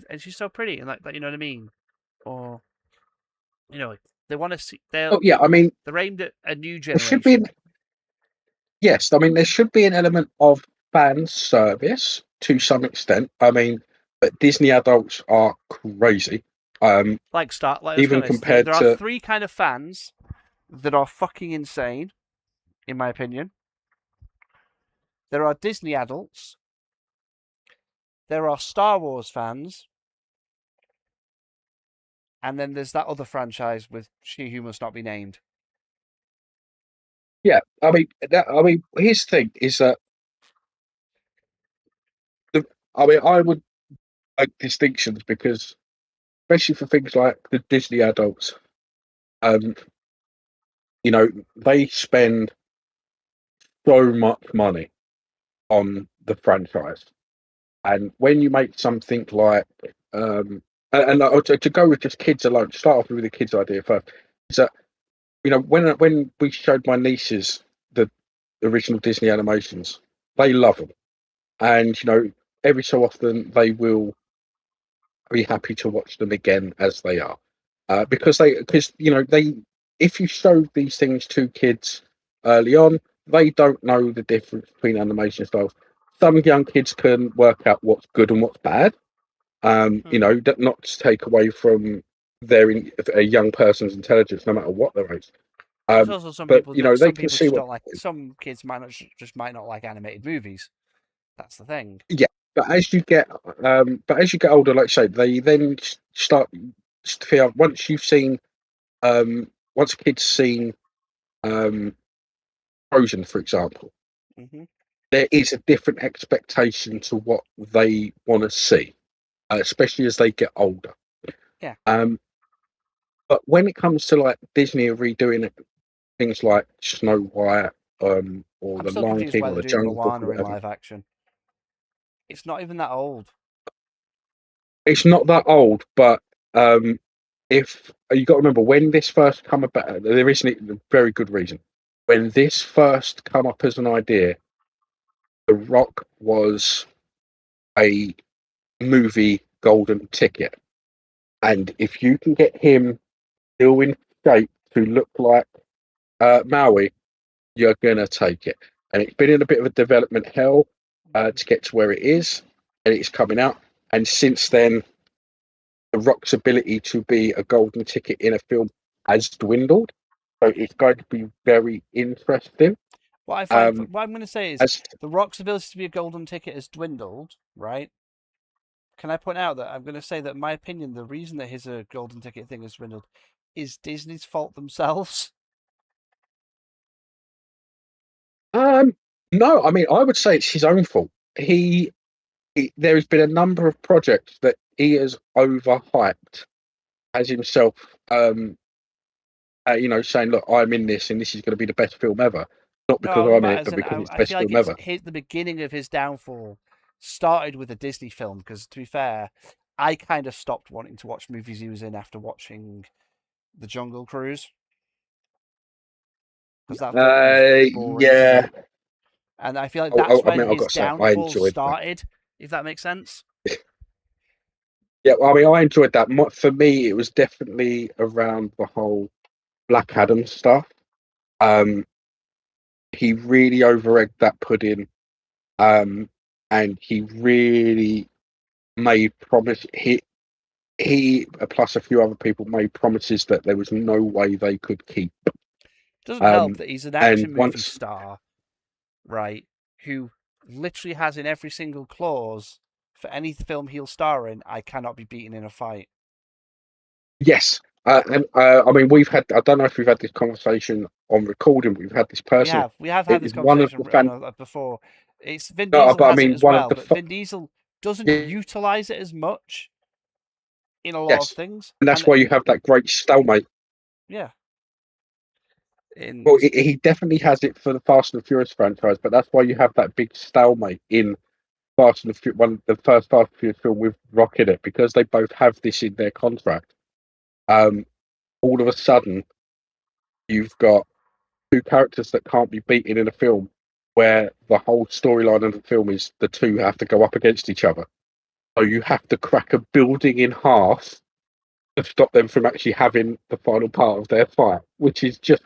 and she's so pretty, and like that. You know what I mean? Or like, they want to see. Oh yeah, I mean They're aimed at a new there should be generation. yes, I mean there should be an element of fan service to some extent. I mean, but Disney adults are crazy. Um, Like, let's be Even honest. There compared are to three kind of fans that are fucking insane, in my opinion. There are Disney adults. There are Star Wars fans, and then there's that other franchise with She Who Must Not Be Named. yeah, I mean his thing is that the, I mean I would make distinctions because especially for things like the Disney adults, um, they spend so much money on the franchise. And when you make something like, to go with just kids alone, to start off with the kids idea first, is that when we showed my nieces the original Disney animations, they love them, and every so often they will be happy to watch them again as they are, because they if you show these things to kids early on, they don't know the difference between animation styles. Some young kids can work out what's good and what's bad, Hmm. not to take away from a young person's intelligence, no matter what their age. There's also some But people you that know, they some can people see just what. don't like. Some kids might not like animated movies. That's the thing. Yeah, but as you get older, like I say, they then start to feel once you've seen, once a kid's seen um, Frozen, for example, Hmm. there is a different expectation to what they want to see, especially as they get older. Yeah, Um, but when it comes to like Disney redoing it, things like Snow White, or I'm The still Lion confused King, why or they're The doing Jungle Book, or Moana in whatever, live action. It's not even that old. it's not that old. But if you got to remember when this first come about, there isn't a very good reason. When this first come up as an idea, The Rock was a movie golden ticket, and if you can get him still in shape to look like Maui, you're gonna take it. And it's been in a bit of a development hell to get to where it is, and it's coming out. And since then, The Rock's ability to be a golden ticket in a film has dwindled. So it's going to be very interesting. What I'm going to say is As The Rock's ability to be a golden ticket has dwindled, right? Can I point out that I'm going to say that in my opinion, the reason that his golden ticket thing has dwindled is Disney's fault themselves. um, no, I mean I would say it's his own fault. There has been a number of projects that he has overhyped as himself. Saying, "Look, I'm in this, and this is going to be the best film ever." Not No, I because was I'm in about it, as but in because it's the I best feel like film ever. the beginning of his downfall started with a Disney film because to be fair, I kind of stopped wanting to watch movies he was in after watching The Jungle Cruise because that film was boring to Yeah. me. And I feel like that's I when mean, I've his got to say, I downfall enjoyed that. started, if that makes sense. Yeah, I mean, I enjoyed that. For me, it was definitely around the whole Black Adam stuff. Um, he really over egged that pudding, um, and he really made promise. He plus a few other people made promises that there was no way they could keep. Doesn't help Um, that he's an and action movie once, star, right? Who literally has in every single clause for any film he'll star in, I cannot be beaten in a fight. yes, and I mean, we've had. I don't know if we've had this conversation on recording. But we've had this personally. We have had It this is one of the conversation fan. before. It's Vin No, Diesel but I has it mean, as one of well, the. but Vin Diesel doesn't Yeah, utilize it as much in a lot of yes, things. and that's And why you have that great stalemate. yeah, in Well, he definitely has it for the Fast and the Furious franchise, but that's why you have that big stalemate in Fast and the the first Fast and Furious film with Rock in it, because they both have this in their contract. Um, all of a sudden, you've got two characters that can't be beaten in a film, where the whole storyline of the film is the two have to go up against each other. So you have to crack a building in half to stop them from actually having the final part of their fight, which is just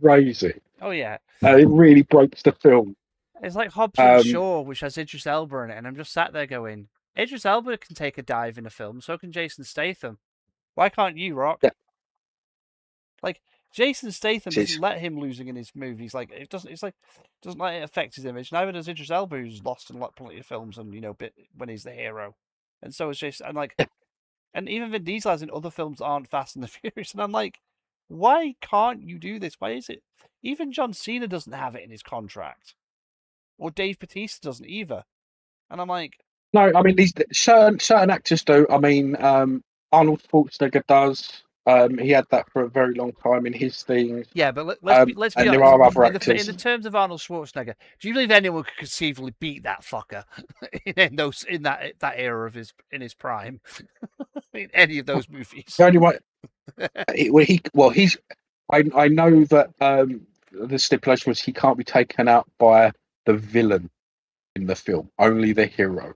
crazy. oh yeah, It really breaks the film. it's like Hobbs and Um, Shaw, which has Idris Elba in it, and I'm just sat there going, Idris Elba can take a dive in a film, so can Jason Statham. Why can't you, Rock? yeah, Like Jason Statham it doesn't is. let him losing in his movies. Like it doesn't. It's like doesn't let it affect his image. Neither does Idris Elba, who's lost in plenty of films, and bit when he's the hero. And so is Jason. And like, and even Vin Diesel has in other films that aren't Fast and the Furious. And I'm like, why can't you do this? Why is it? Even John Cena doesn't have it in his contract, or Dave Bautista doesn't either. And I'm like, No, I mean these certain actors do. I mean, Arnold Schwarzenegger does. He had that for a very long time in his things. yeah, but let's be And there honest. are other In actors. the terms of Arnold Schwarzenegger, do you believe anyone could conceivably beat that fucker in that era of his prime in any of those movies? The only way he's. I know that the stipulation was he can't be taken out by the villain in the film, only the hero.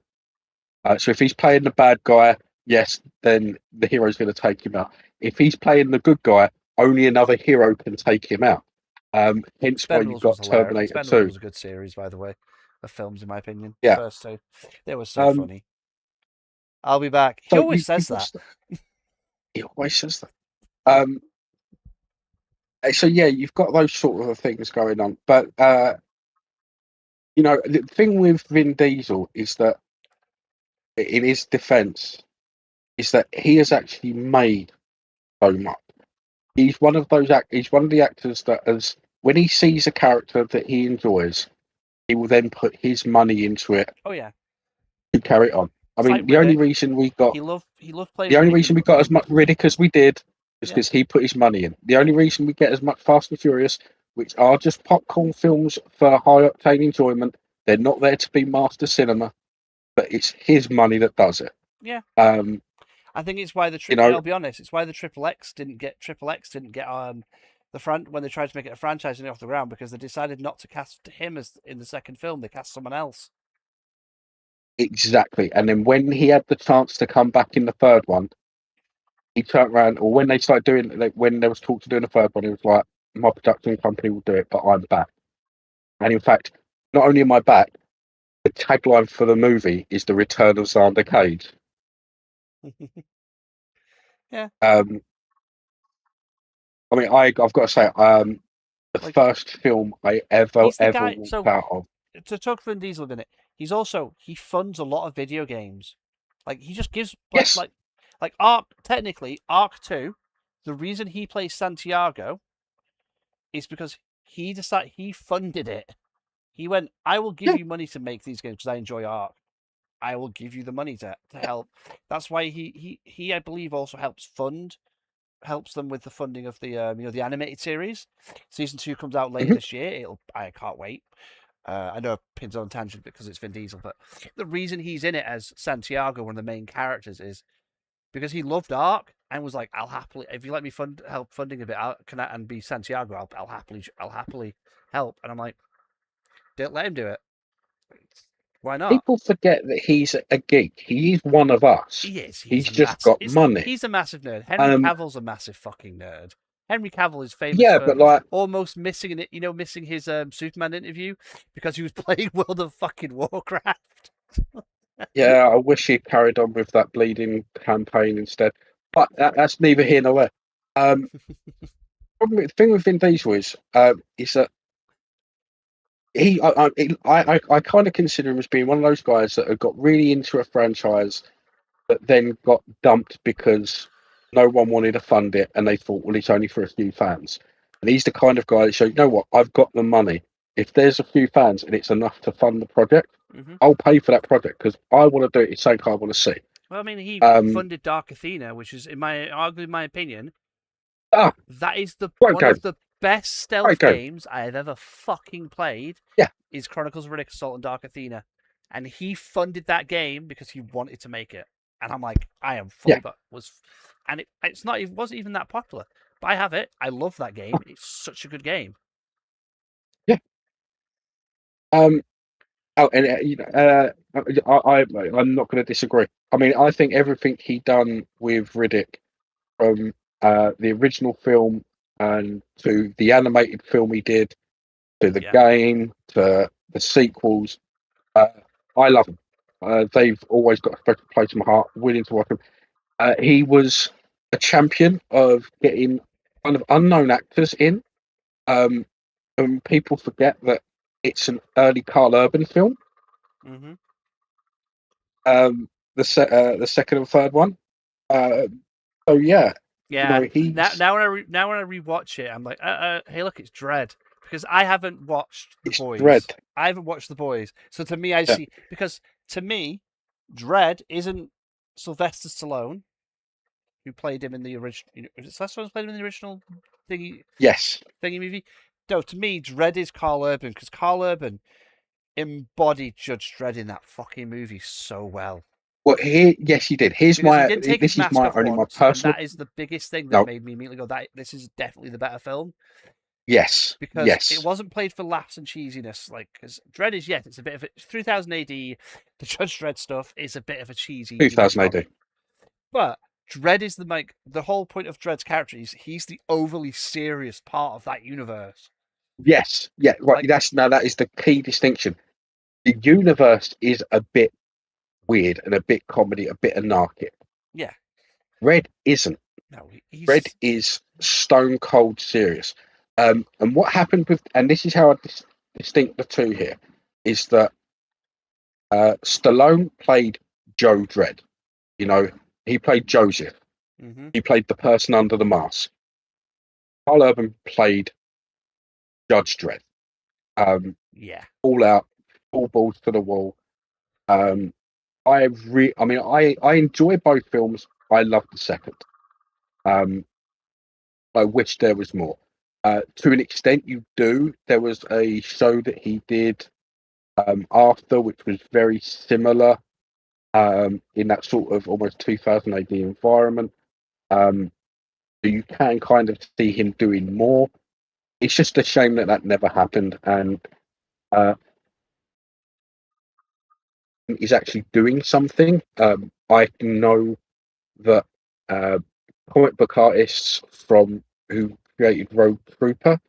So if he's playing the bad guy, yes, then the hero's going to take him out. If he's playing the good guy, only another hero can take him out. Hence why you've Expendables was got hilarious. Terminator Expendables 2. was a good series, by the way, of films, in my opinion. The Yeah. first two, they were so Um, funny. I'll be back. He so always you've says got that. He always says that. Um, so yeah, you've got those sort of things going on, but the thing with Vin Diesel is that, in his defence, is that he has actually made so much. He's one of those he's one of the actors that has, when he sees a character that he enjoys, he will then put his money into it Oh yeah, to carry it on. I it's mean, like Riddick. He loved playing the only Riddick reason in we got as much Riddick as we did is yeah because he put his money in. The only reason we get as much Fast and Furious, which are just popcorn films for high octane enjoyment, they're not there to be master cinema, but it's his money that does it. yeah. Um, I think it's why you know, I'll be honest. It's why the Triple X didn't get the front when they tried to make it a franchise and off the ground because they decided not to cast him as in the second film. They cast someone else. exactly. And then when he had the chance to come back in the third one, he turned around, or when they started doing, like, when there was talk to doing the third one, he was like, "My production company will do it, but I'm back." And in fact, not only am I back, the tagline for the movie is "The Return of Xander Cage." Yeah, Um, I mean, I've got to say, the like first film I ever he's the ever guy. walked So out of. to talk Vin Diesel a minute, he funds a lot of video games. Like he just gives Yes, like Arc. Technically, Arc 2. The reason he plays Santiago is because he funded it. He went, I will give yeah, you money to make these games because I enjoy Arc. I will give you the money to help. That's why he I believe also helps them with the funding of the animated series. Season 2 comes out later mhm. this year. I can't wait. I know pins on tangent because it's Vin Diesel, but the reason he's in it as Santiago, one of the main characters, is because he loved Ark and was like, "I'll happily, if you let me help funding a bit, and be Santiago, I'll happily help." And I'm like, "Don't let him do it. Why not?" People forget that he's a geek. He is one of us. He is. He's just got money. He's a massive nerd. Henry Um, Cavill's a massive fucking nerd. Henry Cavill is famous yeah, for but like, almost missing it. Missing his Superman interview because he was playing World of fucking Warcraft. yeah, I wish he carried on with that bleeding campaign instead. But that's neither here nor there. Um, the thing with Vin Diesel is that I kind of consider him as being one of those guys that have got really into a franchise that then got dumped because no one wanted to fund it, and they thought, well, it's only for a few fans. And he's the kind of guy that says, you know what, I've got the money. If there's a few fans and it's enough to fund the project, Hmm. I'll pay for that project because I want to do it. It's something I want to see. Well, I mean, he Um, funded Dark Athena, which is, arguably in my opinion, ah, that is the great one of game, the best great stealth game. games I have ever fucking played. Yeah, Is Chronicles of Riddick Assault and Dark Athena, and he funded that game because he wanted to make it. And I'm like, I am yeah, fully, but and it wasn't even that popular. But I have it. I love that game. It's such a good game. yeah. Um, oh, and I'm not going to disagree. I mean, I think everything he done with Riddick, from the original film and to the animated film he did, to the Yeah. game, to the sequels. Uh, I love them. They've always got a special place in my heart. Willing to watch them. He was a champion of getting kind of unknown actors in. Um, and people forget that it's an early Carl Urban film. Hmm. The second and third one. Uh, so yeah, Yeah. Now, he's now when I rewatch it, I'm like, hey, look, it's Dread because I haven't watched The it's Dread. Boys. I haven't watched The Boys, so to me, I Yeah. see because to me, Dread isn't Sylvester Stallone who played him in the original. Was it Sylvester Stallone who played him in the original Yes. thingy movie? No, to me, Dread is Carl Urban because Carl Urban embodied Judge Dredd in that fucking movie so well. Well, here, yes, he did. Here's Because he my. didn't take his This is mask my off only my once, and personal. that is the biggest thing that No. made me immediately go, "That this is definitely the better film." Yes. Because it Yes. wasn't played for laughs and cheesiness, like because Dredd is it's a bit of it's 3000 AD. The Judge Dredd stuff is a bit of a cheesy, 2000 AD. comic, but Dredd is the whole point of Dredd's character is he's the overly serious part of that universe. Yes. Yeah. Right. Like, That is the key distinction. The universe is a bit weird and a bit comedy, a bit anarchic. yeah, Red isn't. No, Red he's is stone cold serious. And what happened with, and this is how I distinct the two here, is that Stallone played Joe Dredd. You know, he played Joseph. hmm He played the person under the mask. Carl Urban played Judge Dredd. Um, yeah. all out, all balls to the wall. Um, I enjoy both films. I love the second. Um, I wish there was more. To an extent, you do. There was a show that he did after, which was very similar in that sort of almost 2000 AD environment. So you can kind of see him doing more. It's just a shame that that never happened, and uh, he's actually doing something. I know that uh, comic book artists from who created Rogue Trooper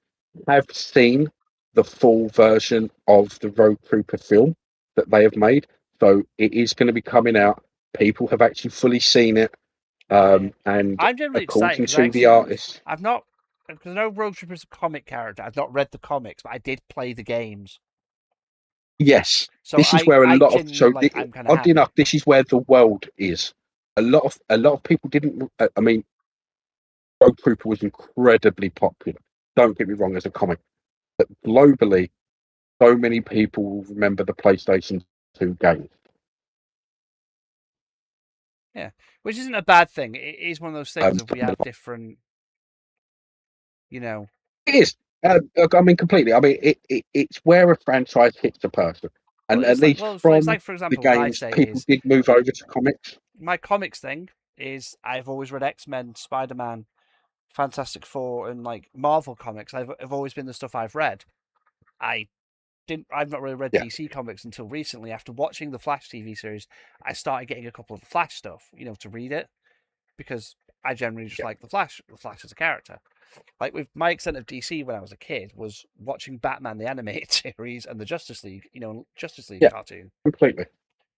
have seen the full version of the Rogue Trooper film that they have made. So it is going to be coming out. People have actually fully seen it. Yeah. And I'm generally excited according because I to the actually artist, I've not because I know Road Tripper's a comic character. I've not read the comics, but I did play the games. yes, So this is where a I lot of genuinely I'm kind of oddly happy. enough, this is where the world is. A lot of people didn't. I mean, Rogue Trooper was incredibly popular. Don't get me wrong, as a comic, but globally, so many people remember the PlayStation 2 games. Yeah, which isn't a bad thing. It is one of those things of we have different, you know. It is. I mean, completely. I mean, it's where a franchise hits a person, Well, and at least it's from like for the example, what I games, say people is did move over to comics. my comics thing is I've always read X-Men, Spider-Man, Fantastic Four, and like Marvel comics. I've always been the stuff I've read. I I've not really read Yeah, DC comics until recently. After watching the Flash TV series, I started getting a couple of the Flash stuff, to read it because I generally just yeah, like the Flash as a character. Like with my extent of DC when I was a kid was watching Batman the animated series and the Justice League, Justice League yeah, cartoon. completely.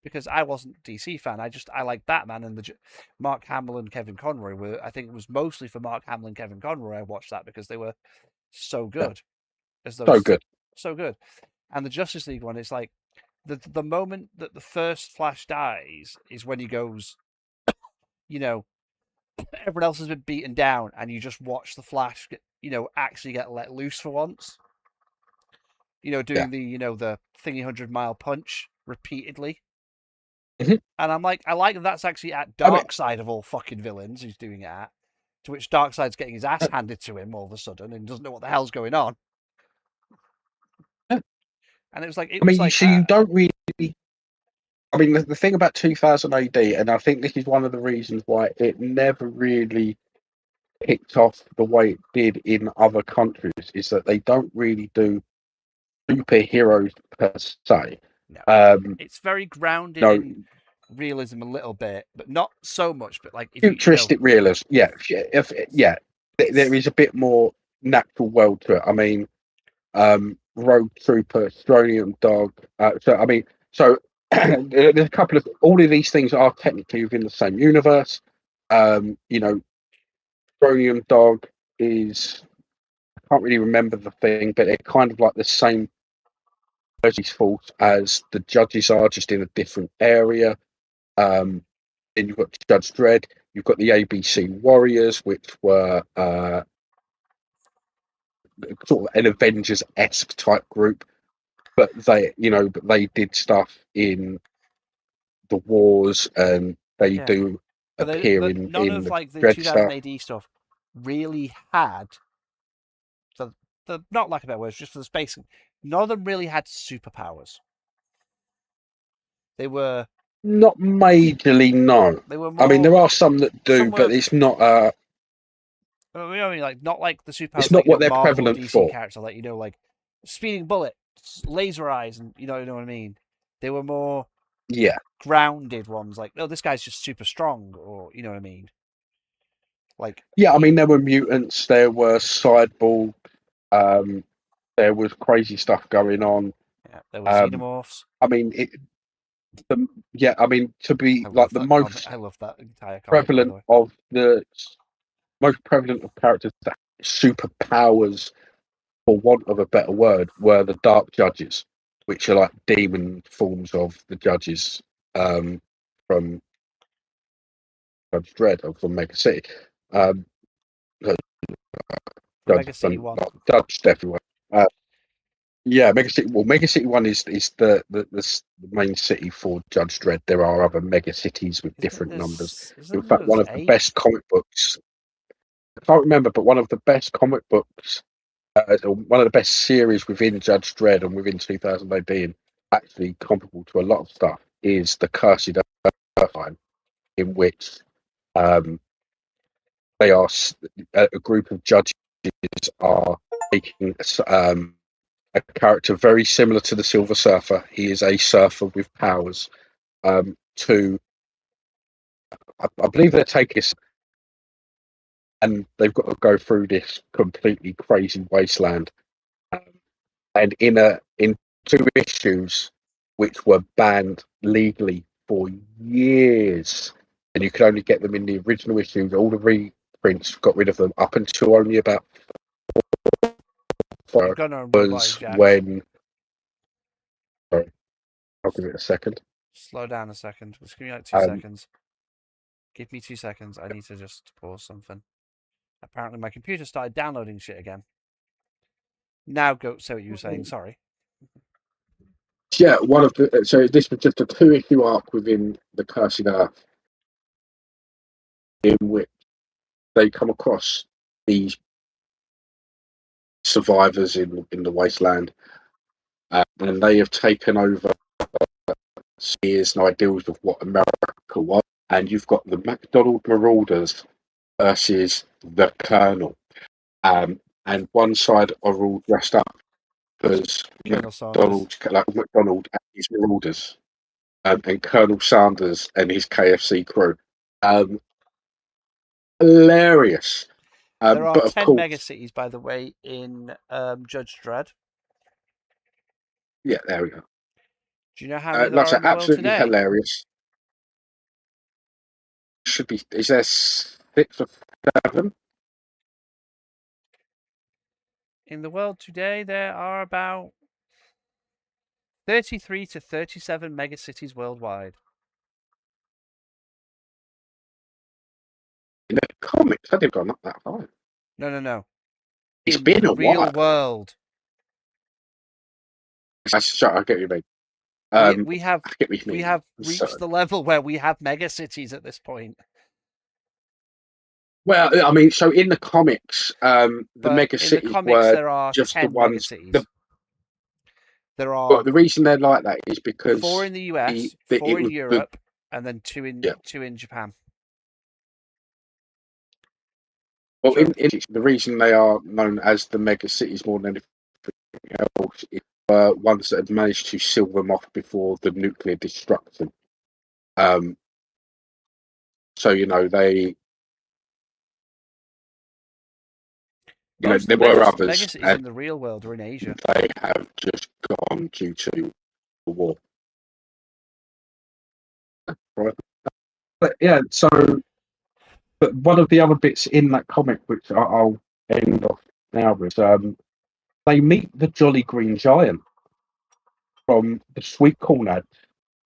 Because I wasn't a DC fan, I like Batman and the Mark Hamill and Kevin Conroy were. I think it was mostly for Mark Hamill and Kevin Conroy. I watched that because they were so Yeah, good, as so those good. so good. And the Justice League one is like the moment that the first Flash dies is when he goes, you know, everyone else has been beaten down, and you just watch the Flash, actually get let loose for once. Yeah, Doing the thingy 100-mile punch repeatedly. hmm And I'm like, I like that that's actually at I mean, Darkseid of all fucking villains who's doing it at. To which Darkseid's getting his ass uh, handed to him all of a sudden and doesn't know what the hell's going on. uh, And it I was mean, like, so you don't really. I mean, the thing about 2000 AD, and I think this is one of the reasons why it never really picked off the way it did in other countries, is that they don't really do superheroes per se. no, Um, it's very grounded no, in realism a little bit, but not so much. But like, if futuristic realism. Yeah, yeah, there it's is a bit more natural world to it. I mean, Rogue Trooper, Strontium Dog. So there's a couple of all of these things are technically within the same universe. You know, Strontium Dog is I can't really remember the thing, but they're kind of like the same fault as the judges are, just in a different area. Um, then you've got Judge Dredd. You've got the ABC Warriors, which were sort of an Avengers esque type group, but they did stuff in the wars, and they yeah. do appear But in none in of the like the Dread 2000 stuff. AD stuff really had the not lack of better words, just for the space. None of them really had superpowers. They were Not majorly, no. they were I mean, more there are some that do, some but were it's not. like not like the It's superpowers like not what they're Marvel or prevalent DC for. character like like speeding bullets, laser eyes, and you know what I mean. They were more Yeah, grounded ones, like this guy's just super strong, or you know what I mean. Like yeah. I he, mean, there were mutants. There were cyborg. Um, there was crazy stuff going on. yeah, there were Um, xenomorphs. I mean, yeah. I mean, to I be like love the that comic. most I love that entire comic, by the prevalent way. of the most prevalent of characters that had superpowers, for want of a better word, were the Dark Judges, which are like demon forms of the judges from Judge Dredd or from Mega City. Um, Mega City One. Judge everywhere. Yeah, Mega City. Well, Mega City One is the main city for Judge Dredd. There are other mega cities with different numbers. In fact, one of the best comic books. I can't remember, but one of the best comic books, one of the best series within Judge Dredd and within 2000 AD, and actually comparable to a lot of stuff, is the Cursed Earth line, in which they are a group of judges are taking a character very similar to the Silver Surfer. He is a surfer with powers. To I believe they're taking this, and they've got to go through this completely crazy wasteland. And in 2 issues, which were banned legally for years, and you could only get them in the original issues. All the reprints got rid of them up until only about You've got no was when. Sorry, I'll give it a second. Slow down a second. Just give me like 2 seconds. Give me 2 seconds. I need to just pause something. Apparently, my computer started downloading shit again. Now go. Say what you were saying. Sorry. Yeah, so this was just a 2-issue arc within the Cursed Earth, in which they come across these survivors in the wasteland, and they have taken over ideas and ideals of what America was. And you've got the McDonald Marauders versus the Colonel, and one side are all dressed up as McDonald and his Marauders, and Colonel Sanders and his KFC crew. Hilarious. There are but of 10 course, mega cities, by the way, in Judge Dredd. Yeah, there we go. Do you know how many there are in the world absolutely today? Hilarious. Should be. Is there 6 or 7? In the world today, there are about 33 to 37 megacities worldwide. In the comics, I didn't go up that high. No. It's been a real while. World. I get you, mate. We have reached the level where we have megacities at this point. Well, I mean, so in the comics, the megacities were there are just 10 the ones. There are. But the reason they're like that is because 4 in the US, 4 in Europe, and then 2 in Japan. Well, the reason they are known as the mega cities more than anything else is ones that had managed to seal them off before the nuclear destruction. So they. There were others. Megacities in the real world are in Asia. They have just gone due to the war. Right. But yeah, so. But one of the other bits in that comic, which I'll end off now with, they meet the Jolly Green Giant from the Sweet Corn ad,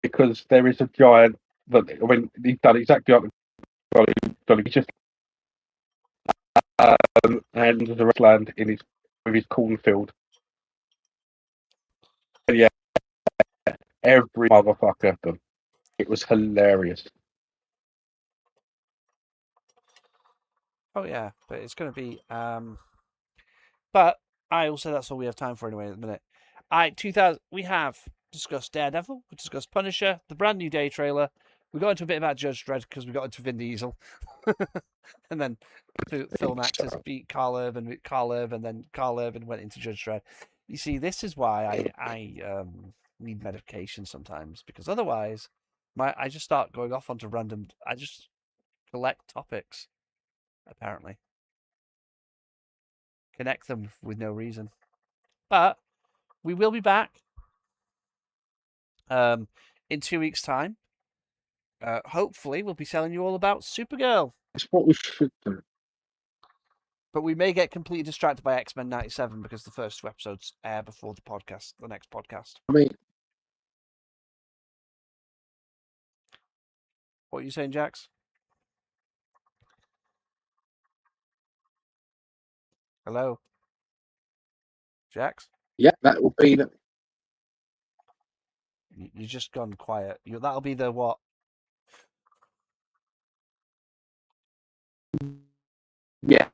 because there is a giant that he's done exactly like Jolly, just and the rest land with his cornfield. And yeah, every motherfucker. It was hilarious. Oh yeah, but it's going to be. But I will say that's all we have time for anyway at the minute. 2000. We have discussed Daredevil. We discussed Punisher, the brand new Day trailer. We got into a bit about Judge Dredd because we got into Vin Diesel, and then film actors beat Carl Urban, and then Carl Urban went into Judge Dredd. You see, this is why I need medication sometimes, because otherwise, I just start going off onto random. I just collect topics, apparently. Connect them with no reason. But we will be back in 2 weeks' time. Hopefully, we'll be telling you all about Supergirl. It's what we should do. But we may get completely distracted by X-Men 97 because the first 2 episodes air before the next podcast. I mean, What are you saying, Jax? Hello? Jax? yeah, that will be the. You've just gone quiet. That'll be the what? Yeah.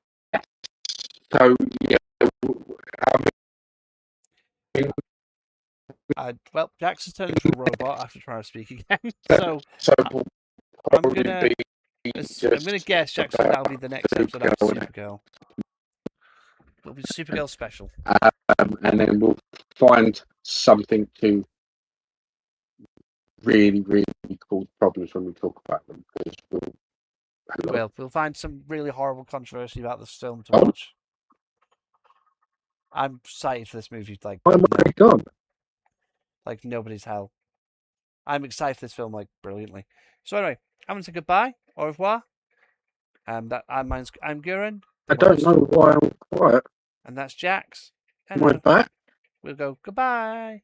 So yeah, I mean, Well, Jax has turned into a robot after trying to speak again. So so I- will I'm probably gonna be I'm gonna just guess Jax said that'll be the next episode after Supergirl, Supergirl. It'll be Supergirl special. and then we'll find something to really, really cause problems when we talk about them because We'll find some really horrible controversy about this film to Oh. watch. I'm excited for this movie, like Why am I gone? like nobody's hell. I'm excited for this film, like brilliantly. So anyway, I'm gonna say goodbye, au revoir. I'm Guren. I don't know why I'm quiet. And that's Jax. Am I back? We'll go goodbye.